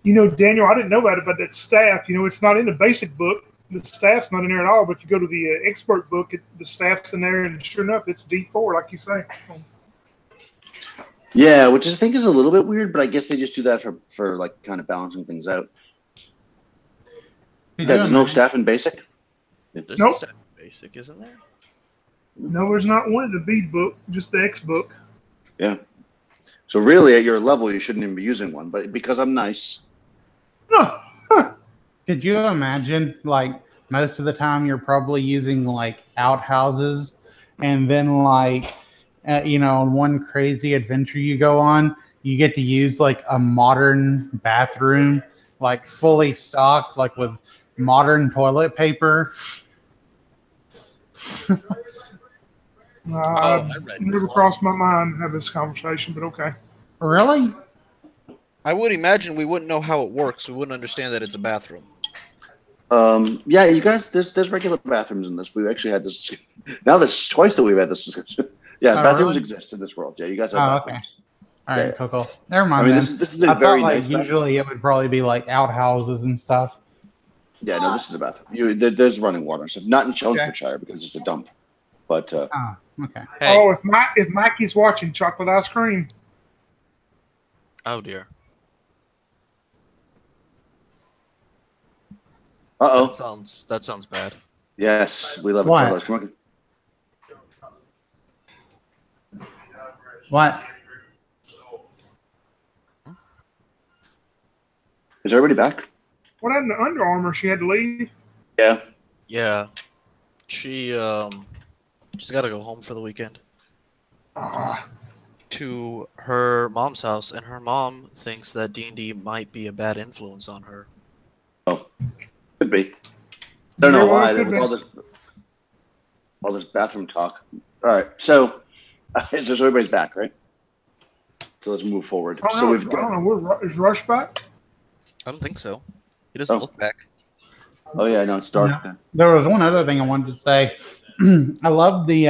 You know, Daniel, I didn't know about that staff. You know, it's not in the basic book. The staff's not in there at all. But if you go to the expert book, the staff's in there, and sure enough, it's D4, like you say. Yeah, which I think is a little bit weird, but I guess they just do that for like kind of balancing things out. Yeah, there's no staff in basic. There's Nope. staff in basic, isn't there? No, there's not one in the B book, just the X book. Yeah. So really, at your level, you shouldn't even be using one. But because I'm nice, Could you imagine, like, most of the time you're probably using like outhouses, and then like, on one crazy adventure you go on, you get to use like a modern bathroom, like fully stocked, like with modern toilet paper. I read Never that. crossed my mind to have this conversation, but okay. Really? I would imagine we wouldn't know how it works. We wouldn't understand that it's a bathroom. yeah, you guys, there's regular bathrooms in this. We've actually had this. Now that's twice that we've had this discussion. Yeah, bathrooms really? exist in this world. Yeah, you guys have Okay. bathrooms. All right, Yeah. cool. Never mind. I mean, then. this is a I very thought like nice usually it would probably be like outhouses and stuff. Yeah, no, this is a bathroom. There's running water and stuff. Not in Chelmsfordshire because it's a dump. But Oh, okay. Hey. Oh, if Mikey's watching, chocolate ice cream. Oh dear. That sounds bad. Yes, we love it. What? Tell us. Come on. What? Is everybody back? What happened to Under Armour? She had to leave. Yeah. Yeah. She's got to go home for the weekend to her mom's house, and her mom thinks that D&D might be a bad influence on her. Oh, could be. I don't know Yeah, why. it There could was all this bathroom talk. All right, so everybody's back, right? So let's move forward. I don't know. Is Rush back? I don't think so. He doesn't look back. Oh yeah, no, it's dark then. There was one other thing I wanted to say. I love the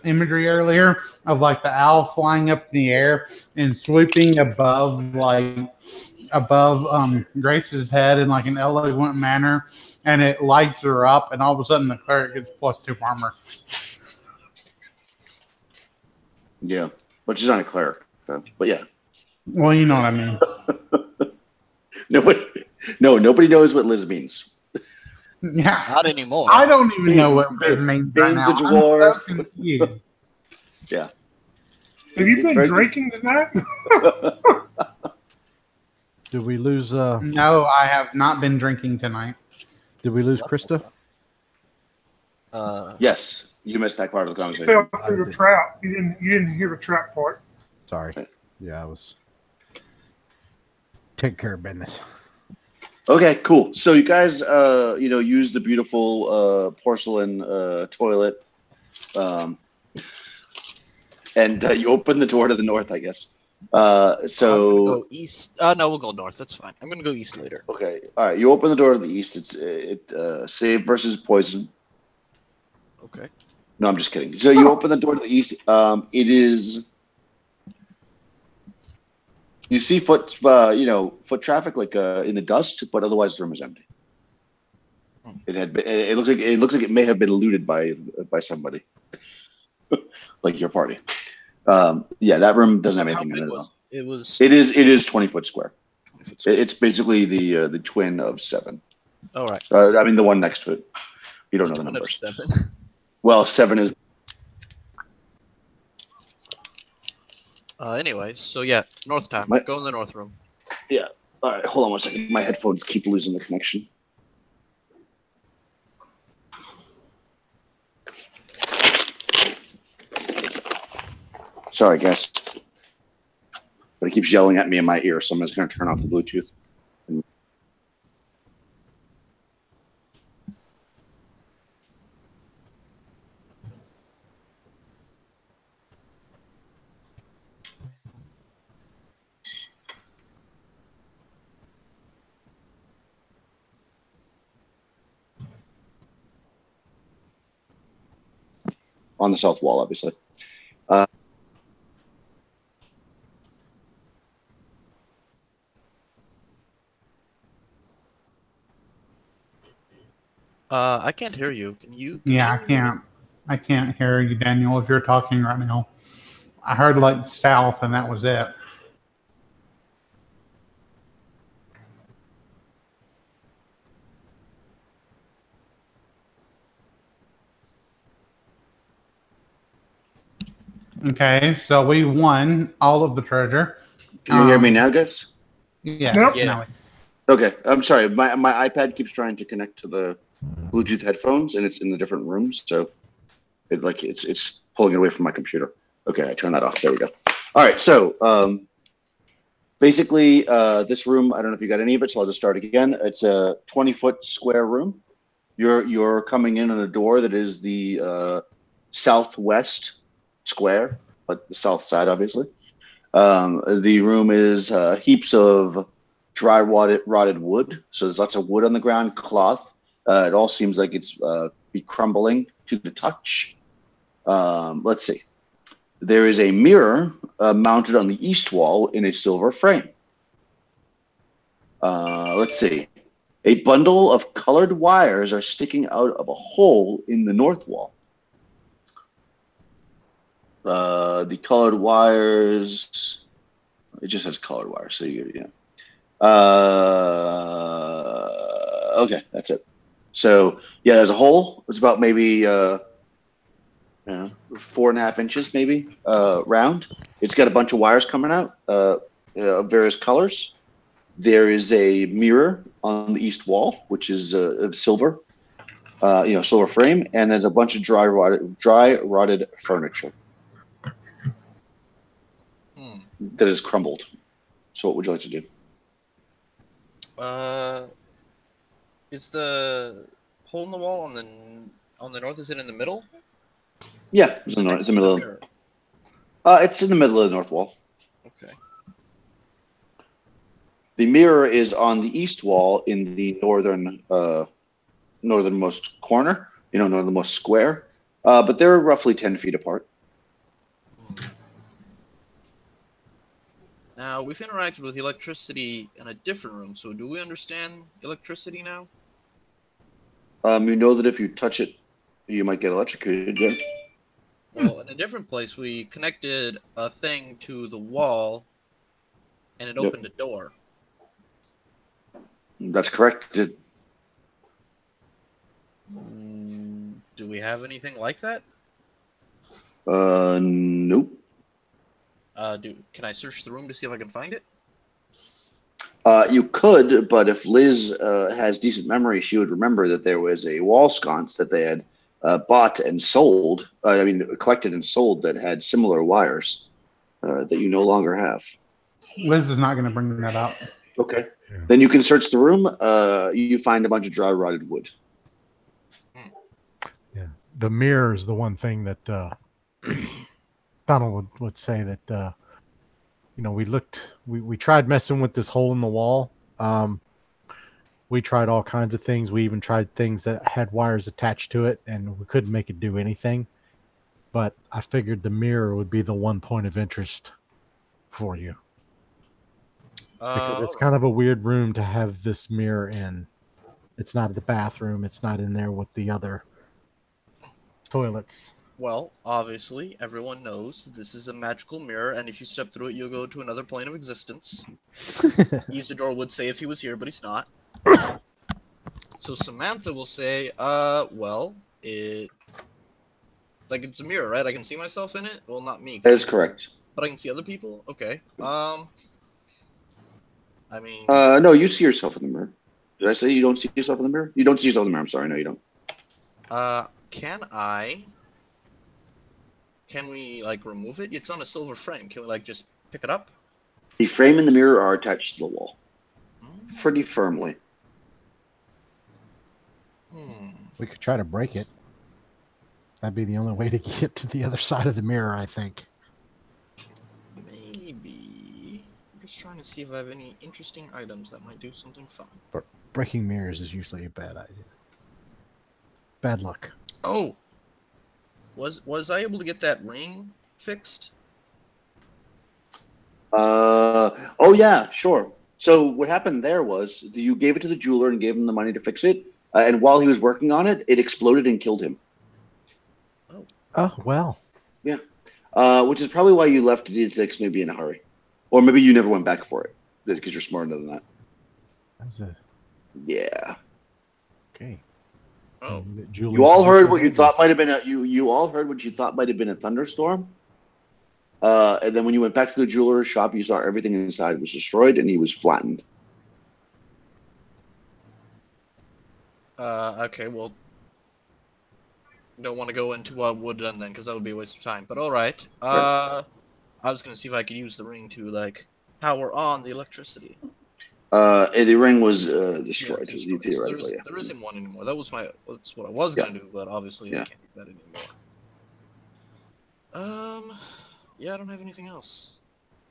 imagery earlier of like the owl flying up in the air and swooping above Grace's head in like an elegant manner, and it lights her up, and all of a sudden the cleric gets +2 armor. Yeah, but she's not a cleric. So, but yeah. Well, you know what I mean. Nobody knows what Liz means. Yeah, Not anymore. I don't even know what it means right now. Bane's a dwarf. I'm so confused. Yeah. Have you been very- drinking tonight? Did we lose? No, I have not been drinking tonight. Did we lose Krista? Yes, you missed that part of the You conversation. fell through the trap. You didn't hear the trap part. Sorry. Yeah, I was taking care of business. Okay, cool. So you guys, use the beautiful porcelain toilet, and you open the door to the north, I guess. I'm gonna go east. No, we'll go north. That's fine. I'm gonna go east later. Okay, all right. You open the door to the east. It's save versus poison. Okay. No, I'm just kidding. So you open the door to the east. It is. You see foot traffic like in the dust, but otherwise the room is empty. It had been, it looks like it may have been looted by somebody, like your party. Yeah, that room doesn't have anything in it at all. It is 20 foot square. It's basically the twin of 7. All right. I mean the one next to it. You don't know the numbers. 7. Well, 7 is. Anyways, so yeah, north time. What? Go in the north room. Yeah. All right. Hold on one second. My headphones keep losing the connection. Sorry, guys. But it keeps yelling at me in my ear, so I'm just going to turn off the Bluetooth. On the south wall, obviously. I can't hear you. Can you? Yeah, you I hear me? can't. I can't hear you, Daniel, if you're talking right now. I heard like south, and that was it. Okay, so we won all of the treasure. Can you hear me now, guys? Yes. Nope. Yeah. Now Okay. I'm sorry. My iPad keeps trying to connect to the Bluetooth headphones, and it's in the different rooms, so it's pulling it away from my computer. Okay, I turned that off. There we go. All right. So basically, this room, I don't know if you got any of it, so I'll just start again. It's a 20-foot square room. You're coming in on a door that is the southwest square, but the south side, obviously. The room is heaps of dry rotted wood. So there's lots of wood on the ground, cloth. It all seems like it's be crumbling to the touch. Let's see. There is a mirror mounted on the east wall in a silver frame. Let's see. A bundle of colored wires are sticking out of a hole in the north wall. The colored wires, it just says colored wires, so okay, that's it. So yeah, there's a hole. It's about maybe 4.5 inches, maybe round. It's got a bunch of wires coming out of various colors. There is a mirror on the east wall, which is of silver, silver frame, and there's a bunch of dry rotted furniture that is crumbled. So what would you like to do? Is the hole in the wall on the north? Is it in the middle? Yeah, it's in the middle. It's in the middle of the north wall. Okay. The mirror is on the east wall in the northernmost corner. Northernmost square. But they're roughly 10 feet apart. Now, we've interacted with electricity in a different room, so do we understand electricity now? You know that if you touch it, you might get electrocuted, yeah? Well, in a different place, we connected a thing to the wall, and it opened a door. That's correct. Do we have anything like that? Nope. Can I search the room to see if I can find it? You could, but if Liz has decent memory, she would remember that there was a wall sconce that they had bought and sold. Collected and sold that had similar wires that you no longer have. Liz is not going to bring that up. Okay. Yeah. Then you can search the room. You find a bunch of dry rotted wood. Yeah. The mirror is the one thing that Donald would say that, we tried messing with this hole in the wall. We tried all kinds of things. We even tried things that had wires attached to it, and we couldn't make it do anything. But I figured the mirror would be the one point of interest for you. Because it's kind of a weird room to have this mirror in. It's not the bathroom. It's not in there with the other toilets. Well, obviously, everyone knows this is a magical mirror, and if you step through it, you'll go to another plane of existence. Isidore would say if he was here, but he's not. So Samantha will say, it's a mirror, right? I can see myself in it? Well, not me. That is correct. But I can see other people? Okay. I I mean, No, you see yourself in the mirror. Did I say you don't see yourself in the mirror? You don't see yourself in the mirror. I'm sorry. No, you don't. can we like remove it? It's on a silver frame. Can we like just pick it up? The frame and the mirror are attached to the wall Hmm. pretty firmly. We could try to break it. That'd be the only way to get to the other side of the mirror, I think. Maybe. I'm just trying to see if I have any interesting items that might do something fun. But breaking mirrors is usually a bad idea. Bad luck. Oh, was I able to get that ring fixed? Oh yeah, sure. So what happened there was you gave it to the jeweler and gave him the money to fix it, and while he was working on it, it exploded and killed him. Oh, well. Yeah, which is probably why you left DTX maybe in a hurry, or maybe you never went back for it because you're smarter than that. That was a... Yeah. Okay. Oh, You all heard what you thought might have been you all heard what you thought might have been a thunderstorm. And then when you went back to the jeweler's shop, you saw everything inside was destroyed and he was flattened. okay, well, don't want to go into what would done then, because that would be a waste of time. But all right. I was gonna see if I could use the ring to like power on the electricity. The ring was destroyed. Yeah, destroyed. Theoretically, So there isn't one anymore. That's what I was gonna do, but obviously I can't do that anymore. Yeah, I don't have anything else.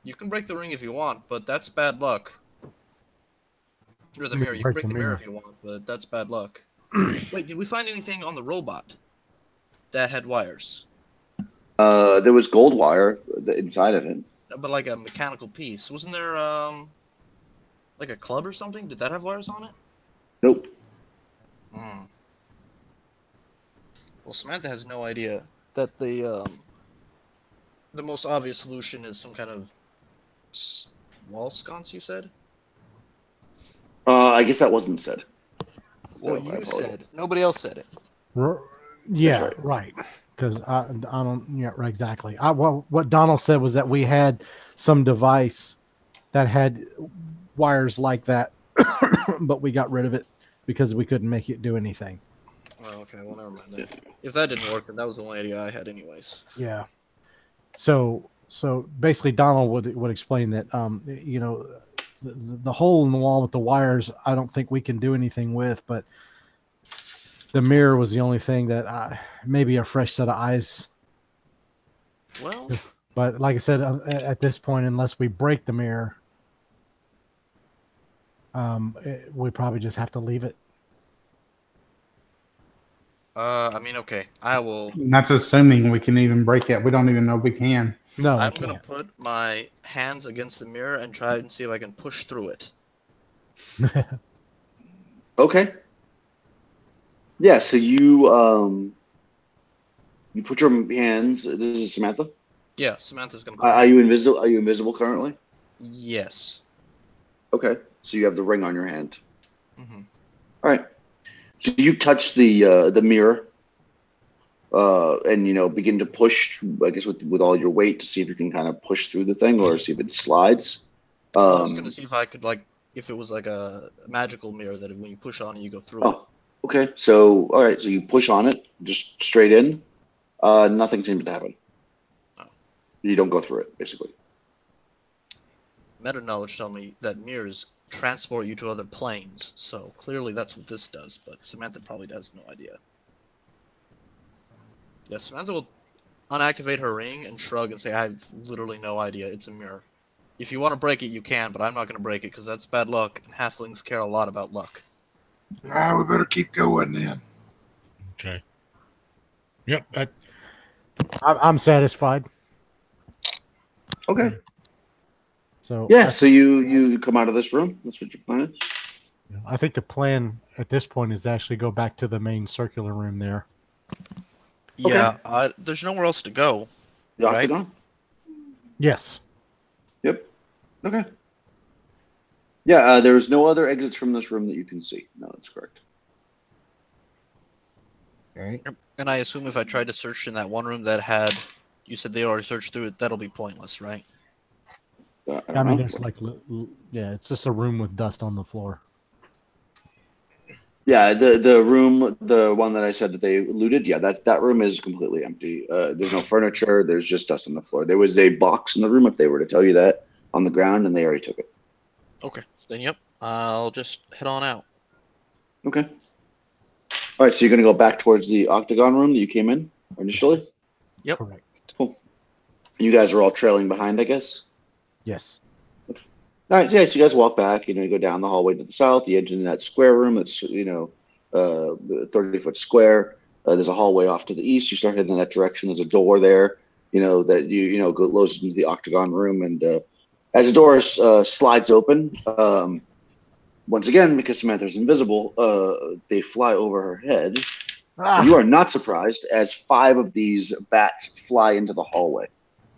You can break the ring if you want, but that's bad luck. Or the mirror. You can break the mirror if you want, but that's bad luck. Wait, did we find anything on the robot that had wires? There was gold wire inside of it. But like a mechanical piece. Wasn't there like a club or something? Did that have wires on it? Nope. Well, Samantha has no idea that the most obvious solution is some kind of wall sconce, you said? I guess that wasn't said. Well, you said. Nobody else said it. Yeah, right. Because I don't. Yeah, right, exactly. What Donald said was that we had some device that had wires like that, but we got rid of it because we couldn't make it do anything. Oh, okay. Well, never mind then. If that didn't work, then that was the only idea I had, anyways. Yeah. So basically, Donald would explain that you know, the hole in the wall with the wires, I don't think we can do anything with, but the mirror was the only thing that maybe a fresh set of eyes. Well, but like I said, at this point, unless we break the mirror, we probably just have to leave it. I mean, okay. I will. That's assuming we can even break it. We don't even know if we can. No, I'm gonna put my hands against the mirror and try and see if I can push through it. Okay. Yeah. So you put your hands. This is Samantha. Yeah, Samantha's gonna. Are you invisible? Are you invisible currently? Yes. Okay. So you have the ring on your hand. Mm-hmm. All right. So you touch the mirror, and begin to push. I guess with all your weight to see if you can kind of push through the thing, or see if it slides. I was gonna see if I could if it was like a magical mirror that when you push on it, you go through it. Okay. So all right. So you push on it, just straight in. Nothing seems to happen. Oh. You don't go through it, basically. Meta knowledge tell me that mirrors transport you to other planes, so clearly that's what this does, but Samantha probably has no idea. Yeah, Samantha will unactivate her ring and shrug and say, I have literally no idea, it's a mirror. If you want to break it, you can, but I'm not going to break it because that's bad luck, and halflings care a lot about luck. We better keep going then. Okay. Yep. I'm satisfied. Okay. So yeah, so you come out of this room. That's what your plan is. I think the plan at this point is to actually go back to the main circular room there. Yeah, there's nowhere else to go. The octagon? Yes. Yep. Okay. Yeah, there's no other exits from this room that you can see. No, that's correct. All right. And I assume if I tried to search in that one room that had, you said they already searched through it, that'll be pointless, right? I I don't mean, know. there's like, yeah, it's just a room with dust on the floor. Yeah, the room, the one that I said that they looted, yeah, that room is completely empty. There's no furniture. There's just dust on the floor. There was a box in the room, if they were to tell you that, on the ground, and they already took it. Okay, then yep, I'll just head on out. Okay. All right, so you're going to go back towards the octagon room that you came in initially? Yes. Yep. Correct. Cool. You guys are all trailing behind, I guess? Yes. All right, yeah, so you guys walk back, you go down the hallway to the south, you enter in that square room that's, 30-foot square. There's a hallway off to the east. You start heading in that direction. There's a door there, that goes into the octagon room. And as the door slides open, once again, because Samantha's invisible, they fly over her head. And you are not surprised as 5 of these bats fly into the hallway.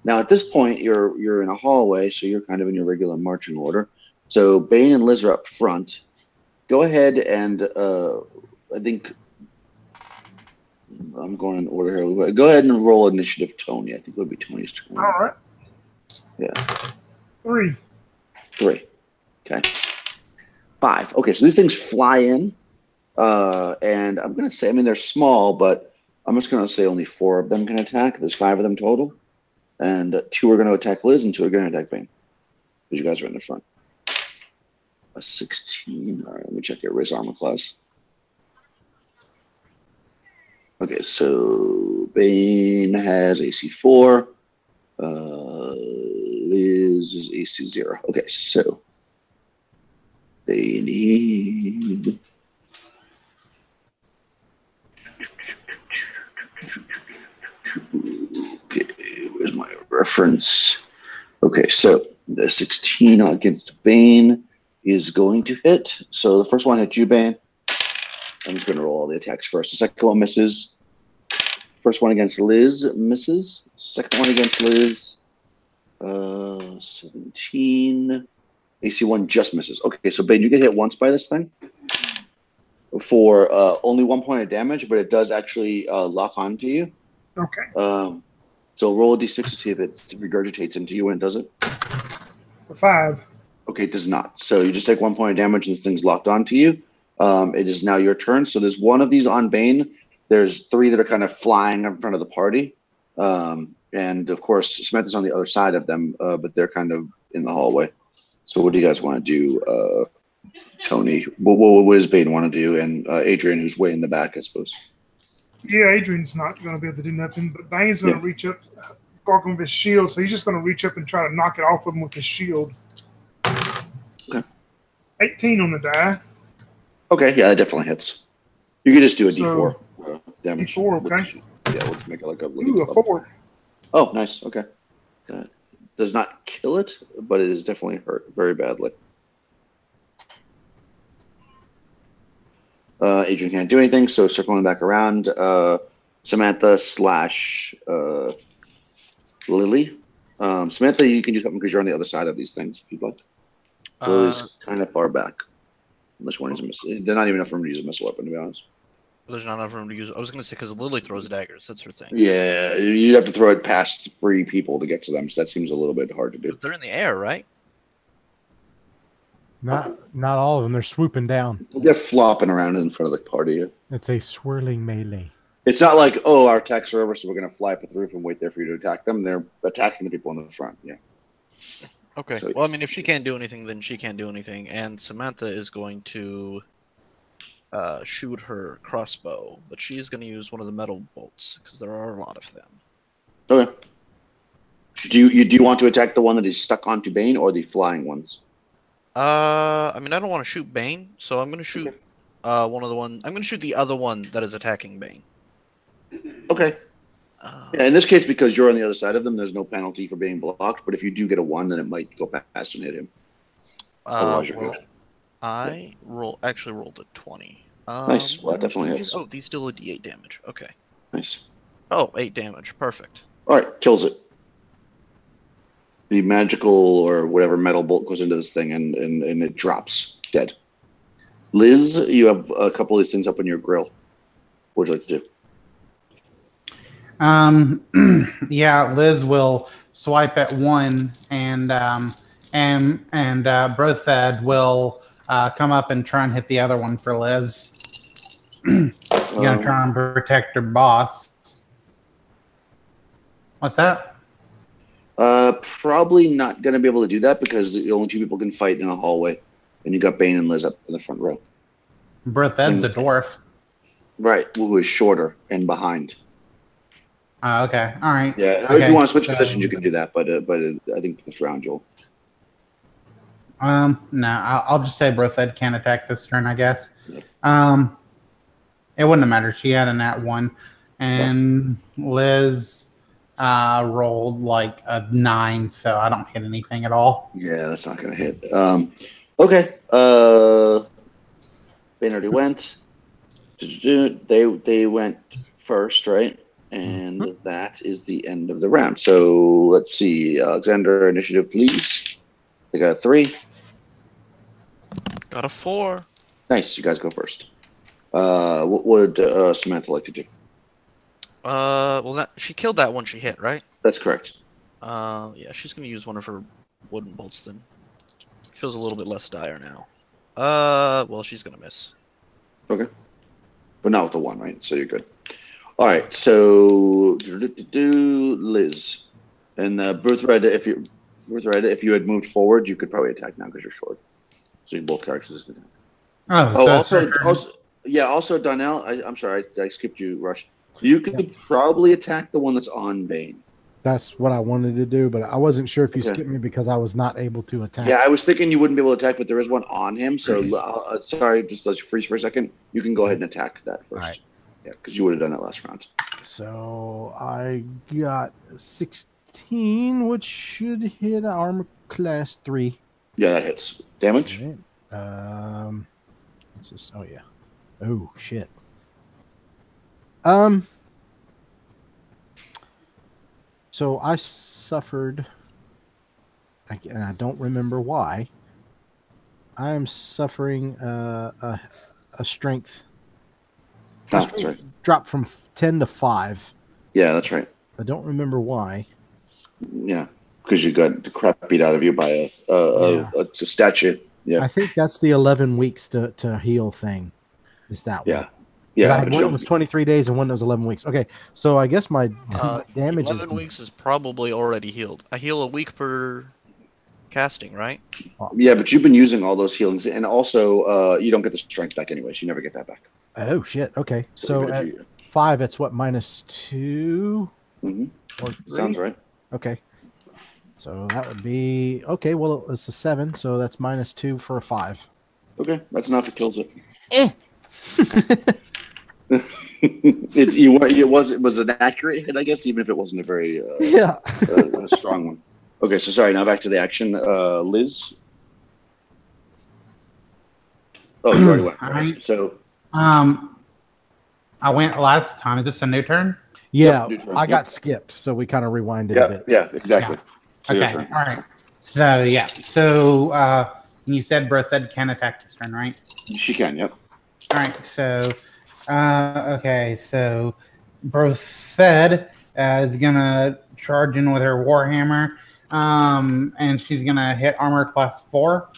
Now, at this point, you're in a hallway, so you're kind of in your regular marching order. So Bane and Liz are up front. Go ahead and I think I'm going in order here. Go ahead and roll initiative, Tony. I think it would be Tony's turn. All right. Yeah. 3. 3. Okay. 5. Okay, so these things fly in. And I'm going to say, they're small, but I'm just going to say only 4 of them can attack. There's 5 of them total. And 2 are going to attack Liz, and 2 are going to attack Bane. Because you guys are in the front. A 16. All right, let me check your raise armor class. Okay, so Bane has AC 4. Liz is AC 0. Okay, so they need... Okay, where's my reference? Okay, so the 16 against Bane is going to hit. So the first one hit you, Bane. I'm just going to roll all the attacks first. The second one misses. First one against Liz misses. Second one against Liz, 17. AC 1 just misses. Okay, so Bane, you get hit once by this thing for only 1 point of damage, but it does actually lock onto you. Okay. So roll a d6 to see if it regurgitates into you when it does it. A 5. Okay, it does not. So you just take 1 point of damage and this thing's locked onto you. It is now your turn. So there's 1 of these on Bane. There's 3 that are kind of flying in front of the party. And of course, Samantha's on the other side of them, but they're kind of in the hallway. So what do you guys want to do, Tony? What does Bane want to do? And Adrian, who's way in the back, I suppose. Yeah, Adrian's not going to be able to do nothing, but Bane's going to reach up, gargle with his shield, so he's just going to reach up and try to knock it off of him with his shield. Okay. 18 on the die. Okay, yeah, that definitely hits. You can just do a So, D4 damage. D4, okay. Yeah, we'll make it like a... Ooh, a 4. Oh, nice. Okay. That does not kill it, but it is definitely hurt very badly. Adrian can't do anything, so circling back around, Samantha / Lily. Samantha, you can do something because you're on the other side of these things, if you'd like. Lily's kind of far back. Unless one is a missile. They're not even enough room to use a missile weapon, to be honest. There's not enough room to use. I was going to say because Lily throws daggers. That's her thing. Yeah, you'd have to throw it past 3 people to get to them, so that seems a little bit hard to do. But they're in the air, right? Not all of them. They're swooping down. They're flopping around in front of the party. It's a swirling melee. It's not like, oh, our attacks are over, so we're going to fly up the roof and wait there for you to attack them. They're attacking the people in the front, yeah. Okay. So well, I mean, if she can't do anything, then she can't do anything. And Samantha is going to shoot her crossbow, but she's going to use one of the metal bolts because there are a lot of them. Okay. Do you want to attack the one that is stuck onto Bane or the flying ones? I mean, I don't want to shoot Bane, so I'm going to shoot one of the one. I'm going to shoot the other one that is attacking Bane. Okay. Yeah, in this case, because you're on the other side of them, there's no penalty for being blocked. But if you do get a 1, then it might go past and hit him. Otherwise, you're good. I actually rolled a 20. Nice. Well, that definitely hits. Oh, these deal a D8 damage. Okay. Nice. Oh, 8 damage. Perfect. All right, kills it. The magical or whatever metal bolt goes into this thing, and it drops dead. Liz, you have a couple of these things up on your grill. What would you like to do? Yeah, Liz will swipe at one and and Brothad will come up and try and hit the other one for Liz. He's gonna try and protect her boss. What's that? Probably not going to be able to do that because the only two people can fight in a hallway, and you got Bane and Liz up in the front row. Brothad's a dwarf. Right, who is shorter and behind. Okay, all right. Yeah, okay. if you want to switch positions, you can do that, but I think this round, Joel. No, I'll just say Brothad can't attack this turn, I guess. Yep. It wouldn't have mattered. She had a nat 1, and Liz rolled like a 9, so I don't hit anything at all. Yeah, that's not going to hit. Okay. Bane already went. They went first, right? And that is the end of the round. So let's see. Alexander, initiative, please. They got a 3. Got a 4. Nice. You guys go first. What would Samantha like to do? Well, she killed that one she hit, right? That's correct. Yeah, she's gonna use one of her wooden bolts then. Feels a little bit less dire now. Well, she's gonna miss. Okay. But not with the 1, right? So you're good. All right. So Liz and Birthright. If you had moved forward, you could probably attack now because you're short. So you both characters. Also, Donnell. I'm sorry, I skipped you, Rush. You could probably attack the one that's on Bane. That's what I wanted to do, but I wasn't sure if you skipped me because I was not able to attack. Yeah, I was thinking you wouldn't be able to attack, but there is one on him. So sorry, just let you freeze for a second. You can go ahead and attack that first. Right. Yeah, because you would have done that last round. So I got 16, which should hit armor class 3. Yeah, that hits. Damage? Right. What's this? Oh, yeah. Oh, shit. So I suffered, and I don't remember why. I am suffering a strength. That's right. Drop from 10 to 5. Yeah, that's right. I don't remember why. Yeah, because you got the crap beat out of you by a statue. Yeah, I think that's the 11 weeks to heal thing. Is that one? Yeah. I had one that was 23 days and one that was 11 weeks. Okay, so I guess my damage 11 weeks is probably already healed. I heal a week per casting, right? Yeah, but you've been using all those healings, and also you don't get the strength back anyways. You never get that back. Oh shit. Okay, so at 5, it's what, -2? Mm-hmm. Or 3? Sounds right. Okay, so that would be okay. Well, it's a 7, so that's -2 for a 5. Okay, that's enough. It kills it. It was an accurate hit, I guess, even if it wasn't a very a strong one. Okay, so sorry. Now back to the action. Liz. Oh, you already went. Right. So. I went last time. Is this a new turn? Yeah, Yep, I got skipped, so we kind of rewinded a bit. Yeah, exactly. Yeah. So okay, all right. So yeah, so you said Berthed can attack this turn, right? She can. Yep. All right. So okay, so Berthed is gonna charge in with her warhammer, and she's gonna hit armor class 4.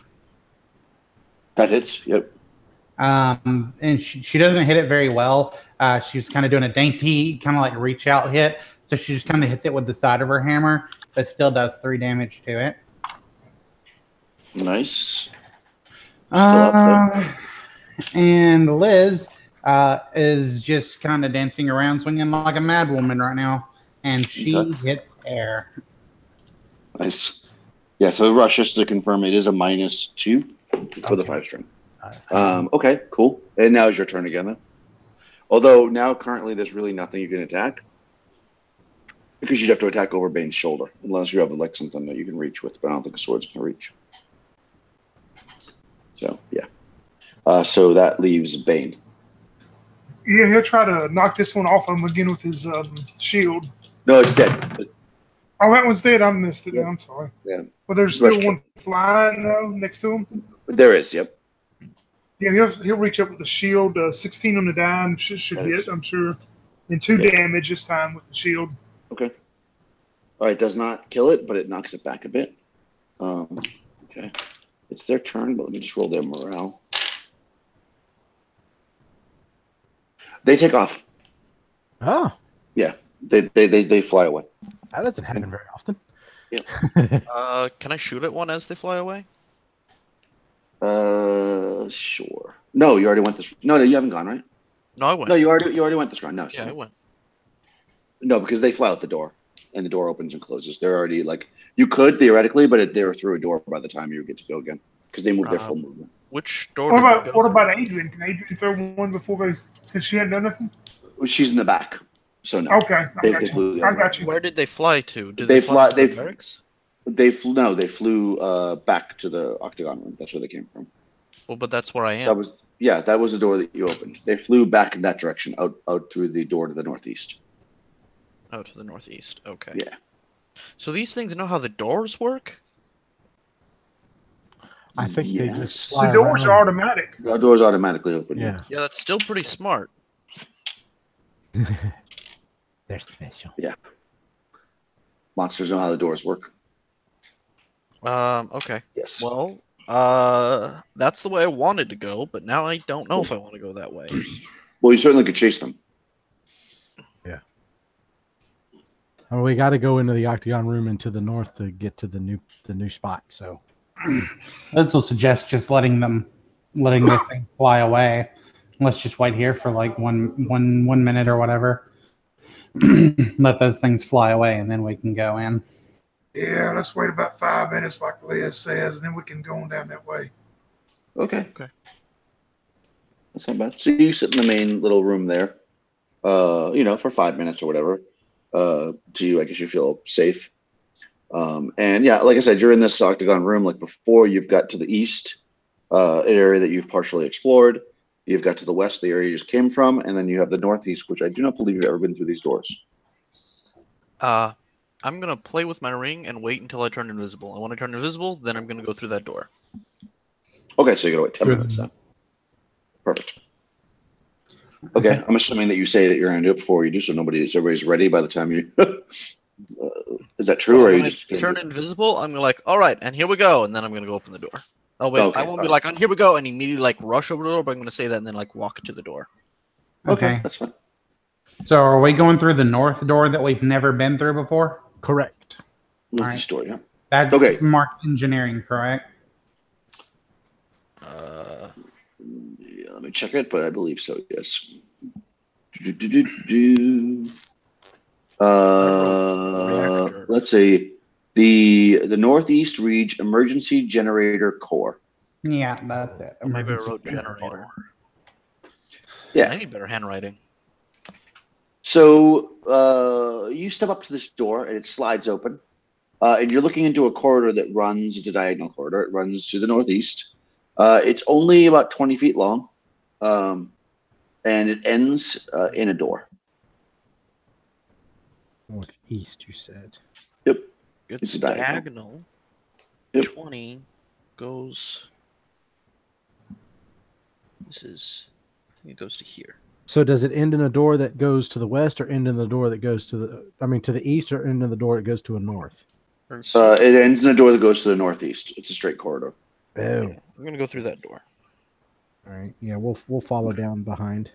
That hits. Yep. And she doesn't hit it very well. She's kind of doing a dainty, kind of like reach out hit. So she just kind of hits it with the side of her hammer, but still does 3 damage to it. Nice. Still up there. And Liz is just kind of dancing around, swinging like a mad woman right now, and she hits air. Nice. Yeah. So Rush, just to confirm, it is a -2 for the 5 string. Okay, cool. And now is your turn again then. Although now currently there's really nothing you can attack because you'd have to attack over Bane's shoulder unless you have like something that you can reach with, but I don't think a sword's can reach. So yeah. So that leaves Bane. Yeah, he'll try to knock this one off him again with his shield. No, it's dead. Oh, that one's dead. I missed it. I'm sorry. Yeah. Well, there's still one flying next to him. There is. Yep. Yeah, he'll reach up with the shield. 16 on the dime should hit, I'm sure. And 2 damage this time with the shield. Okay. All right, does not kill it, but it knocks it back a bit. Okay. It's their turn, but let me just roll their morale. They take off. Oh, Yeah. They fly away. that doesn't happen very often. Yep. Can I shoot at one as they fly away? Sure. No, you already went this. No, you haven't gone, right? No, I went. No, you already went this round. No, Yeah, I went. No, because they fly out the door, and the door opens and closes. They're already like you could theoretically, but they're through a door by the time you get to go again because they move their full movement. Which door? What about Adrian? Can Adrian throw one before they? Since she hadn't done nothing. She's in the back, so no. Okay, I got you. Where did they fly to? Did they fly? To the barracks? They flew back to the octagon room. That's where they came from. Well, but that's where I am. That was the door that you opened. They flew back in that direction, out through the door to the northeast. Oh, to the northeast. Okay. Yeah. So these things know how the doors work? I think they just The fly doors around. are automatic. The doors automatically open. Yeah. Yeah, that's still pretty smart. They're special. Yeah. Monsters know how the doors work. Okay. Yes. Well, that's the way I wanted to go, but now I don't know if I want to go that way. Well, you certainly could chase them. Yeah. Well, we got to go into the octagon room and to the north to get to the new spot. So This will suggest just letting this thing fly away. Let's just wait here for like one minute or whatever. Let those things fly away, and then we can go in. Yeah, let's wait about 5 minutes, like Liz says, and then we can go on down that way. Okay. That's not bad. So you sit in the main little room there, for 5 minutes or whatever. I guess you feel safe. And yeah, like I said, you're in this octagon room. Like before, you've got to the east, an area that you've partially explored. You've got to the west, the area you just came from, and then you have the northeast, which I do not believe you've ever been through these doors. I'm gonna play with my ring and wait until I turn invisible. And when I turn invisible, then I'm gonna go through that door. Okay, so you gotta wait 10 minutes then. Perfect. Okay, I'm assuming that you say that you're gonna do it before you do, so everybody's ready by the time you. Is that true, or are you When just I turn invisible? I'm like, all right, and here we go, and then I'm gonna go open the door. Oh wait, Okay, I won't be like, here we go, and immediately like rush over the door, but I'm gonna say that and then like walk to the door. Okay. That's fine. So are we going through the north door that we've never been through before? correct. Northeast door, yeah. That's Okay. marked engineering, correct? Yeah, let me check it, but I believe so. Yes. Let's see. The Northeast Reach Emergency Generator Core. Yeah, that's it. Maybe I Emergency wrote generator. Yeah. I need better handwriting. So you step up to this door and it slides open. And you're looking into a corridor that runs, it's a diagonal corridor. It runs to the northeast. It's only about 20 feet long. And it ends in a door. Northeast, you said. Yep. It's a diagonal. diagonal. Yep. 20 goes. This is. I think it goes to here. So does it end in a door that goes to the west, or end in the door that goes to the east, or end in the door that goes to a north? It ends in a door that goes to the northeast. It's a straight corridor. Oh, I'm gonna go through that door. all right. Yeah, we'll follow down behind.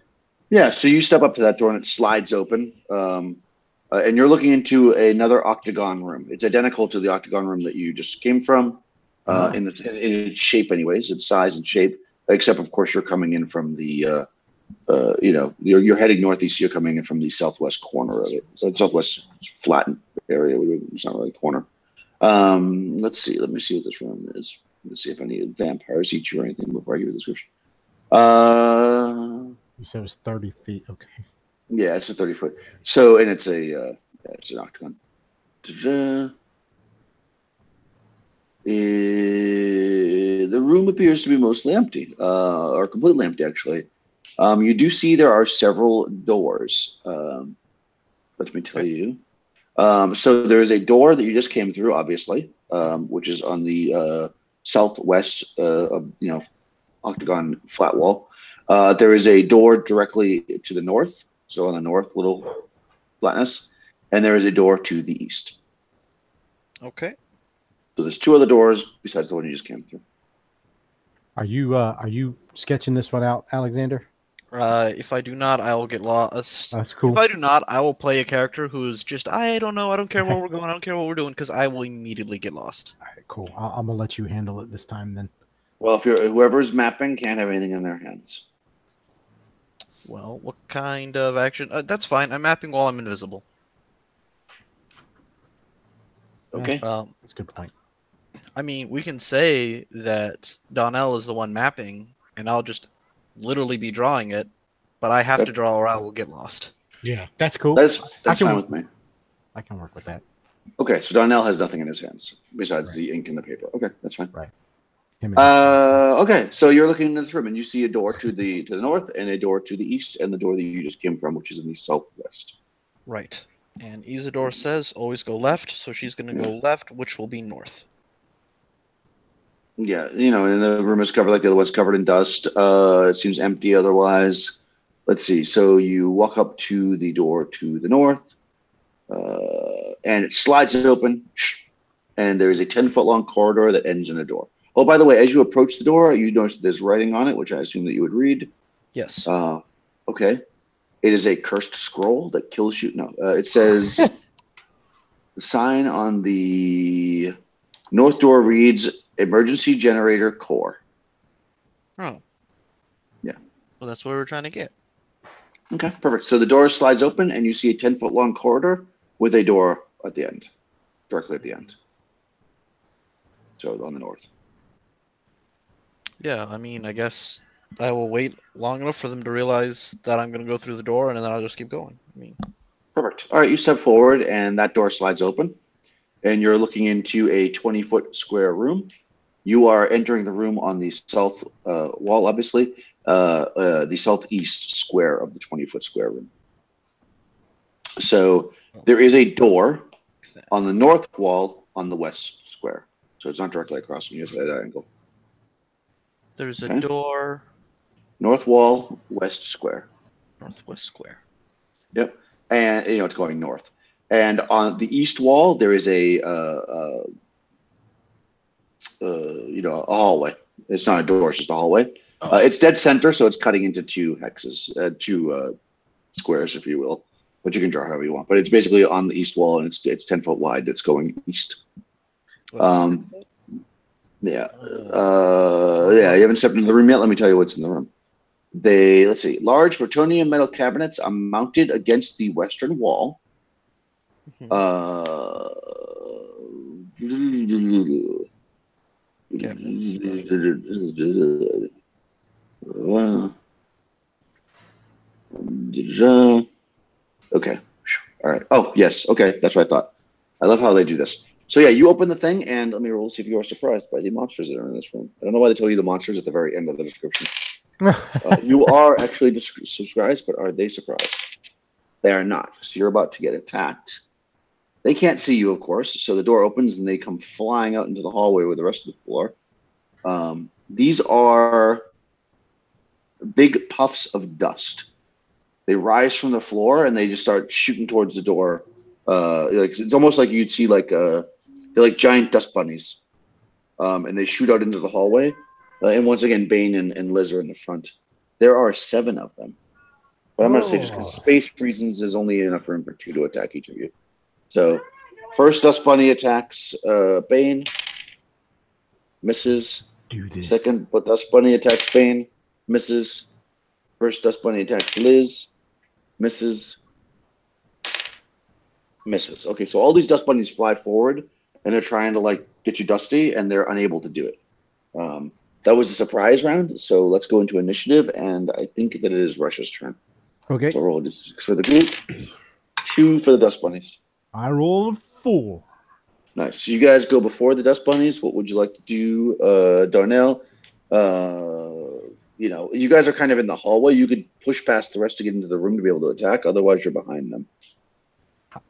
Yeah, so you step up to that door and it slides open. And you're looking into another octagon room. It's identical to the octagon room that you just came from, in its shape, anyways, its size and shape. Except, of course, you're coming in from the, you're heading northeast. You're coming in from the southwest corner of it. So the southwest flattened area. It's not really a corner. Let's see. Let me see what this room is. Let's see if any vampires eat you or anything before I give you the description. You said it was 30 feet. Okay. Yeah, it's a 30-foot. So, and it's it's an octagon. The room appears to be mostly empty, or completely empty, actually. You do see there are several doors. Let me tell you. So there is a door that you just came through, obviously, which is on the southwest of octagon flat wall. There is a door directly to the north. So on the north, little flatness, and there is a door to the east. Okay. So there's 2 other doors besides the one you just came through. Are you sketching this one out, Alexander? If I do not, I will get lost. That's cool. If I do not, I will play a character who's just, I don't know, I don't care where Okay. we're going, I don't care what we're doing, because I will immediately get lost. All right, cool. I'm gonna let you handle it this time then. Well, if whoever's mapping can't have anything in their hands. Well, what kind of action? That's fine. I'm mapping while I'm invisible. Okay. That's a good point. I mean, we can say that Donnell is the one mapping, and I'll just literally be drawing it, but I have to draw or I will get lost. Yeah. That's cool. That's I can- fine with me. I can work with that. Okay, so Donnell has nothing in his hands besides the ink and the paper. Okay, that's fine. Him and Okay, so you're looking into this room and you see a door to the north and a door to the east and the door that you just came from, which is in the southwest. Right. And Isadore says always go left, so she's going to go left, which will be north. Yeah, and the room is covered like the other one's covered in dust. It seems empty otherwise. Let's see. So you walk up to the door to the north, and it slides open, and there is a 10-foot long corridor that ends in a door. Oh, by the way, as you approach the door, you notice there's writing on it, which I assume that you would read. Yes. Okay. It is a cursed scroll that kills you. No, it says the sign on the north door reads emergency generator core. Oh. Yeah. Well, that's what we're trying to get. Okay, perfect. So the door slides open and you see a 10-foot long corridor with a door at the end, directly at the end. So on the north. Yeah, I mean, I guess I will wait long enough for them to realize that I'm going to go through the door, and then I'll just keep going. I mean, Perfect. All right, you step forward and that door slides open and you're looking into a 20-foot square room. You are entering the room on the south wall, obviously, the southeast square of the 20-foot square room. So there is a door on the north wall on the west square. So it's not directly across from you, it's at that angle. there's a Okay. door, North wall, west square. northwest square. Yep. And, it's going north. And on the east wall, there is a hallway. It's not a door, it's just a hallway. Oh. It's dead center, so it's cutting into 2 hexes, 2 squares, if you will. But you can draw however you want. But it's basically on the east wall, and it's 10 foot wide. It's going east. What's Yeah. You haven't stepped into the room yet. Let me tell you what's in the room. Let's see. Large plutonium metal cabinets are mounted against the western wall. Okay. All right. Oh, yes. Okay. That's what I thought. I love how they do this. So yeah, you open the thing and let me roll to see if you are surprised by the monsters that are in this room. I don't know why they told you the monsters at the very end of the description. You are actually surprised, but are they surprised? They are not. So you're about to get attacked. They can't see you, of course. So the door opens and they come flying out into the hallway with the rest of the floor. These are big puffs of dust. They rise from the floor and they just start shooting towards the door. It's almost like you'd see they're like giant dust bunnies. And they shoot out into the hallway. And once again, Bane and Liz are in the front. There are 7 of them. But I'm going to say just because space reasons, there's only enough room for 2 to attack each of you. So first dust bunny attacks Bane. Misses. Do this. Second dust bunny attacks Bane. Misses. First dust bunny attacks Liz. Misses. Misses. Okay, so all these dust bunnies fly forward and they're trying to get you dusty and they're unable to do it. That was a surprise round, so let's go into initiative, and I think that it is Russia's turn. Okay. So roll a d6 for the group, 2 for the dust bunnies. I rolled a 4. Nice. So you guys go before the dust bunnies. What would you like to do, Darnell? You guys are kind of in the hallway. You could push past the rest to get into the room to be able to attack. Otherwise, you're behind them.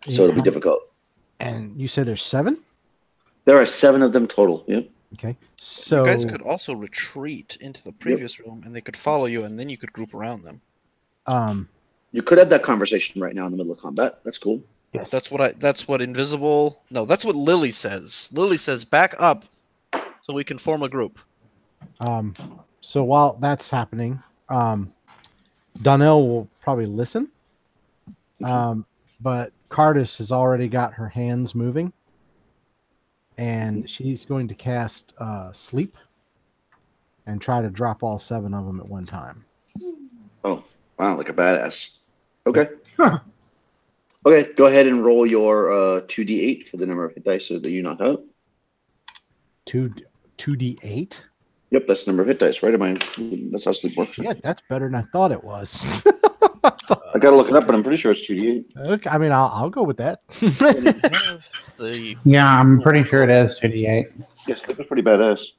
So it'll be difficult. And you said there's 7? There are 7 of them total. Yeah. Okay. So you guys could also retreat into the previous room, and they could follow you, and then you could group around them. You could have that conversation right now in the middle of combat. That's cool. Yes. That's what invisible. No, that's what Lily says. Lily says back up, so we can form a group. So while that's happening, Donnell will probably listen. But Cardis has already got her hands moving, and she's going to cast Sleep and try to drop all 7 of them at one time. Oh, wow, like a badass. Okay. Okay, go ahead and roll your 2d8 for the number of hit dice that you knock out. 2d8? Yep, that's the number of hit dice, right? That's how sleep works. Yeah, that's better than I thought it was. I gotta look it up, but I'm pretty sure it's 2d8. Okay, I mean, I'll go with that. Yeah, I'm pretty sure it is 2d8. Yeah, sleep is pretty badass.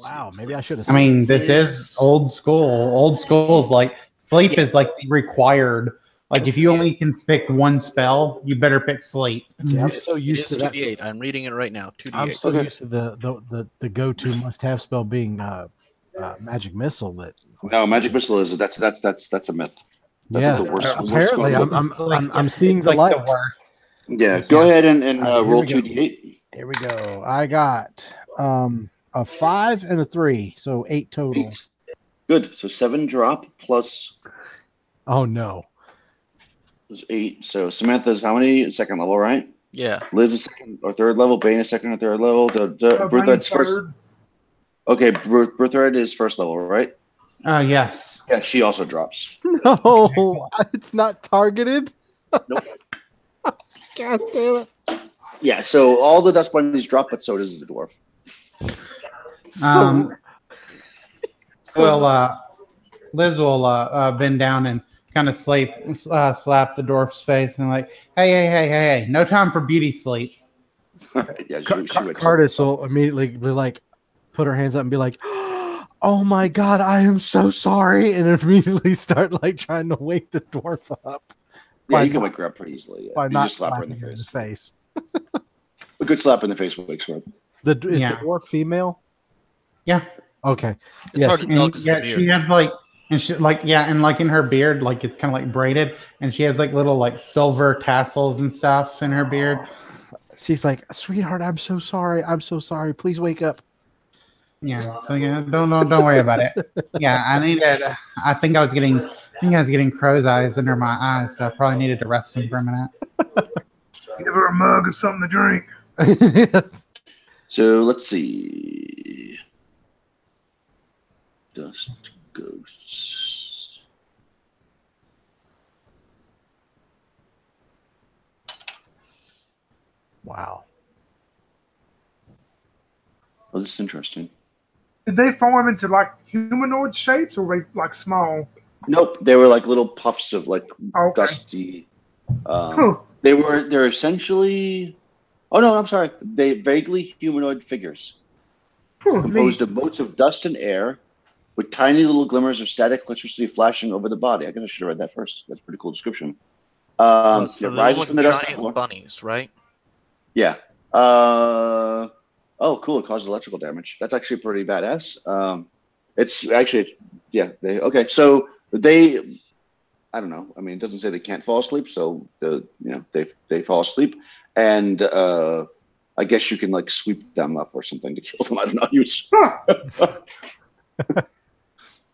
Wow, maybe I should have. I mean, this is old school. Old school is like sleep is like the required. Like if you only can pick one spell, you better pick sleep. See, I'm so used to that. 2d8. I'm reading it right now. 2d8. I'm so used to the go-to must-have spell being magic missile. That No, magic missile is that's a myth. That's yeah. like the worst. Apparently, I'm seeing the like light. the worst. Yeah, go ahead and Here roll we go. 2d8. Here we go. I got a 5 and a 3, so 8 total. 8. Good. So 7 drop plus Oh no. is 8. So Samantha's how many? Second level, right? Yeah. Liz is second or third level. Bane is second or third level. Berthoud's first. Third. Okay, Berthoud is first level, right? Yes. Yeah, she also drops. No, it's not targeted. Nope. God damn it. Yeah, so all the dust bunnies drop, but so does the dwarf. Liz will bend down and kind of slap the dwarf's face and like, hey, no time for beauty sleep. Yeah, she wakes up. Cardis will immediately be like, put her hands up and be like, "Oh my god, I am so sorry," and immediately start like trying to wake the dwarf up. Yeah, you can wake her up pretty easily. Yeah. By You not just slap her in the slapping face. A good slap in the face wakes her up. Is Yeah. the dwarf female? Yeah. Okay. It's hard to tell And 'cause of the she beard. has like in her beard, like it's kind of like braided, and she has like little like silver tassels and stuff in her beard. She's like, "Sweetheart, I'm so sorry. I'm so sorry. Please wake up." Yeah. So yeah, don't worry about it. Yeah, I think I was getting crow's eyes under my eyes, so I probably needed to rest them for a minute. Give her a mug of something to drink. So let's see. Dust ghosts. Wow. Oh, this is interesting. Did they form into like humanoid shapes, or were they like small? Nope, they were like little puffs of like Okay. dusty. Huh. They're essentially. Oh no, I'm sorry. They vaguely humanoid figures composed of motes of dust and air, with tiny little glimmers of static electricity flashing over the body. I guess I should have read that first. That's a pretty cool description. So It they rises look from the dust. giant bunnies, right? Yeah. Oh, cool. It causes electrical damage. That's actually pretty badass. It's actually, yeah. Okay, so they. I don't know. I mean, it doesn't say they can't fall asleep, so they fall asleep, and I guess you can like sweep them up or something to kill them. I don't know.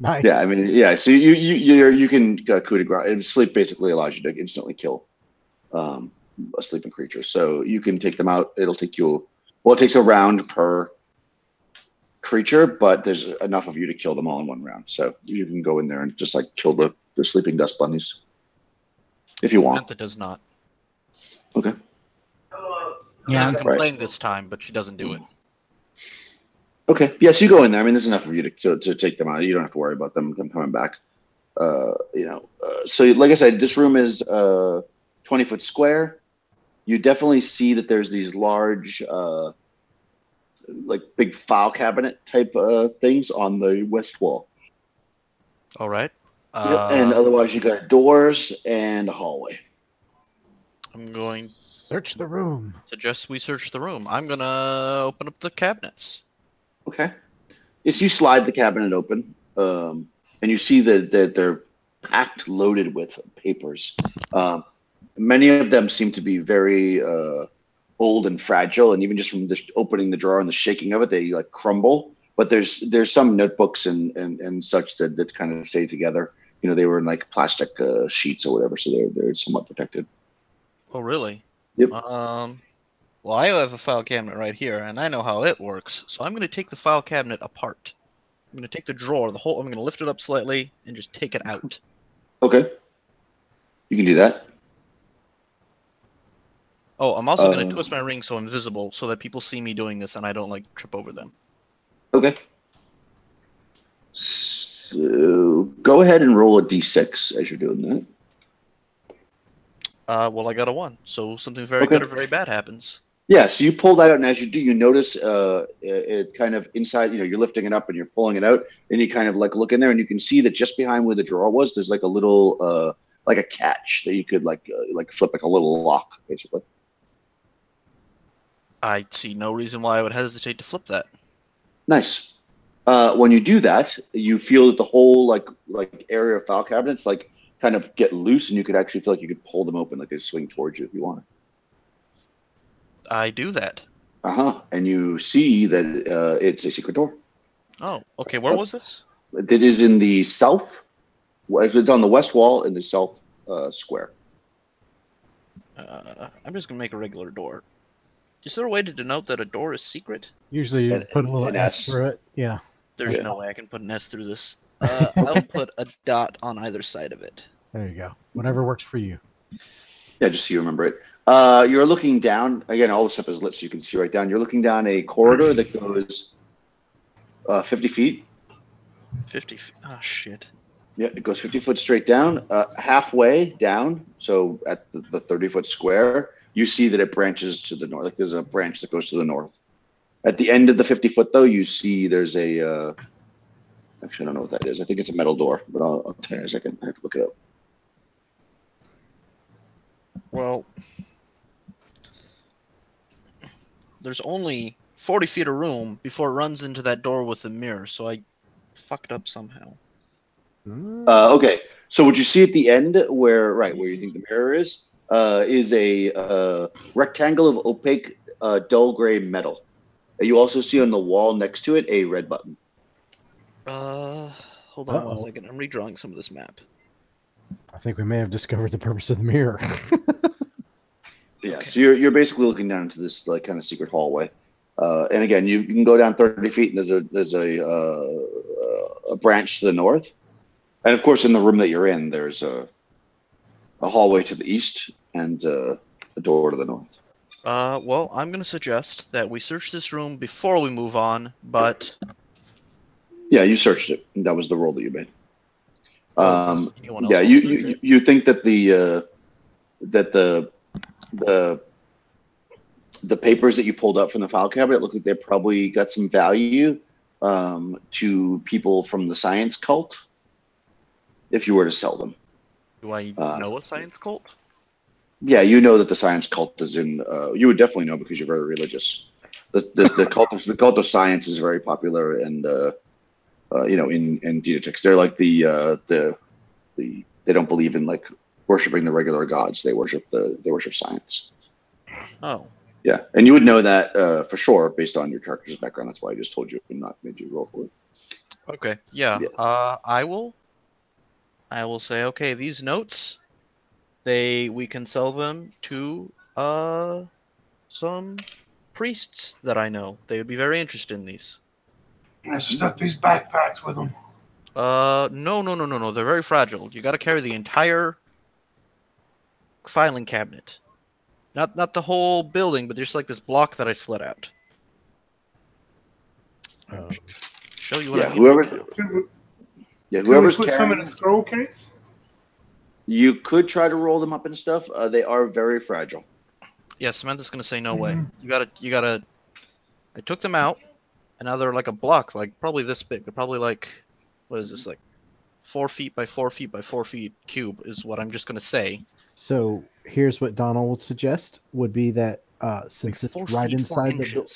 Nice. Yeah, I mean, yeah. So you can coup de grace. And sleep basically allows you to instantly kill a sleeping creature. So you can take them out. It'll take you. Well, it takes a round per creature, but there's enough of you to kill them all in one round. So you can go in there and just like kill the sleeping dust bunnies if you want. Samantha does not. Okay. She Yeah. doesn't complain this time, but she doesn't do it. Okay. Yes, you go in there. I mean, there's enough of you to take them out. You don't have to worry about them coming back. So like I said, this room is 20-foot square. You definitely see that there's these large, like big file cabinet type things on the west wall. All right. Yep. And otherwise, you got doors and a hallway. I'm going Search the room. to suggest we search the room. I'm gonna open up the cabinets. Okay. Yes, you slide the cabinet open, and you see that they're packed, loaded with papers. Many of them seem to be very old and fragile, and even just from just opening the drawer and the shaking of it, they like crumble. But there's some notebooks and such that kind of stay together. You know, they were in like plastic sheets or whatever, so they're somewhat protected. Oh, really? Yep. Well, I have a file cabinet right here, and I know how it works. So I'm going to take the file cabinet apart. I'm going to take the drawer, I'm going to lift it up slightly and just take it out. Okay. You can do that. Oh, I'm also going to twist my ring so I'm visible, so that people see me doing this and I don't like trip over them. Okay. So go ahead and roll a d6 as you're doing that. Well, I got a 1, so something very good or very bad happens. Yeah, so you pull that out, and as you do, you notice it kind of inside, you know, you're lifting it up and you're pulling it out, and you kind of like look in there, and you can see that just behind where the drawer was, there's like a little, like a catch that you could like flip, like a little lock, basically. I see no reason why I would hesitate to flip that. Nice. When you do that, you feel that the whole like area of file cabinets like kind of get loose, and you could actually feel like you could pull them open, like they swing towards you if you want. I do that. And you see that it's a secret door. Oh, okay. Where was this? It is in the south. It's on the west wall in the south square. I'm just gonna make a regular door. Is there a way to denote that a door is secret? Usually you put a little S through it. Yeah. There's no way I can put an S through this. I'll put a dot on either side of it. There you go. Whatever works for you. Yeah, just so you remember it. You're looking down. Again, all the stuff is lit so you can see right down. You're looking down a corridor that goes 50 feet. 50 feet? Oh, shit. Yeah, it goes 50 foot straight down. Halfway down, so at the 30-foot square, you see that it branches to the north. Like there's a branch that goes to the north. At the end of the 50-foot, though, you see there's a... actually, I don't know what that is. I think it's a metal door, but I'll tell you in a second. I have to look it up. Well, there's only 40 feet of room before it runs into that door with the mirror, so I fucked up somehow. Okay, so what you see at the end, where you think the mirror is a rectangle of opaque, dull gray metal. You also see on the wall next to it a red button. Hold on 1 second. I'm redrawing some of this map. I think we may have discovered the purpose of the mirror. Yeah, okay. So you're basically looking down into this like kind of secret hallway, and again, you can go down 30 feet, and there's a branch to the north, and of course, in the room that you're in, there's a hallway to the east and a door to the north. Well, I'm gonna suggest that we search this room before we move on, but yeah, you searched it. That was the roll that you made. Yeah, you think that the papers that you pulled up from the file cabinet look like they probably got some value to people from the science cult if you were to sell them. Do I know a science cult? Yeah, you know that the science cult is in. You would definitely know because you're very religious. The cult of science is very popular, and in Dietetics, they're like they don't believe in like worshiping the regular gods. They worship science. Oh. Yeah, and you would know that for sure based on your character's background. That's why I just told you and not made you roll for it. Okay. Yeah. I will say, okay, these notes, we can sell them to some priests that I know. They would be very interested in these. I stuck these backpacks with them. No. They're very fragile. You got to carry the entire filing cabinet. Not the whole building, but just like this block that I slid out. Show you what I mean. Whoever's put some in a scroll case. You could try to roll them up and stuff. They are very fragile. Yeah, Samantha's gonna say no way. You gotta. I took them out, and now they're like a block, like probably this big. They're probably like, what is this, like 4 feet by 4 feet by 4 feet cube is what I'm just gonna say. So here's what Donald would suggest: would be that since like it's right inside the door,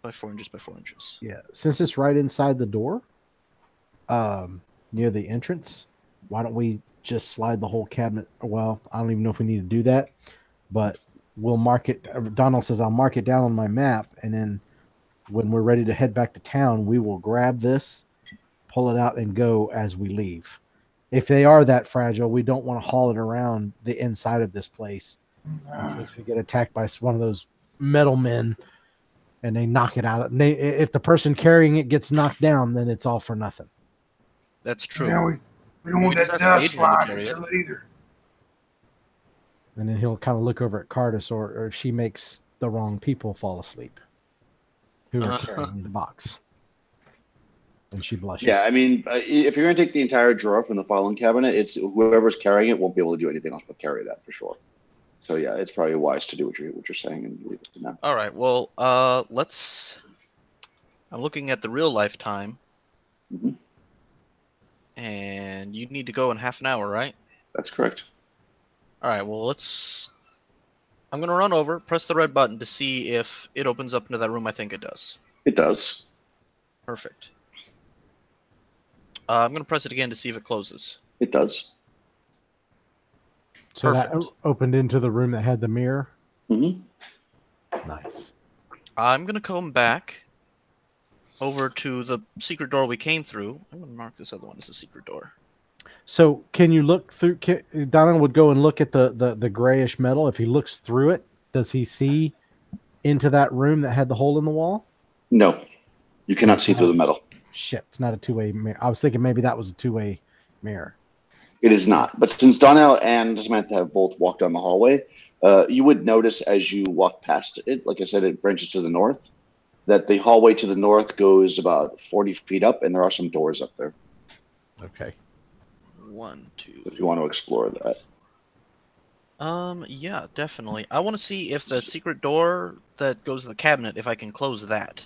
by 4 inches by 4 inches. Yeah, since it's right inside the door, near the entrance, why don't we just slide the whole cabinet. Well, I don't even know if we need to do that, but we'll mark it. Donald says I'll mark it down on my map, and then when we're ready to head back to town, we will grab this, pull it out, and go as we leave. If they are that fragile, we don't want to haul it around the inside of this place in case we get attacked by one of those metal men and they knock it out. If the person carrying it gets knocked down, then it's all for nothing. That's true. Yeah, we don't want can that just ask dust Adrian to flying carry into it either. And then he'll kind of look over at Cardis, or if she makes the wrong people fall asleep who are carrying the box. And she blushes. Yeah, I mean, if you're going to take the entire drawer from the filing cabinet, it's whoever's carrying it won't be able to do anything else but carry that for sure. So yeah, it's probably wise to do what you're saying and leave it to now. All right. Well, let's. I'm looking at the real life time, and you need to go in half an hour, right? That's correct. All right. Well, let's. I'm gonna run over, press the red button to see if it opens up into that room. I think it does. It does. Perfect. I'm gonna press it again to see if it closes. It does. So Perfect. that opened into the room that had the mirror? Mm-hmm. Nice. I'm gonna come back over to the secret door we came through. I'm gonna mark this other one as a secret door. So can you look through? Donald would go and look at the grayish metal. If he looks through it, does he see into that room that had the hole in the wall? No, you cannot see through the metal. Shit, it's not a two-way mirror. I was thinking maybe that was a two-way mirror. It is not. But since Donnell and Samantha have both walked down the hallway, you would notice as you walk past it, like I said, it branches to the north, that the hallway to the north goes about 40 feet up, and there are some doors up there. Okay. 1, 2. If you want to explore that. Yeah, definitely. I want to see if the secret door that goes to the cabinet, if I can close that.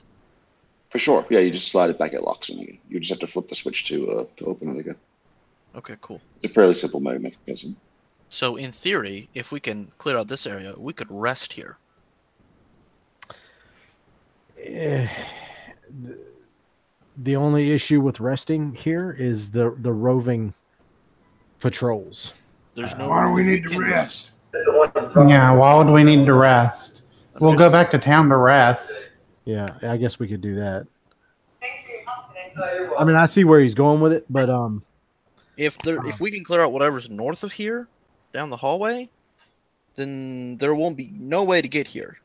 For sure. Yeah, you just slide it back, it locks in again. You just have to flip the switch to open it again. Okay, cool. It's a fairly simple mechanism. So in theory, if we can clear out this area, we could rest here. The only issue with resting here is the roving patrols. There's no. Why do we room need to can- rest? Yeah, why would we need to rest? We'll go back to town to rest. Yeah, I guess we could do that. I mean, I see where he's going with it, but If we can clear out whatever's north of here, down the hallway, then there won't be no way to get here.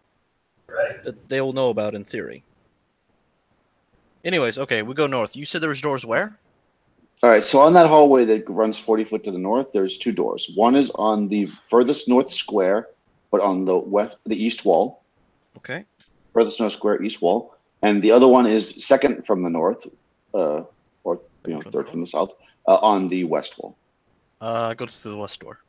That they will know about in theory. Anyways, okay, we go north. You said there was doors where? All right, so on that hallway that runs 40 foot to the north, there's two doors. One is on the furthest north square, but on the east wall. Okay. Furthest north square, east wall. And the other one is second from the north, or third from the south, on the west wall. Go to the west door.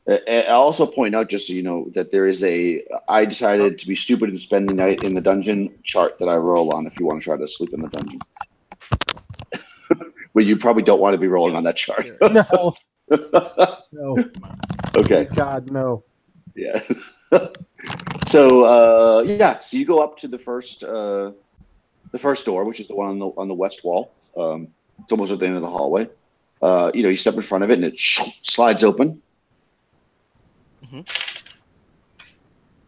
I'll also point out, just so you know, that there is I decided to be stupid and spend the night in the dungeon chart that I roll on if you want to try to sleep in the dungeon. But you probably don't want to be rolling on that chart. no, no. Okay. Please God, no. Yeah. So so you go up to the first door, which is the one on the west wall. It's almost at the end of the hallway. You step in front of it and it slides open. Mm-hmm.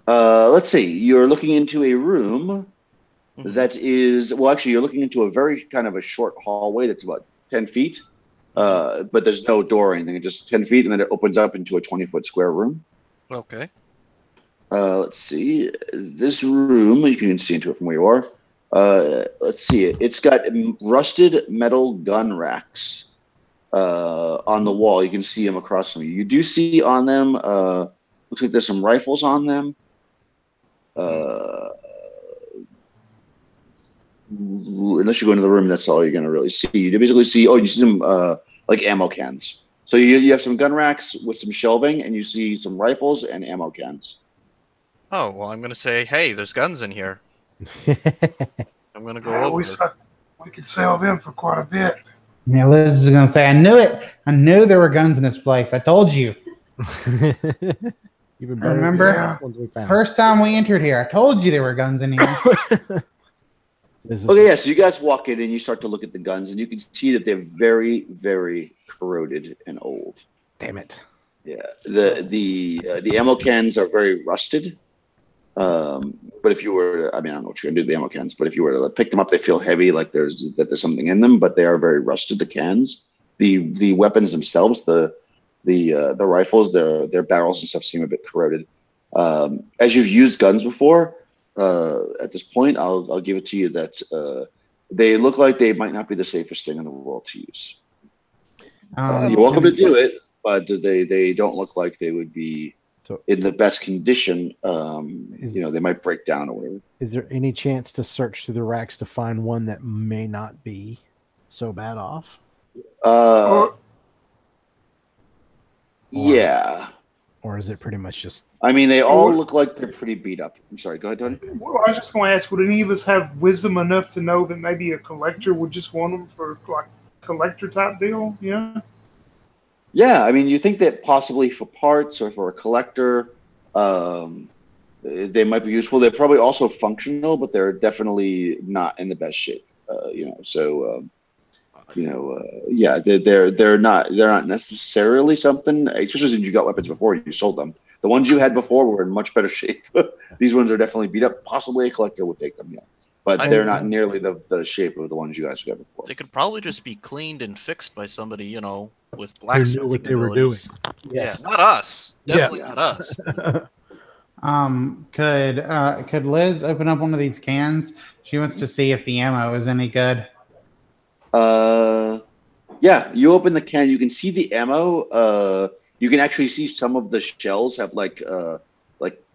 Let's see. You're looking into a room that is, well, actually, you're looking into a very kind of a short hallway that's about 10 feet, but there's no door or anything. It's just 10 feet, and then it opens up into a 20-foot square room. Okay. Let's see. This room, you can see into it from where you are. Let's see. It's got rusted metal gun racks on the wall. You can see them across from you. You do see on them, looks like there's some rifles on them. Unless you go into the room, that's all you're going to really see. You basically see, you see some like ammo cans. So you have some gun racks with some shelving, and you see some rifles and ammo cans. Oh, well, I'm going to say, hey, there's guns in here. I'm going to go over. We could sell them for quite a bit. Yeah, Liz is going to say, I knew it. I knew there were guns in this place. I told you. Even better. Remember? Ones we found. First time we entered here, I told you there were guns in here. Okay, yeah, so you guys walk in and you start to look at the guns, and you can see that they're very, very corroded and old. Damn it. Yeah, the ammo cans are very rusted. But if you were, I mean, I don't know what you're gonna do with the ammo cans, but if you were to pick them up, they feel heavy, like there's something in them. But they are very rusted. The cans, the weapons themselves, the rifles, their barrels and stuff seem a bit corroded. As you've used guns before, at this point, I'll give it to you that they look like they might not be the safest thing in the world to use. You're welcome to do it, but they don't look like they would be in the best condition. They might break down or whatever. Is there any chance to search through the racks to find one that may not be so bad off? Yeah. Or is it pretty much just... I mean, they all look like they're pretty beat up. I'm sorry, go ahead, Tony. Well, I was just going to ask, would any of us have wisdom enough to know that maybe a collector would just want them for like collector type deal? Yeah. Yeah, I mean, you think that possibly for parts or for a collector, they might be useful. They're probably also functional, but they're definitely not in the best shape. Yeah, they're not necessarily something. Especially since you got weapons before you sold them. The ones you had before were in much better shape. These ones are definitely beat up. Possibly a collector would take them, yeah, but they're not nearly the shape of the ones you guys got before. They could probably just be cleaned and fixed by somebody, with Who blacksmithing knew what they were doing. abilities. Yes. Yeah, not us. Definitely Yeah. not us. Could Liz open up one of these cans? She wants to see if the ammo is any good. Yeah, you open the can, you can see the ammo. You can actually see some of the shells have like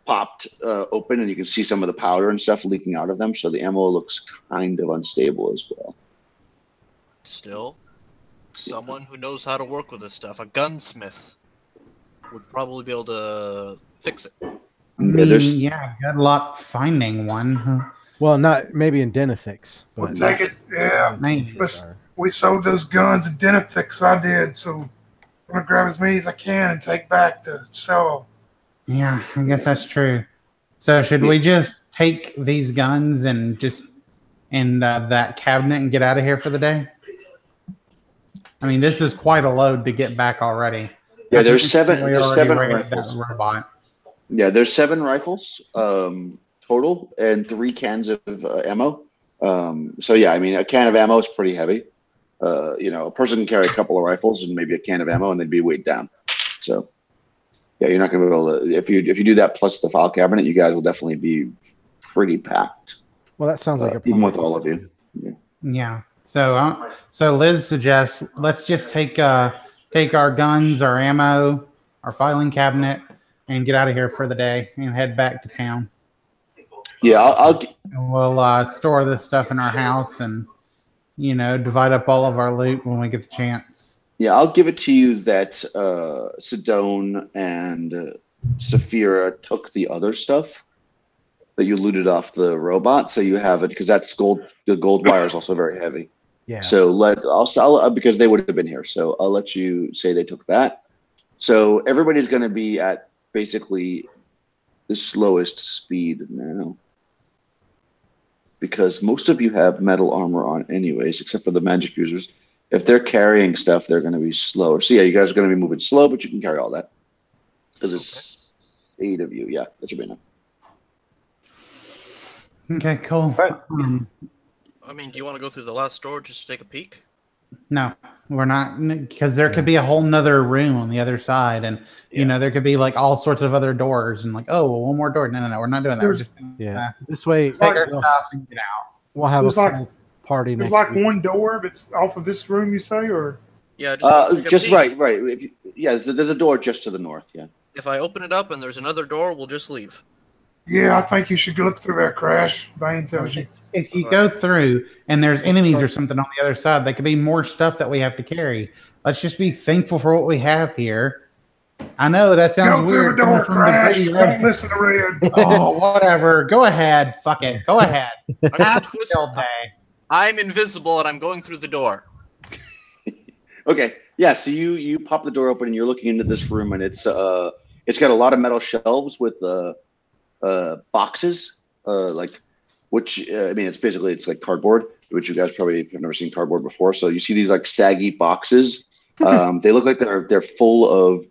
popped open, and you can see some of the powder and stuff leaking out of them. So the ammo looks kind of unstable as well. Still, someone who knows how to work with this stuff, a gunsmith, would probably be able to fix it. Good luck finding one. Well, not maybe in Denethix. We'll take it. Yeah. Maybe. We sold those guns at Denethix. I did. So I'm going to grab as many as I can and take back to sell. Yeah, I guess that's true. So should we just take these guns and just in that cabinet and get out of here for the day? I mean, this is quite a load to get back already. Yeah, there's seven raided rifles. that robot. Yeah, there's 7 rifles total and 3 cans of ammo. So yeah, I mean, a can of ammo is pretty heavy. A person can carry a couple of rifles and maybe a can of ammo, and they'd be weighed down. So yeah, you're not going to be able to. If you do that plus the file cabinet, you guys will definitely be pretty packed. Well, that sounds like a even with all of you. Yeah. So Liz suggests let's just take our guns, our ammo, our filing cabinet, and get out of here for the day and head back to town. Yeah, We'll store this stuff in our house and divide up all of our loot when we get the chance. Yeah, I'll give it to you that Sedone and Saphira took the other stuff that you looted off the robot, so you have it because that's gold. The gold wire is also very heavy. Yeah. So I'll because they would have been here. So I'll let you say they took that. So everybody's going to be at basically the slowest speed now, because most of you have metal armor on anyways, except for the magic users. If they're carrying stuff, they're going to be slower. So yeah, you guys are going to be moving slow, but you can carry all that because it's 8 of you. Yeah, that should be enough. Okay, cool. Right. I mean, do you want to go through the last door just to take a peek? No, we're not, because there could be a whole nother room on the other side, and there could be like all sorts of other doors, and like, oh, well, one more door. No, we're not doing that. We're just this way take our stuff and get out. We'll have a full party There's next like week. one door that's off of this room, you say, or Yeah, Just right. There's a door just to the north. Yeah. If I open it up and there's another door, we'll just leave. yeah, I think you should look through that, Crash. Bane tells you. If you go through and there's enemies or something on the other side, there could be more stuff that we have to carry. Let's just be thankful for what we have here. I know that sounds Go through weird the door, coming from Crash. the Don't listen to Red. Oh, whatever. Go ahead. Fuck it. Go ahead. Have a field day. I'm invisible and I'm going through the door. Okay. Yeah. So you pop the door open and you're looking into this room, and it's got a lot of metal shelves with boxes, which I mean, it's like cardboard, which you guys probably have never seen cardboard before. So you see these like saggy boxes They look like they're full of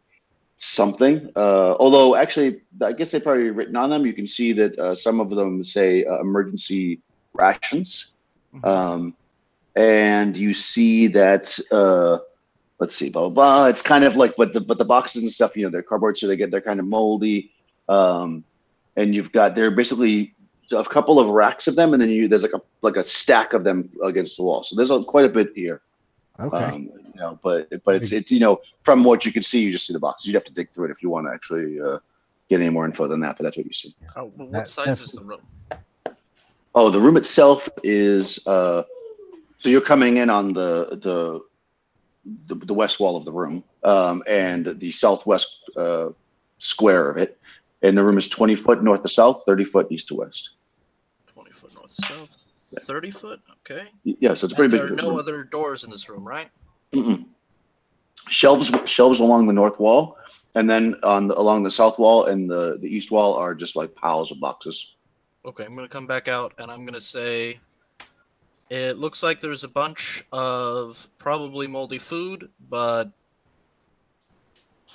something. Although actually, I guess they probably written on them. You can see that some of them say emergency rations, and you see that. Let's see, blah blah blah. It's kind of like, but the boxes and stuff, they're cardboard, so they're kind of moldy. And they're basically a couple of racks of them, and then there's like a stack of them against the wall. So there's quite a bit here. Okay. But it's from what you can see, you just see the boxes. You'd have to dig through it if you want to actually get any more info than that. But that's what you see. Oh, well, what size is the room? Oh, the room itself is so you're coming in on the west wall of the room, and the southwest square of it, and the room is 20 foot north to south, 30 foot east to west. 20 foot north to south, 30 foot. Okay. Yeah, so it's pretty big. There are no other doors in this room, right? Shelves along the north wall, and then along the south wall and the east wall are just like piles of boxes. Okay, I'm gonna come back out and I'm gonna say, it looks like there's a bunch of probably moldy food, but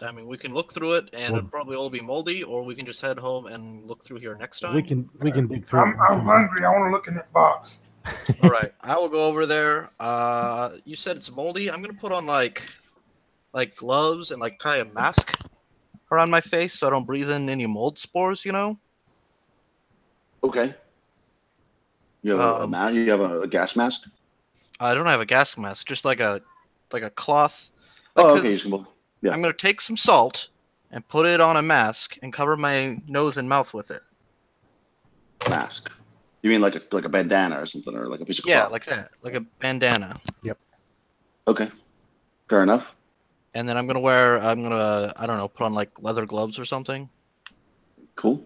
I mean we can look through it and it'll probably all be moldy, or we can just head home and look through here next time. We can dig through. I'm hungry. I want to look in that box. All right, I will go over there. You said it's moldy. I'm gonna put on like gloves and tie a mask around my face so I don't breathe in any mold spores. Okay. You have a mask? You have a gas mask? I don't have a gas mask, just like a cloth. Okay. Yeah. I'm gonna take some salt and put it on a mask and cover my nose and mouth with it. Mask. You mean like a bandana or something, or like a piece of cloth? Yeah, like that, like a bandana. Yep. Okay. Fair enough. And then I'm gonna I don't know, put on leather gloves or something. Cool.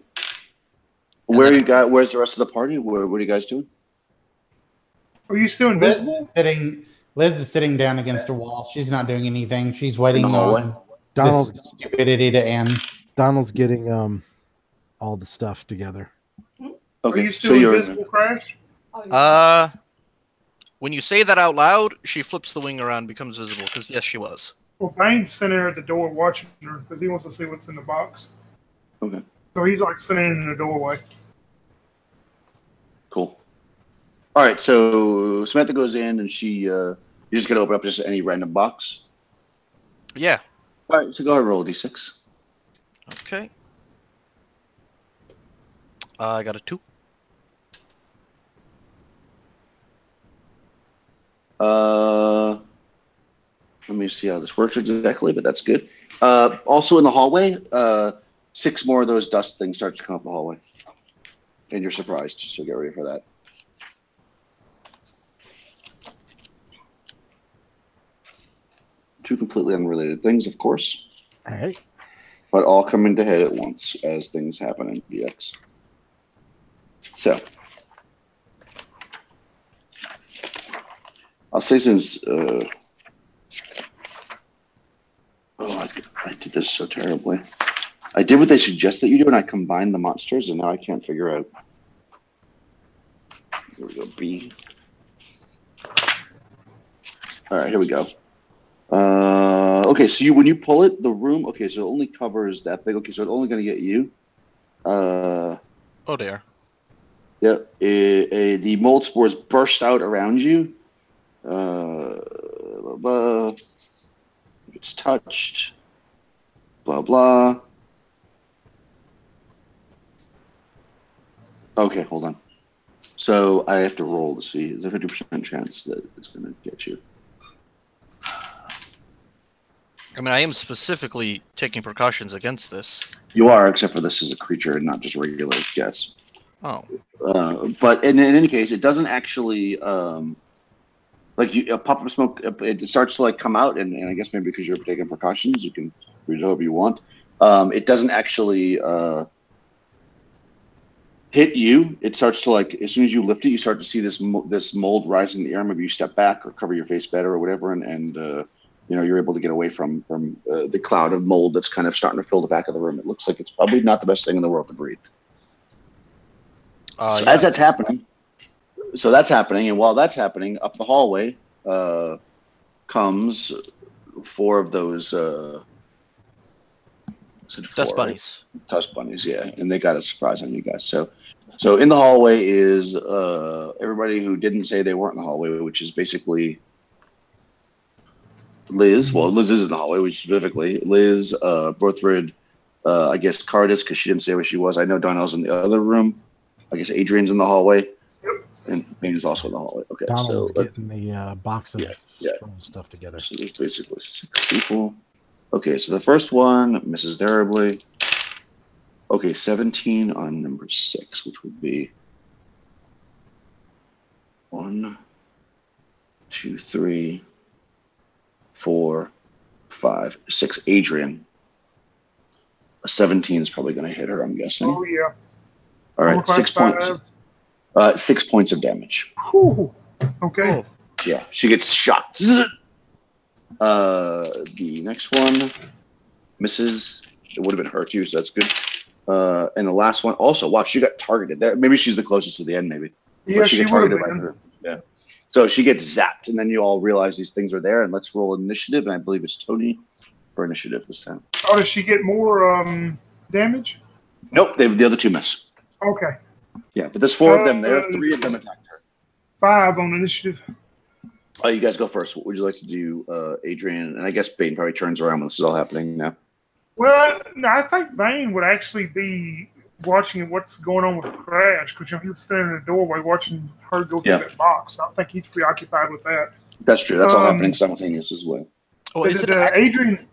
Where's the rest of the party? What are you guys doing? Are you still invisible? Liz is sitting down against a wall. She's not doing anything. She's waiting In the hallway? on Donald's this stupidity to end. Donald's getting all the stuff together. Okay. Are you still invisible, Crash? When you say that out loud, she flips the wing around and becomes visible, because yes, she was. Well, Bane's sitting there at the door watching her because he wants to see what's in the box. Okay. So he's sitting in the doorway. Cool. All right, so Samantha goes in and she you just gotta open up just any random box. Yeah. All right, so go ahead and roll a d6. Okay. I got a 2. Let me see how this works exactly, but that's good. Also in the hallway, 6 more of those dust things start to come up the hallway. And you're surprised, so get ready for that. Two completely unrelated things, of course. All right. But all coming to head at once as things happen in BX. So, I'll say since, I did this so terribly. I did what they suggest that you do, and I combined the monsters, and now I can't figure out. Here we go, B. All right, here we go. Okay, so when you pull it, the room. Okay, so it only covers that big. Okay, so it's only going to get you. Oh dear. Yeah, the mold spores burst out around you. It's touched. Blah blah. Okay, hold on. So I have to roll to see. There's a 50% chance that it's going to get you. I mean, I am specifically taking precautions against this. You are, except for this is a creature and not just regular gas. Oh. But in any case, it doesn't actually a pop-up smoke. It starts to come out, and I guess maybe because you're taking precautions, you can read it however you want. It doesn't actually hit you. It starts to as soon as you lift it, you start to see this mold rise in the air. Maybe you step back or cover your face better or whatever, and you're able to get away from the cloud of mold that's kind of starting to fill the back of the room. It looks like it's probably not the best thing in the world to breathe. As that's happening, and while that's happening, up the hallway comes 4 of those Dust bunnies. Tusk bunnies, yeah, and they got a surprise on you guys. So in the hallway is everybody who didn't say they weren't in the hallway, which is basically Liz. Well, Liz is in the hallway, which specifically Liz, Berthrud, I guess Cardis, because she didn't say where she was. I know Donnell's in the other room. I guess Adrian's in the hallway, and Bane is also in the hallway. Okay, Donald's so getting the box of scroll stuff together. So there's basically 6 people. Okay, so the first one misses terribly. Okay, 17 on number 6, which would be 1, 2, 3, 4, 5, 6. Adrian. A 17 is probably going to hit her, I'm guessing. Oh yeah. All right, 6 points. 6 points of damage. Whew. Okay. Oh. Yeah, she gets shot. The next one misses. It would have been her too, so that's good. And the last one also. Wow, she got targeted there. Maybe she's the closest to the end. Maybe. Yeah, But she got targeted by been. her. Yeah. So she gets zapped, and then you all realize these things are there. And let's roll initiative. And I believe it's Tony for initiative this time. Oh, does she get more damage? Nope, the other 2 miss. Okay. Yeah, but there's 4 of them there. 3 of them attacked her. 5 on initiative. Oh, you guys go first. What would you like to do, Adrian? And I guess Bane probably turns around when this is all happening now. Well, no, I think Bane would actually be watching what's going on with the crash because he was standing in the doorway watching her go through that box. I think he's preoccupied with that. That's true. That's all happening simultaneous as well. Oh, is it Adrian?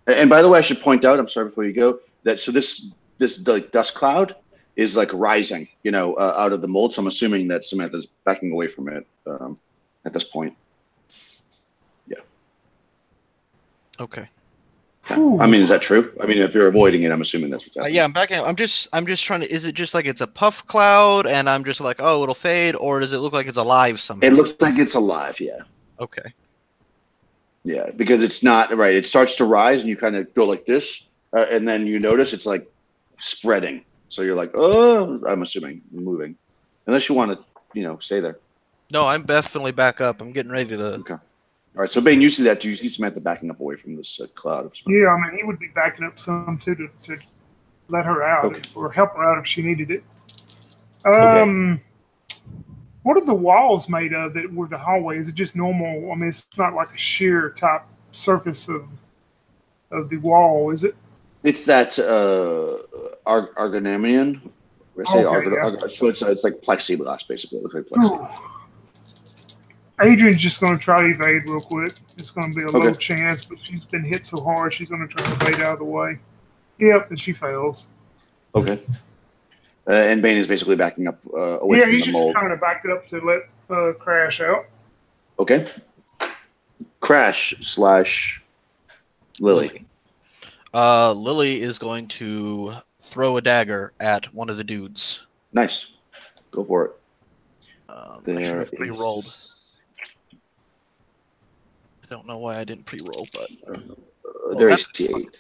And by the way, I should point out, I'm sorry before you go, that so this like dust cloud is like rising, out of the mold. So I'm assuming that Samantha's backing away from it at this point. Yeah. Okay. I mean, is that true? I mean, if you're avoiding it, I'm assuming that's what's happening. Yeah, I'm backing. I'm just trying to. Is it just like it's a puff cloud, and I'm just like, oh, it'll fade, or does it look like it's alive somehow? It looks like it's alive. Yeah. Okay. Yeah, because it's not right. It starts to rise, and you kind of go like this, and then you notice it's like spreading. So you're like, oh, I'm assuming moving, unless you want to, stay there. No, I'm definitely back up. I'm getting ready to. Okay. All right. So Bane, you see that? Do you see Samantha backing up away from this cloud of smoke? Yeah, I mean, he would be backing up some too to let her out or help her out if she needed it. What are the walls made of that were the hallway? Is it just normal? I mean, it's not like a sheer type surface of the wall, is it? It's that argonamian. So it's like plexiglass, basically. It looks like plexiglass. Adrian's just going to try to evade real quick. It's going to be a low chance, but she's been hit so hard, she's going to try to evade out of the way. Yep, and she fails. Okay. And Bane is basically backing up away from the mold. Yeah, he's just trying to back up to let Crash out. Okay. Crash / Lily. Lily is going to throw a dagger at one of the dudes. Nice. Go for it. I should have pre-rolled. I don't know why I didn't pre-roll, but there is 8.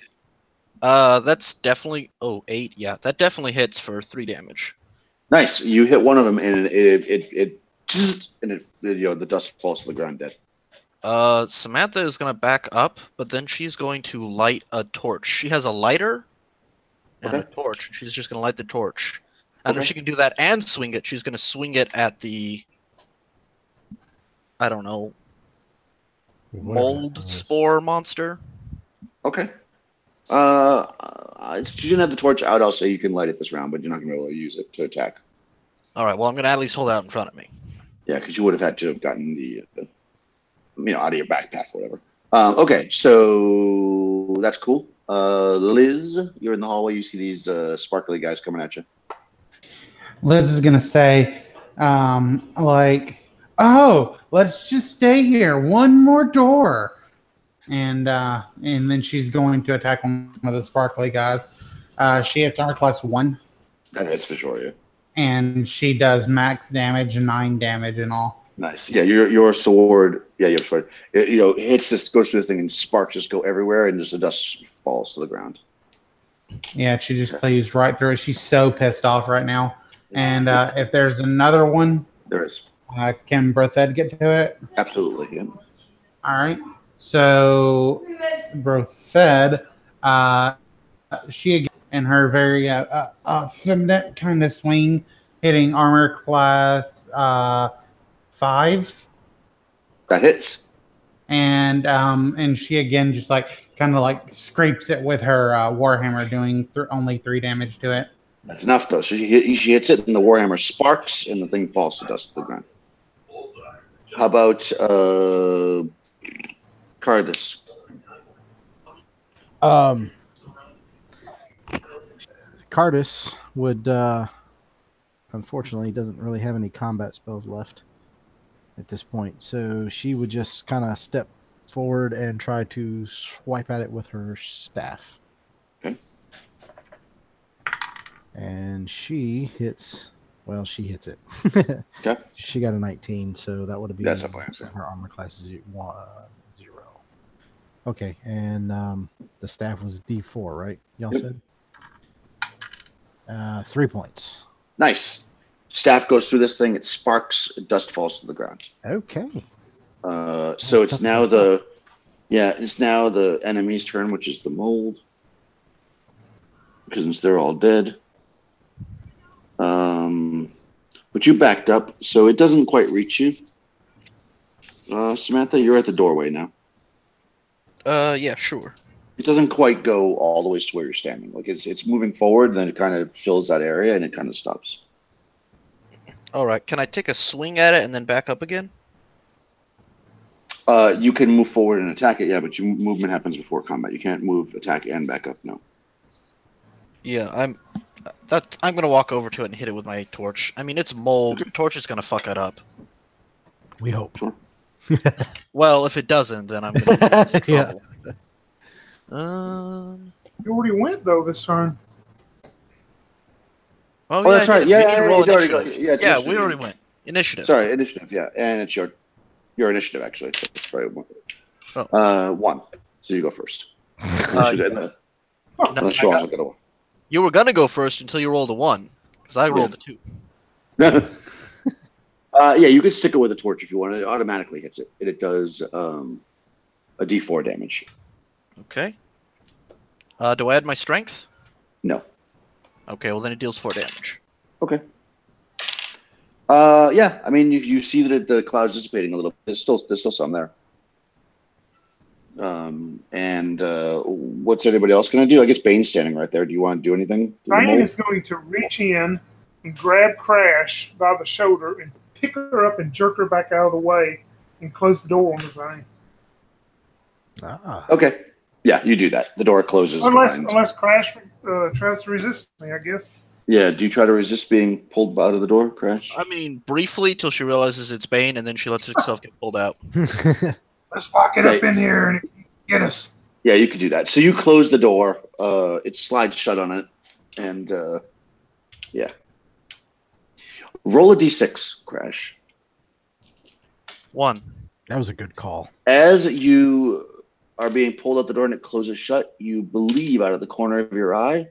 That's definitely 8. Yeah, that definitely hits for 3 damage. Nice. You hit one of them, and it the dust falls to the ground dead. Samantha is gonna back up, but then she's going to light a torch. She has a lighter and a torch. She's just gonna light the torch, and if she can do that and swing it, she's gonna swing it at the, I don't know, mold spore monster. Okay. She didn't have the torch out. I'll say you can light it this round, but you're not gonna be able to use it to attack. All right. Well, I'm gonna at least hold it out in front of me. Yeah, because you would have had to have gotten the out of your backpack, or whatever. Okay, so that's cool. Liz, you're in the hallway. You see these sparkly guys coming at you. Liz is gonna say, "Oh, let's just stay here. One more door." And then she's going to attack one of the sparkly guys. She hits armor class 1. That hits for sure, yeah. And she does max damage, 9 damage in all. Nice. Yeah, your sword. Yeah, your sword. It, hits this, goes through this thing, and sparks just go everywhere, and just the dust falls to the ground. Yeah, she just cleaves right through it. She's so pissed off right now. And if there's another one, there is. Can Berthed get to it? Absolutely. Yeah. All right. So, Brothed, she again in her very feminine kind of swing, hitting armor class 5. That hits. And she again just like kind of like scrapes it with her warhammer, doing only 3 damage to it. That's enough, though. So she hits it, and the warhammer sparks, and the thing falls to dust to the ground. How about Cardis? Cardis would, unfortunately, doesn't really have any combat spells left at this point. So she would just kind of step forward and try to swipe at it with her staff. Okay. And she hits. Well, she hits it. Okay. She got a 19, so that would be That's up answer. her armor class is 0. Okay, and the staff was D4, right? Y'all said 3 points. Nice. Staff goes through this thing. It sparks. Dust falls to the ground. Okay. So it's now it's now the enemy's turn, which is the mold, because they're all dead. But you backed up, so it doesn't quite reach you. Samantha, you're at the doorway now. Yeah, sure. It doesn't quite go all the way to where you're standing. Like it's moving forward, and then it kind of fills that area, and it kind of stops. All right. Can I take a swing at it and then back up again? You can move forward and attack it, yeah, but your movement happens before combat. You can't move, attack, and back up. No. Yeah, I'm gonna walk over to it and hit it with my torch. I mean, it's mold. The torch is gonna fuck it up. We hope. Sure. Well, if it doesn't, then I'm gonna get into Yeah. trouble. You already went though this turn. Oh, that's right. I did. Yeah, We need to roll you already initiative. got- yeah, it's Yeah, initiative. we already went. Initiative. Sorry, initiative. Yeah, and it's your initiative actually. So it's probably Oh. 1. So you go first. No, Unless you also get a 1. you were gonna go first until you rolled a 1, because I rolled a 2. Yeah, you could stick it with a torch if you want. It automatically hits it. It does a D4 damage. Okay. Do I add my strength? No. Okay, well then it deals 4 damage. Okay. Yeah, I mean, you see that the cloud's dissipating a little bit. There's still some there. And what's anybody else going to do? I guess Bane's standing right there. Do you want to do anything? to the Bane mold? is going to reach in and grab Crash by the shoulder and pick her up and jerk her back out of the way and close the door on the thing. Ah. Okay. Yeah, you do that. The door closes. Unless behind. Crash tries to resist me, I guess. Yeah, do you try to resist being pulled out of the door, Crash? I mean, briefly till she realizes it's Bane, and then she lets herself get pulled out. Let's lock it up in here and get us. Yeah, you could do that. So you close the door. It slides shut on it, and yeah. Roll a d6, Crash. 1. That was a good call. As you are being pulled out the door and it closes shut, you believe out of the corner of your eye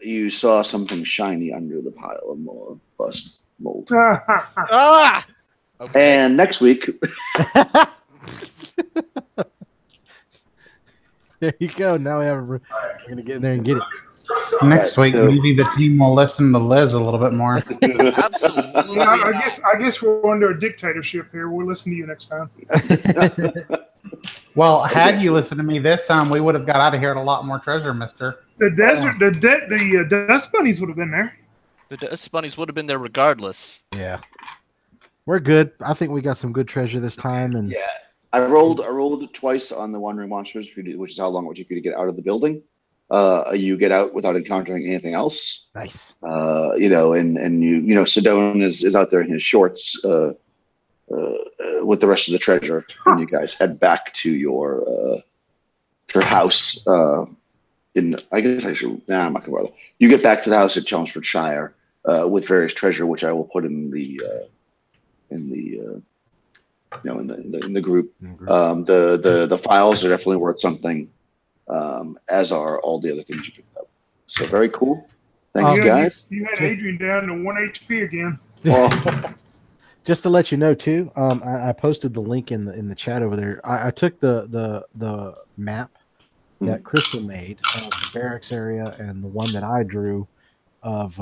you saw something shiny under the pile of mold. Ah! Okay. And next week, There you go. Now we're gonna get in there and get it. Next Right, week, so- maybe the team will listen to Liz a little bit more. Absolutely. Yeah, I guess we're under a dictatorship here. We'll listen to you next time. Well, had you listened to me this time, we would have got out of here at a lot more treasure, mister. The dust bunnies would have been there. The Dust Bunnies would have been there regardless. Yeah, we're good. I think we got some good treasure this time, and yeah, I rolled twice on the Wandering Monsters, which is how long it would take you to get out of the building. You get out without encountering anything else. nice. And Sedone is out there in his shorts with the rest of the treasure, and you guys head back to your house. I guess I should. Nah, I'm not gonna bother. You get back to the house at Chelmsford Shire with various treasure, which I will put in the group. The files are definitely worth something, as are all the other things you picked up. So very cool. Thanks, Yeah, guys. You had Adrian down to 1 HP again. Well, Just to let you know too, I posted the link in the chat over there. I took the map that Crystal made of the barracks area and the one that I drew of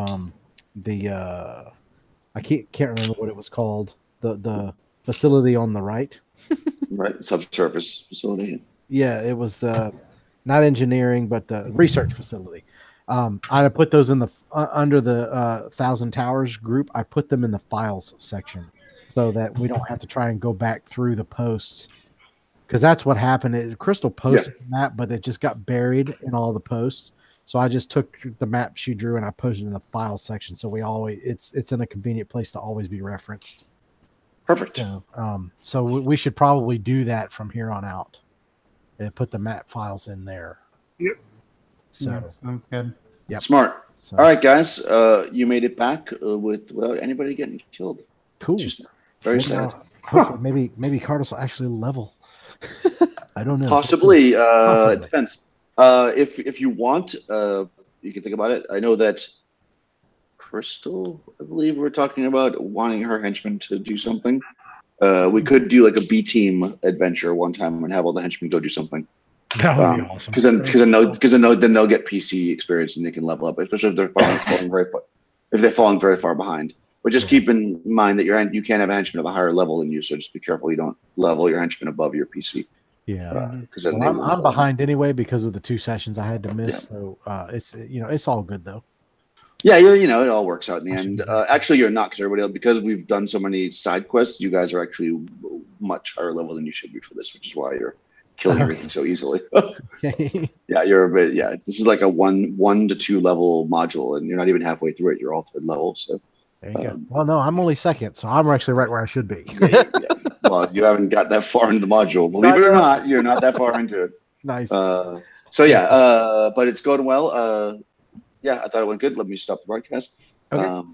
the I can't remember what it was called. The facility on the right. Right, subsurface facility. Yeah, it was the not engineering, but the research facility. I put those in the under the Thousand Towers group. I put them in the files section so that we don't have to try and go back through the posts, because that's what happened. Crystal posted the map, but it just got buried in all the posts. So I just took the map she drew and I posted it in the files section. So we always it's in a convenient place to always be referenced. Perfect. So we should probably do that from here on out and put the map files in there. Yep. So sounds good. Yep. Smart. So, All right, guys. You made it back without anybody getting killed. cool. Very Maybe sad. Hopefully, maybe Carlos will actually level. I don't know. Possibly. Possibly. It depends. If you want, you can think about it. I know that Crystal, I believe, we're talking about wanting her henchmen to do something. We could do like a B team adventure one time and have all the henchmen go do something. That would be awesome. Because then they'll get PC experience and they can level up, especially if they're falling very far behind. But just keep in mind that you can't have a henchman of a higher level than you, so just be careful you don't level your henchmen above your PC. Yeah, I'm behind anyway because of the 2 sessions I had to miss. Yeah. So it's all good though. Yeah, it all works out in the end. Actually, you're not, because we've done so many side quests. You guys are actually much higher level than you should be for this, which is why you're killing everything so easily. Yeah, you're a bit. Yeah, this is like a 1 to 2 level module, and you're not even halfway through it. You're all 3rd level. So there you go. Well, no, I'm only 2nd, so I'm actually right where I should be. Yeah. Well, you haven't got that far into the module. Believe it or not, you're not that far into it. Nice. But it's going well. Yeah, I thought it went good. Let me stop the broadcast. Okay.